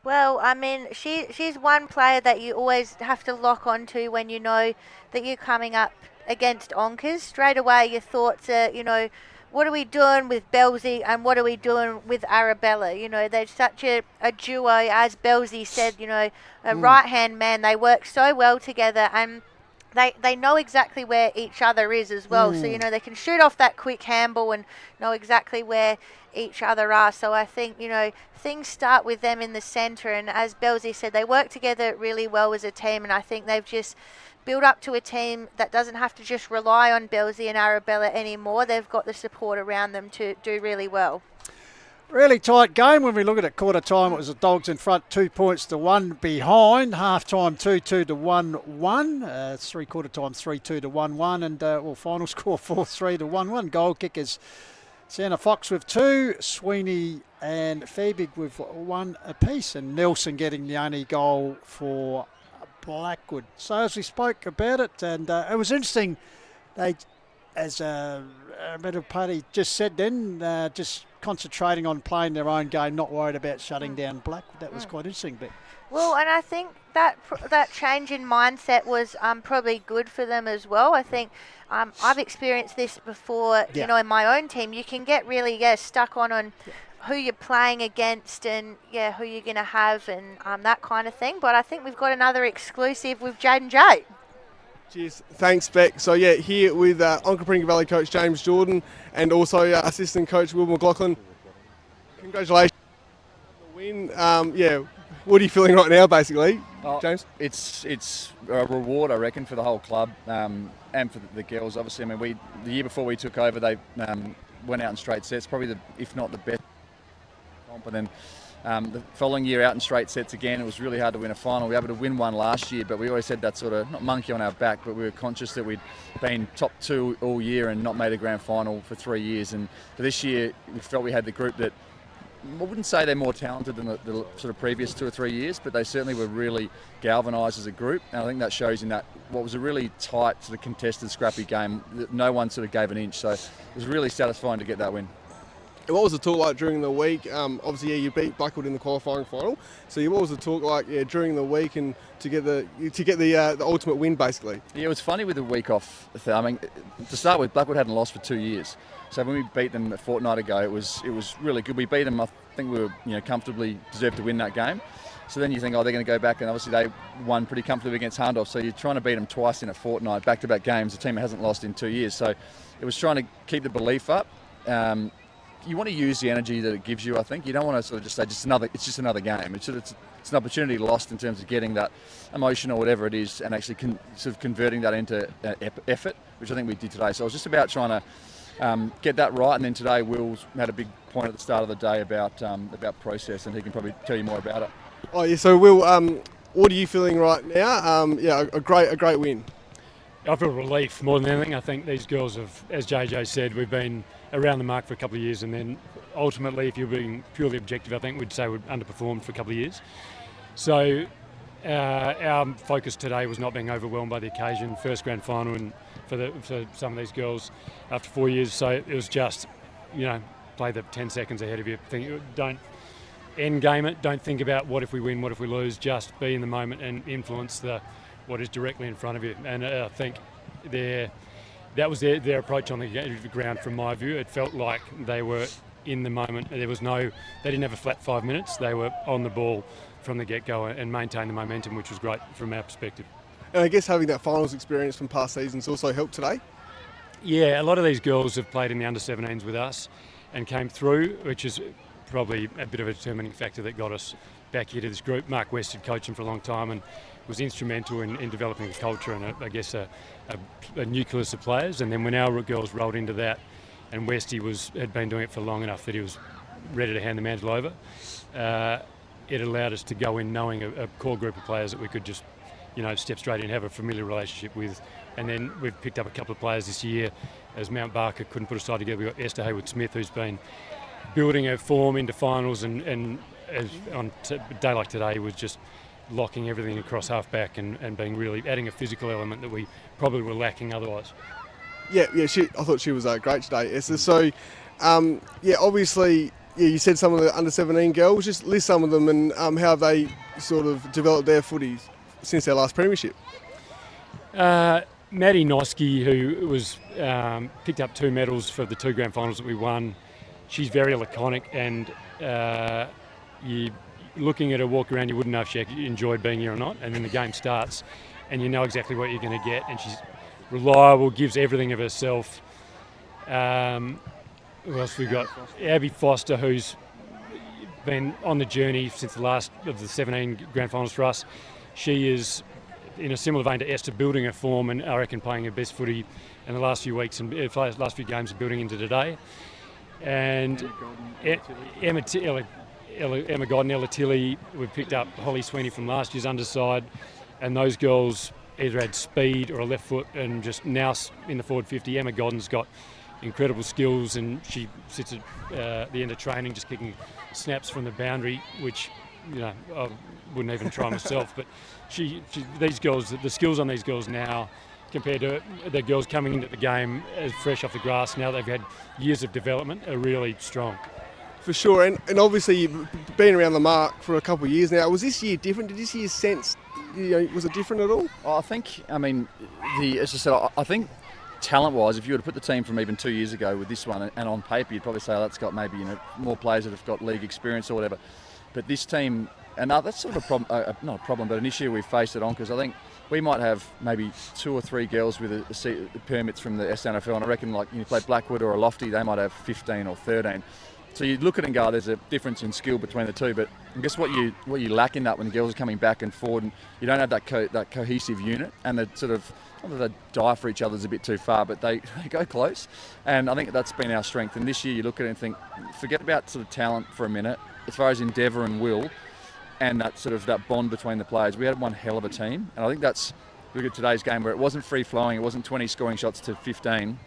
Well, I mean, she's one player that you always have to lock onto when you know that you're coming up against Onkas. Straight away, your thoughts are, what are we doing with Belsey and what are we doing with Arabella? They're such a duo, as Belsey said, a right-hand man. They work so well together, and they know exactly where each other is as well. So, they can shoot off that quick handball and know exactly where each other are. So I think, things start with them in the centre. And as Belsey said, they work together really well as a team. And I think they've just build up to a team that doesn't have to just rely on Belsey and Arabella anymore. They've got the support around them to do really well. Really tight game. When we look at it, quarter time, it was the Dogs in front, 2 points to 1 behind. Half time, 2-2 to 1-1. Three-quarter time, 3-2 to 1-1. And final score, 4-3 to 1-1. Goal kickers, Santa Fox with 2, Sweeney and Fairбig with 1 apiece. And Nelson getting the only goal for Blackwood. So as we spoke about it, and it was interesting, they, as Middle Party just said then, just concentrating on playing their own game, not worried about shutting down Blackwood. That was quite interesting. But well, and I think that change in mindset was probably good for them as well. I think I've experienced this before, you know, in my own team. You can get really stuck on who you're playing against and who you're going to have and that kind of thing. But I think we've got another exclusive with Jade and Jay. Cheers. Thanks, Beck. So, here with Onka Valley coach James Jordan and also assistant coach Will McLaughlin. Congratulations on the win. What are you feeling right now, basically, James? It's a reward, I reckon, for the whole club and for the girls. Obviously, I mean, the year before we took over, they went out in straight sets, probably if not the best comp. And then the following year out in straight sets again. It was really hard to win a final. We were able to win one last year, but we always had that sort of, not monkey on our back, but we were conscious that we'd been top 2 all year and not made a grand final for 3 years. And for this year, we felt we had the group that, I wouldn't say they're more talented than the sort of previous 2 or 3 years, but they certainly were really galvanised as a group. And I think that shows in that what was a really tight, sort of contested, scrappy game. No one sort of gave an inch, so it was really satisfying to get that win. And what was the talk like during the week? Obviously, you beat Blackwood in the qualifying final. So, what was the talk like during the week and to get the ultimate win, basically? Yeah, it was funny with the week off. I mean, to start with, Blackwood hadn't lost for 2 years. So when we beat them a fortnight ago, it was really good. We beat them. I think we were comfortably deserved to win that game. So then you think, they're going to go back, and obviously they won pretty comfortably against Hahndorf. So you're trying to beat them twice in a fortnight, back-to-back games. A team that hasn't lost in 2 years. So it was trying to keep the belief up. You want to use the energy that it gives you, I think. You don't want to sort of just say it's just another game. It's an opportunity lost in terms of getting that emotion or whatever it is and actually sort of converting that into effort, which I think we did today. So it was just about trying to get that right. And then today Will's had a big point at the start of the day about process, and he can probably tell you more about it. Oh yeah, so Will, what are you feeling right now? A great win. I feel relief more than anything. I think these girls have, as JJ said, we've been around the mark for a couple of years, and then ultimately, if you're being purely objective, I think we'd say we've underperformed for a couple of years. So our focus today was not being overwhelmed by the occasion. First grand final and for some of these girls after 4 years. So it was just, play the 10 seconds ahead of you. Don't end game it. Don't think about what if we win, what if we lose. Just be in the moment and influence what is directly in front of you. And I think that was their approach on the ground from my view. It felt like they were in the moment. They didn't have a flat 5 minutes. They were on the ball from the get-go and maintained the momentum, which was great from our perspective. And I guess having that finals experience from past seasons also helped today? Yeah, a lot of these girls have played in the under-17s with us and came through, which is probably a bit of a determining factor that got us back here to this group. Mark West had coached them for a long time and was instrumental in developing a culture and a nucleus of players. And then when our girls rolled into that, and Westy had been doing it for long enough that he was ready to hand the mantle over, it allowed us to go in knowing a core group of players that we could just step straight in and have a familiar relationship with. And then we've picked up a couple of players this year as Mount Barker couldn't put a side together. We've got Esther Hayward-Smith, who's been building her form into finals, and on a day like today was just locking everything across half-back and being really adding a physical element that we probably were lacking otherwise. Yeah, I thought she was great today, Esther. So, obviously, you said some of the under-17 girls. Just list some of them and how have they sort of developed their footies since their last premiership? Maddie Noski, who was picked up 2 medals for the 2 grand finals that we won. She's very laconic, and looking at her walk around, you wouldn't know if she actually enjoyed being here or not. And then the game starts, and you know exactly what you're going to get. And she's reliable, gives everything of herself. Who else we got? Abby Foster, who's been on the journey since the last of the 17 grand finals for us. She is, in a similar vein to Esther, building her form and I reckon playing her best footy in the last few weeks and last few games and building into today. And Emma Godden, Ella Tilley, we've picked up Holly Sweeney from last year's underside, and those girls either had speed or a left foot, and just now in the forward 50. Emma Godden's got incredible skills, and she sits at the end of training just kicking snaps from the boundary, which I wouldn't even try myself. But these girls, the skills on these girls now, compared to the girls coming into the game as fresh off the grass, now they've had years of development, are really strong. For sure, and obviously you've been around the mark for a couple of years now. Was this year different? Did this year sense, was it different at all? I think, as I said, I think talent-wise, if you were to put the team from even 2 years ago with this one, and on paper, you'd probably say, that's got maybe more players that have got league experience or whatever. But this team, and that's sort of a problem, not a problem, but an issue we've faced at Onkas. I think we might have maybe 2 or 3 girls with the permits from the SNFL, and I reckon you play Blackwood or a Lofty, they might have 15 or 13. So you look at it and go, there's a difference in skill between the two, but I guess what you lack in that when the girls are coming back and forward, and you don't have that cohesive unit, and the sort of, not that they die for each other is a bit too far, but they go close, and I think that's been our strength. And this year you look at it and think, forget about sort of talent for a minute, as far as endeavour and will, and that bond between the players. We had one hell of a team, and I think that's, look at today's game where it wasn't free flowing, it wasn't 20 scoring shots to 15.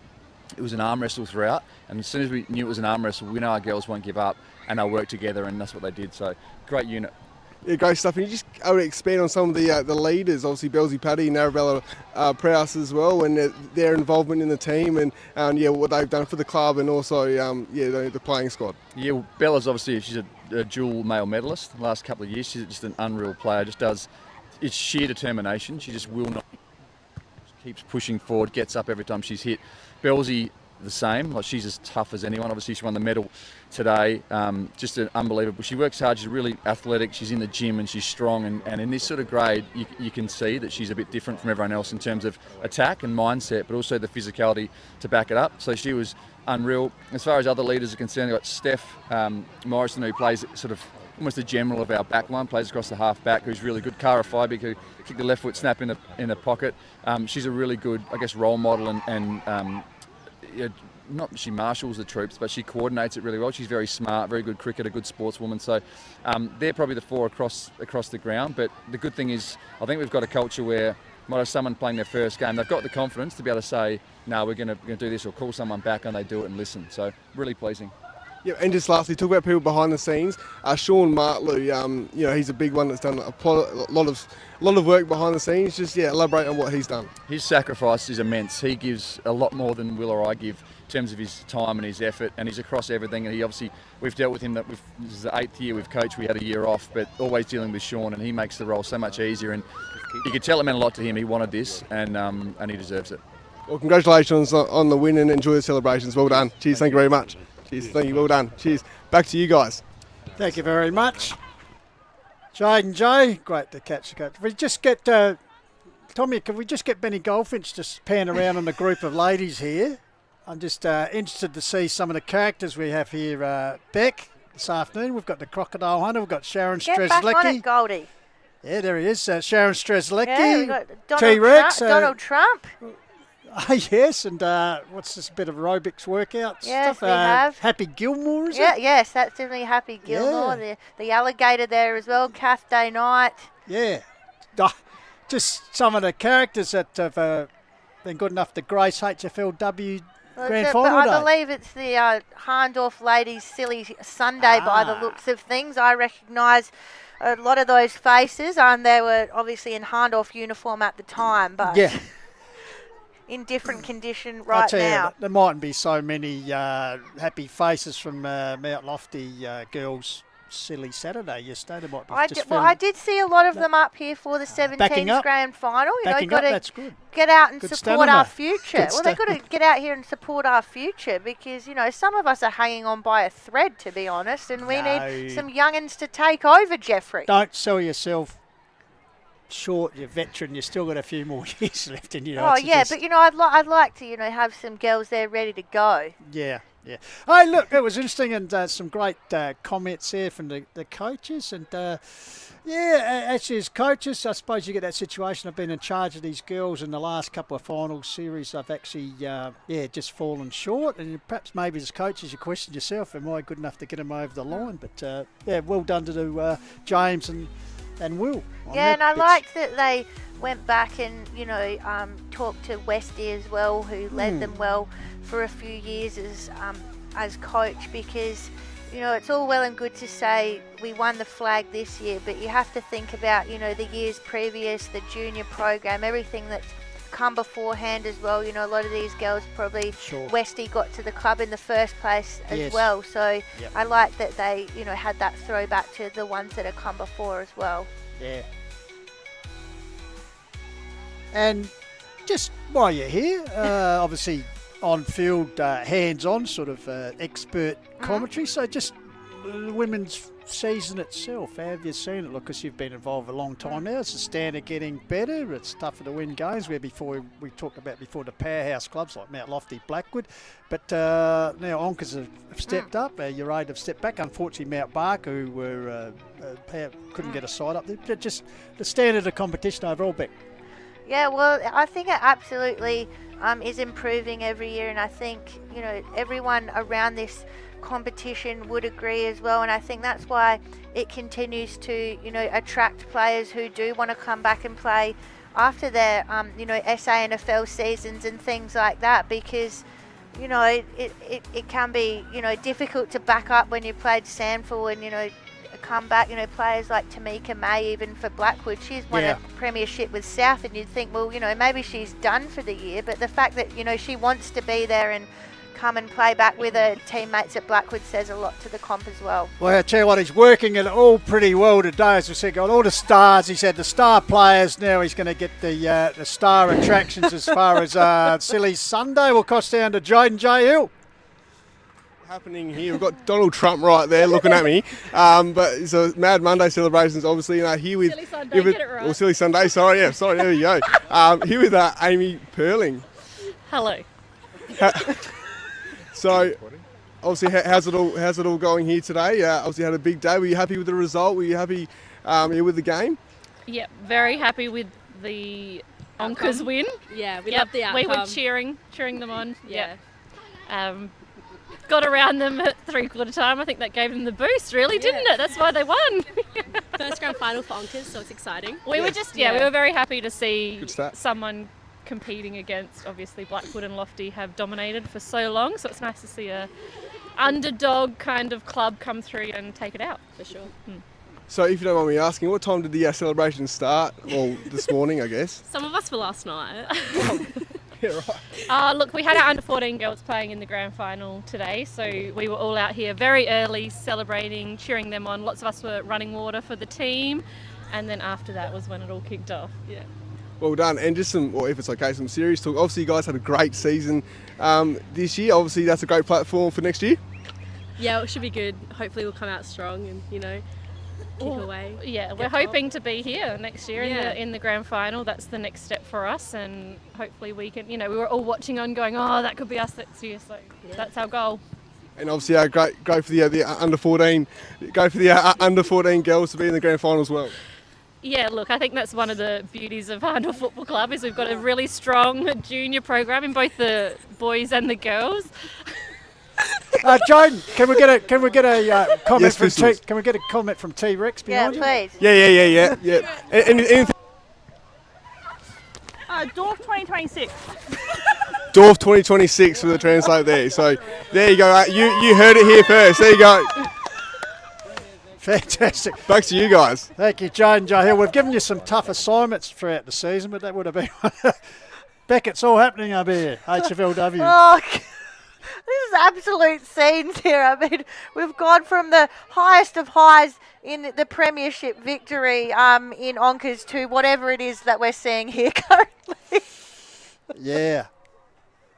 It was an arm wrestle throughout, and as soon as we knew it was an arm wrestle, we know our girls won't give up, and they'll work together, and that's what they did. So, great unit. Yeah, great stuff. And you just expand on some of the leaders, obviously Belzy Paddy, Nairne-Bremer Prowse as well, and their involvement in the team, and what they've done for the club, and also the playing squad. Yeah, well, Bella's obviously, she's a dual male medalist the last couple of years. She's just an unreal player. It's sheer determination. She just will not. Keeps pushing forward, gets up every time she's hit. Belzy, the same. She's as tough as anyone. Obviously, she won the medal today. Just an unbelievable. She works hard. She's really athletic. She's in the gym and she's strong. And in this sort of grade, you can see that she's a bit different from everyone else in terms of attack and mindset, but also the physicality to back it up. So she was unreal. As far as other leaders are concerned, we've got Steph Morrison, who plays sort of almost the general of our back line, plays across the half back, who's really good. Cara Feibig, who kicked the left foot snap in the pocket. She's a really good, role model and not that she marshals the troops, but she coordinates it really well. She's very smart, very good cricketer, good sportswoman. So they're probably the 4 across the ground. But the good thing is, I think we've got a culture where, might have someone playing their first game, they've got the confidence to be able to say, no, we're going to do this, or call someone back, and they do it and listen. So really pleasing. Yeah, and just lastly, talk about people behind the scenes. Sean Martlew, he's a big one that's done a lot of work behind the scenes. Just elaborate on what he's done. His sacrifice is immense. He gives a lot more than Will or I give in terms of his time and his effort, and he's across everything. And we've dealt with him. This is the 8th year we've coached. We had a year off, but always dealing with Sean, and he makes the role so much easier. And you could tell it meant a lot to him. He wanted this, and he deserves it. Well, congratulations on the win, and enjoy the celebrations. Well done. Cheers. Thank you very much. Cheers, thank you, well done. Cheers. Back to you guys. Thank you very much. Jade and Joe, great to catch the coach. We just get, Tommy, can we just get Benny Goldfinch to pan around on a group of ladies here? I'm just interested to see some of the characters we have here, Beck, this afternoon. We've got the Crocodile Hunter, we've got Sharon Strzelecki. Get back on it, Goldie. Yeah, there he is, Sharon Strzelecki. Yeah, we've got T-Rex. Donald Trump. Yes, and what's this bit of aerobics workout yes, stuff? We have. Happy Gilmore, is it? Yes, that's definitely Happy Gilmore. Yeah. The alligator there as well, Kath Day Knight. Yeah. Just some of the characters that have been good enough to grace HFLW Grand Final But Day. I believe it's the Hahndorf Ladies Silly Sunday by the looks of things. I recognise a lot of those faces. They were obviously in Hahndorf uniform at the time, but... Yeah. In different condition right now. There mightn't be so many happy faces from Mount Lofty girls' silly Saturday yesterday. I did see a lot of them up here for the 17s grand final. You've got to get out and support our future. Well, they've got to get out here and support our future because, some of us are hanging on by a thread, to be honest, and we need some young'uns to take over, Jeffrey. Don't sell yourself short, you're veteran, you've still got a few more years left in you. But I'd like to have some girls there ready to go. Yeah. Hey, look, it was interesting, and some great comments there from the coaches, and actually as coaches, I suppose you get that situation. I've been in charge of these girls in the last couple of final series. I've actually just fallen short, and perhaps maybe as coaches you question yourself, am I good enough to get them over the line? But well done to James and Will. Yeah, and I liked that they went back and, talked to Westy as well, who led them well for a few years as coach, because, you know, it's all well and good to say we won the flag this year, but you have to think about, you know, the years previous, the junior program, everything that's come beforehand as well. You know, a lot of these girls probably, Westy got to the club in the first place as well. So I like that they, you know, had that throwback to the ones that have come before as well. Yeah. And just while you're here, obviously on-field, hands-on sort of expert commentary. So just the women's season itself, how have you seen it? Look, because you've been involved a long time now. Is the standard getting better? It's tougher to win games, where before we talked about before the powerhouse clubs like Mount Lofty, Blackwood. But now Onkas have stepped up. Your aid have stepped back. Unfortunately, Mount Barker, who were couldn't get a side up there. Just the standard of competition overall, Beck. Yeah, well, I think it absolutely is improving every year, and I think, you know, everyone around this competition would agree as well, and I think that's why it continues to, you know, attract players who do want to come back and play after their, you know, SANFL seasons and things like that, because, you know, it can be, you know, difficult to back up when you played Sandford and, you know, come back, you know, players like Tamika May, even for Blackwood, she's won a premiership with South, and you'd think, well, you know, maybe she's done for the year, but the fact that, you know, she wants to be there and come and play back with her teammates at Blackwood says a lot to the comp as well. Well, I tell you what, he's working it all pretty well today, as we said, got all the stars. He said the star players. Now he's going to get the star attractions as far as Silly Sunday. We'll cross down to Jaden J. Hill. Happening here, we've got Donald Trump right there looking at me, but so Mad Monday celebrations, obviously, you know, here with Silly Sunday, get it right. Or Silly Sunday, sorry, there you go. Here with Amy Perling. Hello. So, obviously, how's it all going here today? Obviously, had a big day. Were you happy with the result? Were you happy with the game? Yep, very happy with the Onkas win. Yeah, we love the outcome. We were cheering them on. Yeah. Got around them at 3/4 time. I think that gave them the boost, really, didn't it? That's why they won. First grand final for Onkas, so it's exciting. We were just, we were very happy to see Good someone competing against, obviously, Blackwood and Lofty have dominated for so long, so it's nice to see a underdog kind of club come through and take it out. For sure. So, if you don't mind me asking, what time did the celebration start? Well, this morning, I guess. Some of us for last night. Yeah, right. Look, we had our under-14 girls playing in the grand final today, so we were all out here very early celebrating, cheering them on. Lots of us were running water for the team, and then after that was when it all kicked off. Yeah. Well done, and just some, or if it's okay, some serious talk. Obviously, you guys had a great season this year. Obviously, that's a great platform for next year. Yeah, it should be good. Hopefully, we'll come out strong and, you know, kick away. Yeah, we're hoping to be here next year in the grand final. That's the next step for us, and hopefully we can, you know, we were all watching on going, oh, that could be us next year, so that's our goal. And obviously, go for the under 14, go for the under 14 girls to be in the grand final as well. Yeah, look, I think that's one of the beauties of Hahndorf Football Club is we've got a really strong junior program in both the boys and the girls. Joan, can we get a comment Yes, from Pistols. Can we get a comment from T-Rex behind you? Please. Yeah. Anything? Dorf 2026. Dorf 2026 for the translate there. So there you go. You heard it here first. There you go. Fantastic. Back to you guys. Thank you, Jaden J. Hill. We've given you some tough assignments throughout the season, but that would have been Beck, it's all happening up here. HFLW. Oh, this is absolute scenes here. I mean, we've gone from the highest of highs in the premiership victory in Onkas to whatever it is that we're seeing here currently. Yeah.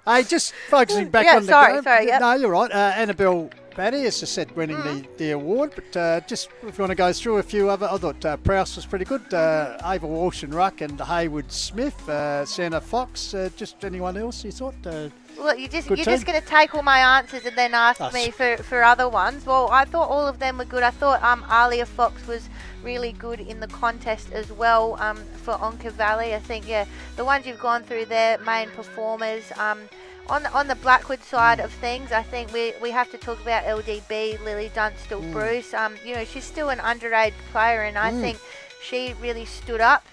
Hey, just focusing back on the game. Sorry. No, you're right. Annabelle Batty, as I said, winning the award. But just if you want to go through a few other, I thought Prowse was pretty good. Ava Walsh and Ruck and Haywood Smith, Santa Fox. Just anyone else you thought? Well, you're just going to take all my answers and then ask me for other ones. Well, I thought all of them were good. I thought Alia Fox was really good in the contest as well for Onka Valley. I think, the ones you've gone through there, main performers. On the Blackwood side of things, I think we have to talk about LDB, Lily Dunstall-Bruce. She's still an underage player, and I think she really stood up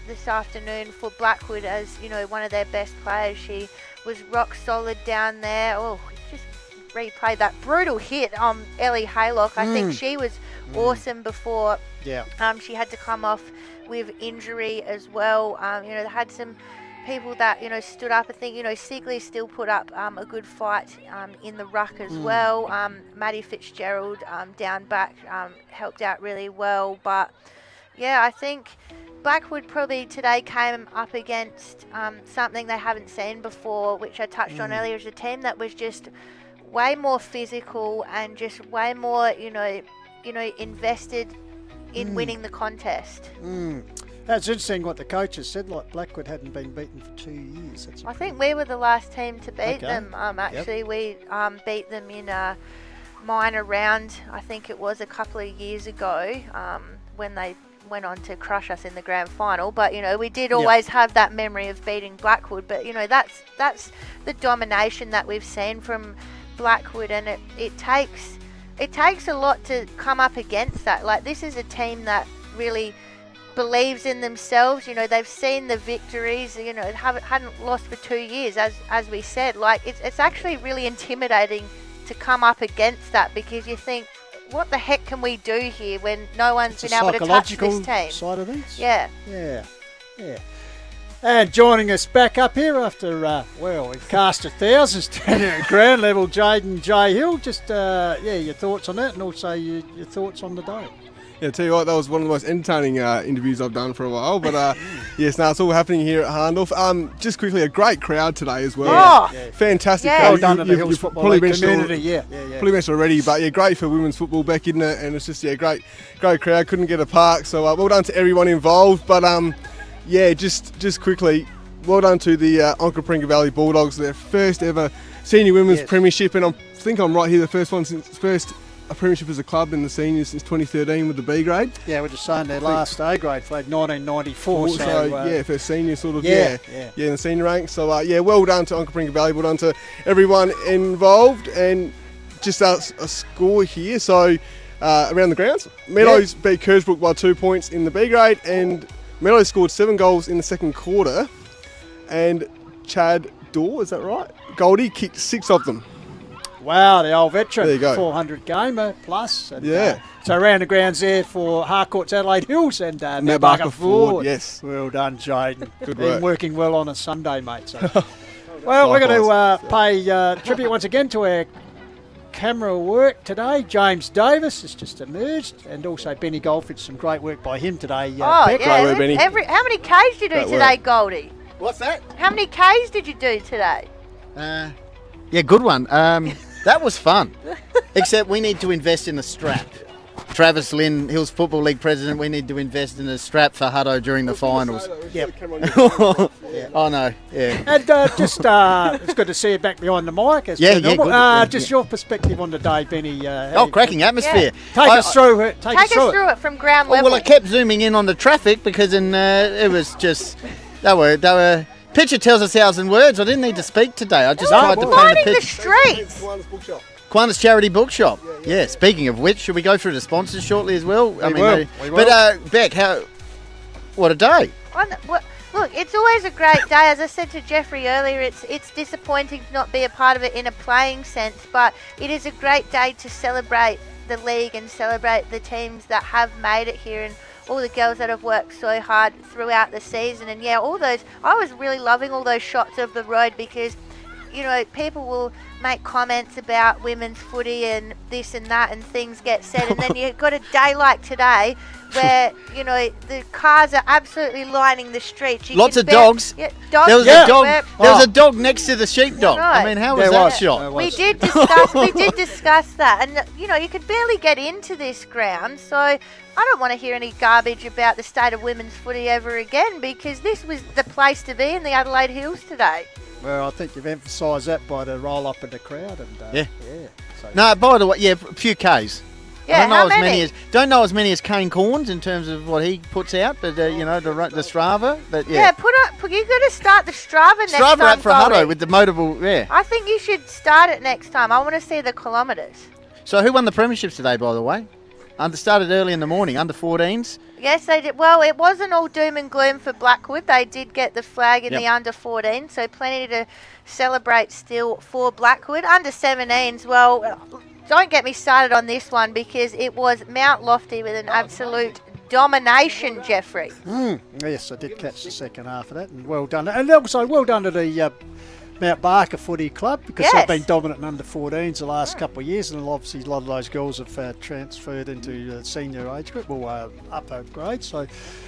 this afternoon for Blackwood as, one of their best players. She was rock solid down there. Oh, just replay that brutal hit on Ellie Haylock. I think she was awesome before she had to come off with injury as well. They had some people that, stood up. I think, Sigley still put up a good fight in the ruck as well. Maddie Fitzgerald down back helped out really well. But, yeah, I think Blackwood probably today came up against something they haven't seen before, which I touched on earlier, as a team that was just way more physical and just way more, invested in winning the contest. That's interesting what the coaches said, like Blackwood hadn't been beaten for 2 years. I think we were the last team to beat them. We beat them in a minor round, I think it was a couple of years ago, when they went on to crush us in the grand final. But, we did always have that memory of beating Blackwood. But, that's the domination that we've seen from Blackwood, and it takes a lot to come up against that. Like, this is a team that really believes in themselves. They've seen the victories, hadn't lost for 2 years, as we said. Like, it's actually really intimidating to come up against that, because you think, what the heck can we do here when no one's been able to touch this team? Side of things. Yeah. And joining us back up here after, we've cast 1,000 standing at ground level, Jaden J. Hill. Just, your thoughts on that, and also your thoughts on the day. Yeah, tell you what, that was one of the most entertaining interviews I've done for a while. But yes, it's all happening here at Hahndorf. Just quickly, a great crowd today as well. Fantastic crowd. Well done to the Hills Football League community. Probably mentioned already, but great for women's football back, isn't it? And it's just great crowd. Couldn't get a park, so well done to everyone involved. But just quickly, well done to the Onka Valley Bulldogs, their first ever senior women's premiership, and I think I'm right here, the first one since a premiership as a club in the seniors since 2013 with the B grade. Yeah, we're just saying their last A grade flag 1994. First senior sort of, in the senior ranks. So well done to Onka Valley, well done to everyone involved, and just a score here. So around the grounds, Meadows beat Kersbrook by 2 points in the B grade, and Meadows scored 7 goals in the second quarter, and Chad Dorr, is that right? Goldie kicked 6 of them. Wow, the old veteran. There you go. 400 gamer plus. And, so around the grounds there for Harcourt's Adelaide Hills and Matt Barker Ford. Yes. Well done, Jaden. Good Been work. Working well on a Sunday, mate. So. Well, we're going to pay tribute once again to our camera work today. James Davis has just emerged, and also Benny Goldfitch. Some great work by him today. Great work, Benny. How many Ks did you do today, Goldie? What's that? How many Ks did you do today? Good one. That was fun. Except we need to invest in a strap. Travis Lynn, Hills Football League president, we need to invest in a strap for Hutto during the finals. I know, And just, it's good to see you back behind the mic. As per normal. Just your perspective on the day, Benny. Cracking atmosphere. Take us through it. Take us through it from ground level. Well, I kept zooming in on the traffic because it was just, they were picture tells 1,000 words. I didn't need to speak today. I just tried to paint a picture. The streets. Qantas Charity Bookshop. Yeah. Speaking of which, should we go through the sponsors shortly as well? We will. But Beck, what a day! Look, it's always a great day. As I said to Jeffrey earlier, it's disappointing to not be a part of it in a playing sense, but it is a great day to celebrate the league and celebrate the teams that have made it here, and all the girls that have worked so hard throughout the season. And I was really loving all those shots of the road, because people will make comments about women's footy and this and that, and things get said, and then you've got a day like today where the cars are absolutely lining the streets. Lots of dogs. Yeah, dogs. There was a dog. There was a dog next to the sheepdog. Right. I mean, how was that shot? We did discuss that, and you could barely get into this ground. So I don't want to hear any garbage about the state of women's footy ever again, because this was the place to be in the Adelaide Hills today. Well, I think you've emphasised that by the roll up in the crowd, and So. No, by the way, a few Ks. Yeah, don't know as many as Kane Corns in terms of what he puts out, but the Strava. But you got to start the Strava next time. Strava up for Hutto with the motorable. Yeah. I think you should start it next time. I want to see the kilometres. So who won the premierships today, by the way? Started early in the morning, under 14s. Yes, they did. Well, it wasn't all doom and gloom for Blackwood. They did get the flag in the under 14, so plenty to celebrate still for Blackwood. Under 17s, well, don't get me started on this one because it was Mount Lofty with an absolute domination, Jeffrey. Yes, I did catch the second half of that, and well done. And also well done to the Mount Barker Footy Club, because they've been dominant in under 14s the last couple of years, and obviously a lot of those girls have transferred into the senior age group, or upper grade. So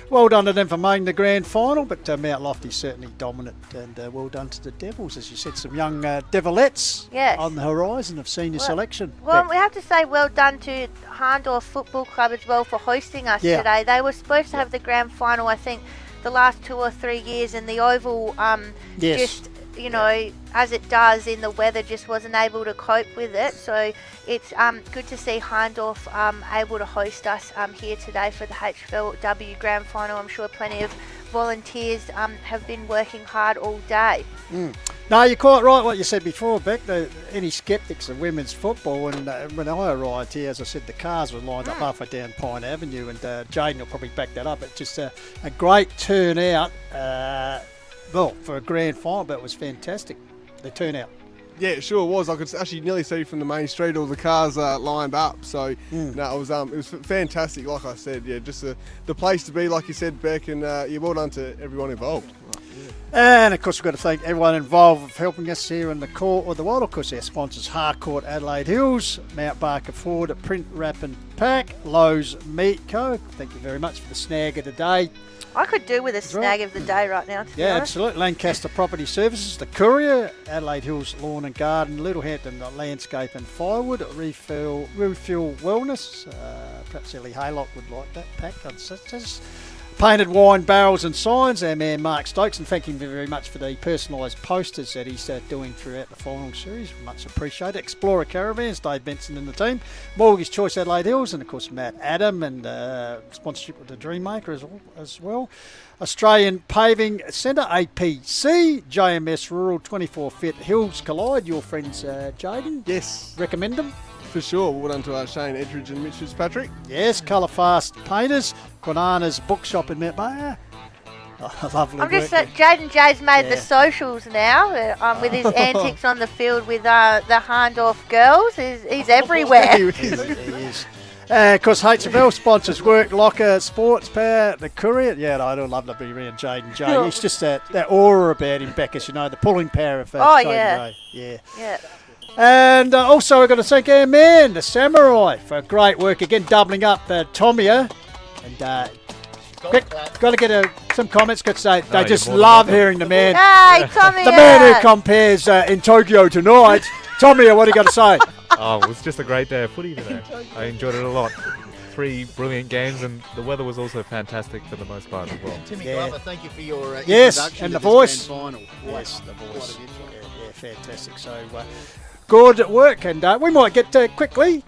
well done to them for making the grand final, but Mount Lofty's certainly dominant, and well done to the Devils, as you said, some young Devilettes on the horizon of senior selection. Well, we have to say well done to Hahndorf Football Club as well for hosting us today. They were supposed to have the grand final, I think, the last 2 or 3 years, and the Oval just, you know, as it does in the weather, just wasn't able to cope with it. So it's good to see Hahndorf able to host us here today for the HFLW Grand Final. I'm sure plenty of volunteers have been working hard all day. No, you're quite right what you said before, Beck. Any sceptics of women's football, and when I arrived here, as I said, the cars were lined up halfway down Pine Avenue, and Jaden will probably back that up. It's just a great turnout. Well, for a grand final, but it was fantastic, the turnout. Yeah, it sure was. I could actually nearly see from the main street all the cars lined up. So no, it was fantastic. Like I said, yeah, just the place to be, like you said, Beck, and well done to everyone involved. And of course, we've got to thank everyone involved with helping us here in the court or the wild. Of course, our sponsors: Harcourt, Adelaide Hills, Mount Barker Ford, Print, Wrap and Pack, Lowe's Meat Co. Thank you very much for the snag of the day. I could do with a snag of the day right now, to be honest. Absolutely. Lancaster Property Services, The Courier, Adelaide Hills Lawn and Garden, Littlehampton Landscape and Firewood, Refuel Wellness, perhaps Ellie Haylock would like that pack. Painted Wine Barrels and Signs, our man Mark Stokes, and thank him very much for the personalised posters that he's doing throughout the final series. Much appreciated. Explorer Caravans, Dave Benson and the team. Mortgage Choice Adelaide Hills, and of course Matt Adam, and sponsorship with the Dreammaker as well. Australian Paving Centre, APC, JMS Rural, 24 Fit, Hills Collide, your friends Jaden. Yes. Recommend them? For sure. Well done to Shane Edridge and Mitch Fitzpatrick. Yes, Colour Fast Painters, Quinana's Bookshop in Mount Barker. Lovely. I'm just Jaden Jay's made the socials now with his antics on the field with the Hahndorf girls. He's everywhere. He is. Of course, HFL sponsors Work Locker, Sports Power, The Courier. Yeah, I'd love to be around Jaden Jay. He's just that aura about him, Beck, as you know, the pulling power of Jaden Jay. Yeah. And also we've got to thank our man, the Samurai, for great work again, doubling up Tomia. And got to get some comments because they just love hearing the man. Hey, Tomia! The man who compares in Tokyo tonight. Tomia, what do you got to say? Oh, it was just a great day of footy today. I enjoyed it a lot. 3 brilliant games, and the weather was also fantastic for the most part as well. Timmy Glover, thank you for your introduction and the to voice. this grand final. Yes, the voice. Yeah, fantastic. So good work, and we might get quickly.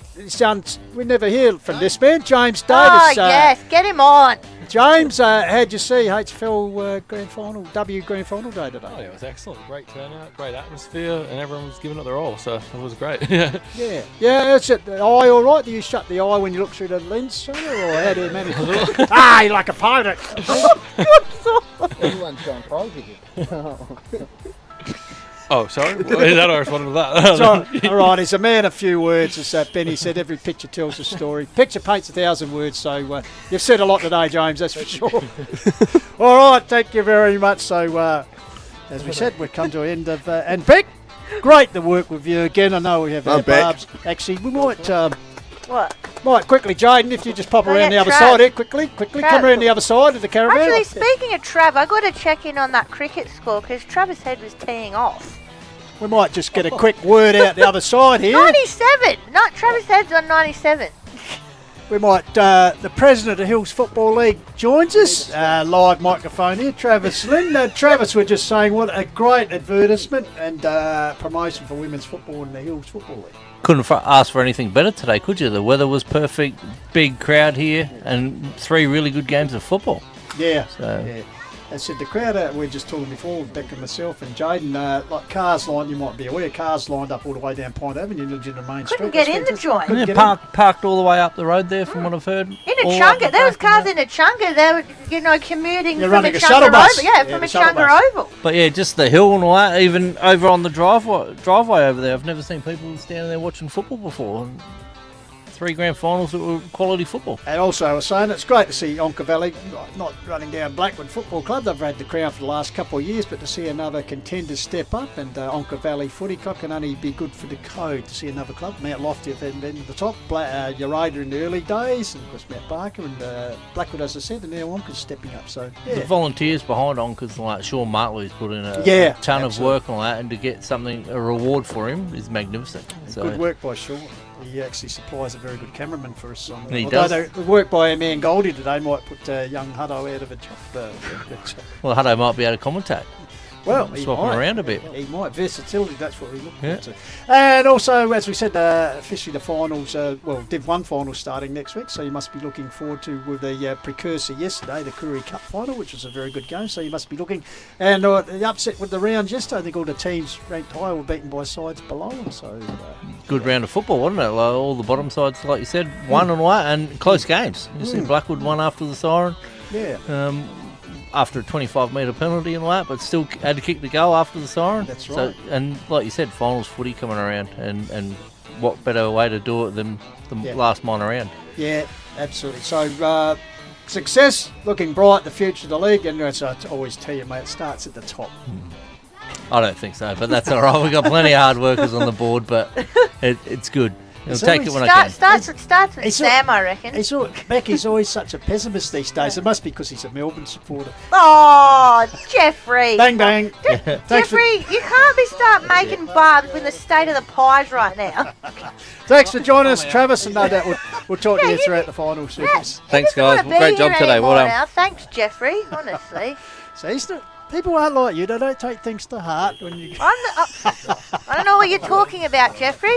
We never hear from this man, James Davis. Oh yes, get him on. James, how'd you see HFL Grand Final, Grand Final day today? Oh, yeah, it was excellent. Great turnout, great atmosphere, and everyone was giving it their all, so it was great. Yeah, that's it. The eye all right? Do you shut the eye when you look through the lens, sir, or how do you manage it? You're like a pirate. Everyone's gone private. Oh, sorry? Is that I responded to that? So, all right, he's a man of few words, as Benny said. Every picture tells a story. Picture paints 1,000 words, so you've said a lot today, James, that's for sure. All right, thank you very much. So, as we said, we've come to the end of... and Beck, great to work with you again. I know we have our barbs. Actually, we might... What? Right, quickly, Jaden, if you just pop around the other side here, quickly, come around the other side of the caravan. Actually, speaking of Trav, I got to check in on that cricket score because Travis Head was teeing off. We might just get a quick word out the other side here. 97! Not Travis Head's on 97. We might, the president of Hills Football League joins us, live microphone here, Travis Lynn. Travis, we're just saying what a great advertisement and promotion for women's football in the Hills Football League. Couldn't ask for anything better today, could you? The weather was perfect, big crowd here, and 3 really good games of football. Yeah, so. yeah. I said the crowd we were just talking before, Beck and myself and Jaden, like cars lined, you might be aware, cars lined up all the way down Pine Avenue, into the main street. Couldn't get in the joint. Yeah, parked all the way up the road there, from what I've heard. In Echunga, there was cars in Echunga. They were, commuting You're from running a Echunga shuttle bus. Oval. Yeah, from Echunga Oval. But yeah, just the hill and all that, even over on the driveway over there. I've never seen people standing there watching football before. And 3 grand finals that were quality football. And also, I was saying it's great to see Onka Valley not running down Blackwood Football Club. They've had the crown for the last couple of years, but to see another contender step up, and Onka Valley Footy Club can only be good for the code to see another club. Mount Lofty have been at the top, Urada in the early days, and of course Mount Barker and Blackwood, as I said, and now Onka's stepping up. So yeah. The volunteers behind Onka's, like Sean Martley's put in a ton of work on that, and to get a reward for him is magnificent. So good work by Sean. He actually supplies a very good cameraman for us. He does. The work by our man Goldie today might put young Hutto out of a job. Well, Hutto might be able to commentate. Well, swap him around a bit. He might. Versatility, that's what we look forward to. And also, as we said, officially the finals, Div 1 finals starting next week, so you must be looking forward to, with the precursor yesterday, the Koori Cup final, which was a very good game, so you must be looking. And the upset with the round yesterday, I think all the teams ranked higher were beaten by sides below them, so... Good round of football, wasn't it? Like all the bottom sides, like you said, won and all that, and close games. You see Blackwood won after the siren. Yeah. After a 25-metre penalty and all that, but still had to kick the goal after the siren. That's right. So, and like you said, finals footy coming around, and what better way to do it than the last mine around? Yeah, absolutely. So, success, looking bright, the future of the league, and as I always tell you, mate, it starts at the top. I don't think so, but that's all right. We've got plenty of hard workers on the board, but it's good. I'll take it when I can. Starts with Sam, I reckon. Becky's always such a pessimist these days. It must be because he's a Melbourne supporter. Oh, Jeffrey. Bang, bang. Jeffrey, you can't start making barbs with the state of the pies right now. Thanks for joining us, Travis, and no doubt we'll talk to you throughout the final series. Thanks, guys. Great job today. Well done. Now. Thanks, Jeffrey, honestly. People aren't like you. They don't take things to heart when you... I don't know what you're talking about, Jeffrey.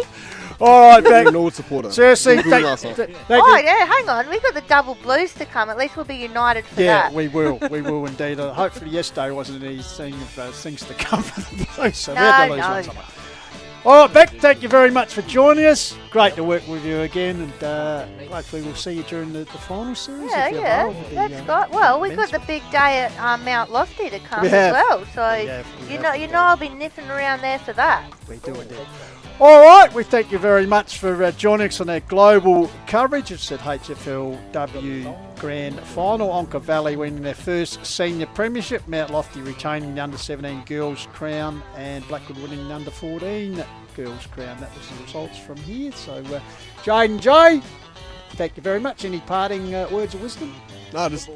All right, Beck. An old supporter. Seriously, thank you. Yeah, hang on. We've got the double blues to come. At least we'll be united for that. Yeah, we will. We will indeed. Hopefully yesterday wasn't any thing of things to come for the blues. So we had to lose one somewhere. All right, Beck, thank you very much for joining us. Great to work with you again, and hopefully we'll see you during the final series. Yeah. We've got the big day at Mount Lofty to come as well. So you know I'll be nipping around there for that. We do indeed. All right, we thank you very much for joining us on our global coverage. It's at HFLW Grand Final. Onka Valley winning their first senior premiership. Mount Lofty retaining the under-17 girls crown, and Blackwood winning the under-14 girls crown. That was the results from here. So, Jaden J, thank you very much. Any parting words of wisdom? No, just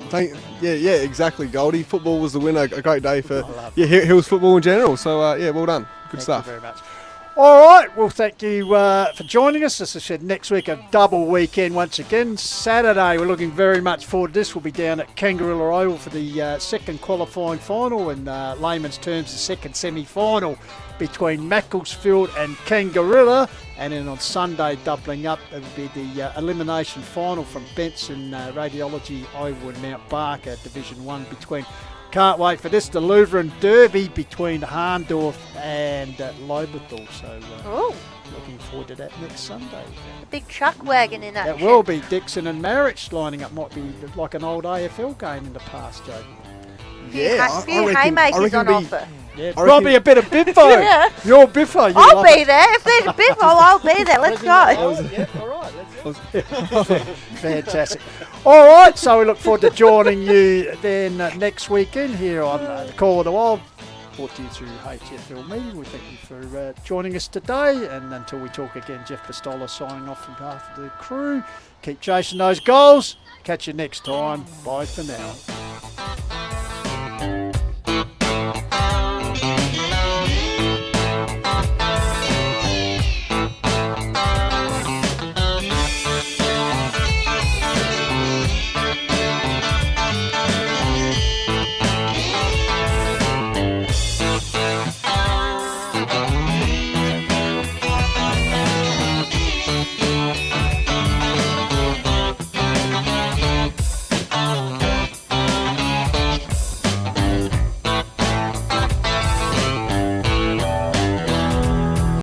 exactly, Goldie. Football was the winner. A great day for Hills football in general. So, well done. Good stuff. Thank you very much. All right, well, thank you for joining us. As I said, next week a double weekend once again. Saturday, we're looking very much forward to this. We'll be down at Kangaroo Oval for the second qualifying final, and layman's terms, the second semi-final between Macclesfield and Kangaroo. And then on Sunday, doubling up, it will be the elimination final from Benson Radiology Oval and Mount Barker, Division 1 between... Can't wait for this, the Lutheran Derby between Hahndorf and Lobethal. So looking forward to that next Sunday. A big truck wagon in action. That will be Dixon and Marich lining up. Might be like an old AFL game in the past, Joe. A few haymakers on offer. Yeah, probably a bit of Biffo. You're Biffo. I'll be there. If there's a Biffo, I'll be there. Let's go. All right. Fantastic. All right, so we look forward to joining you then next weekend here on the Call of the Wild, brought to you through HFL Media. We thank you for joining us today, and until we talk again, Jeff Pistola signing off on behalf of the crew. Keep chasing those goals. Catch you next time. Bye for now.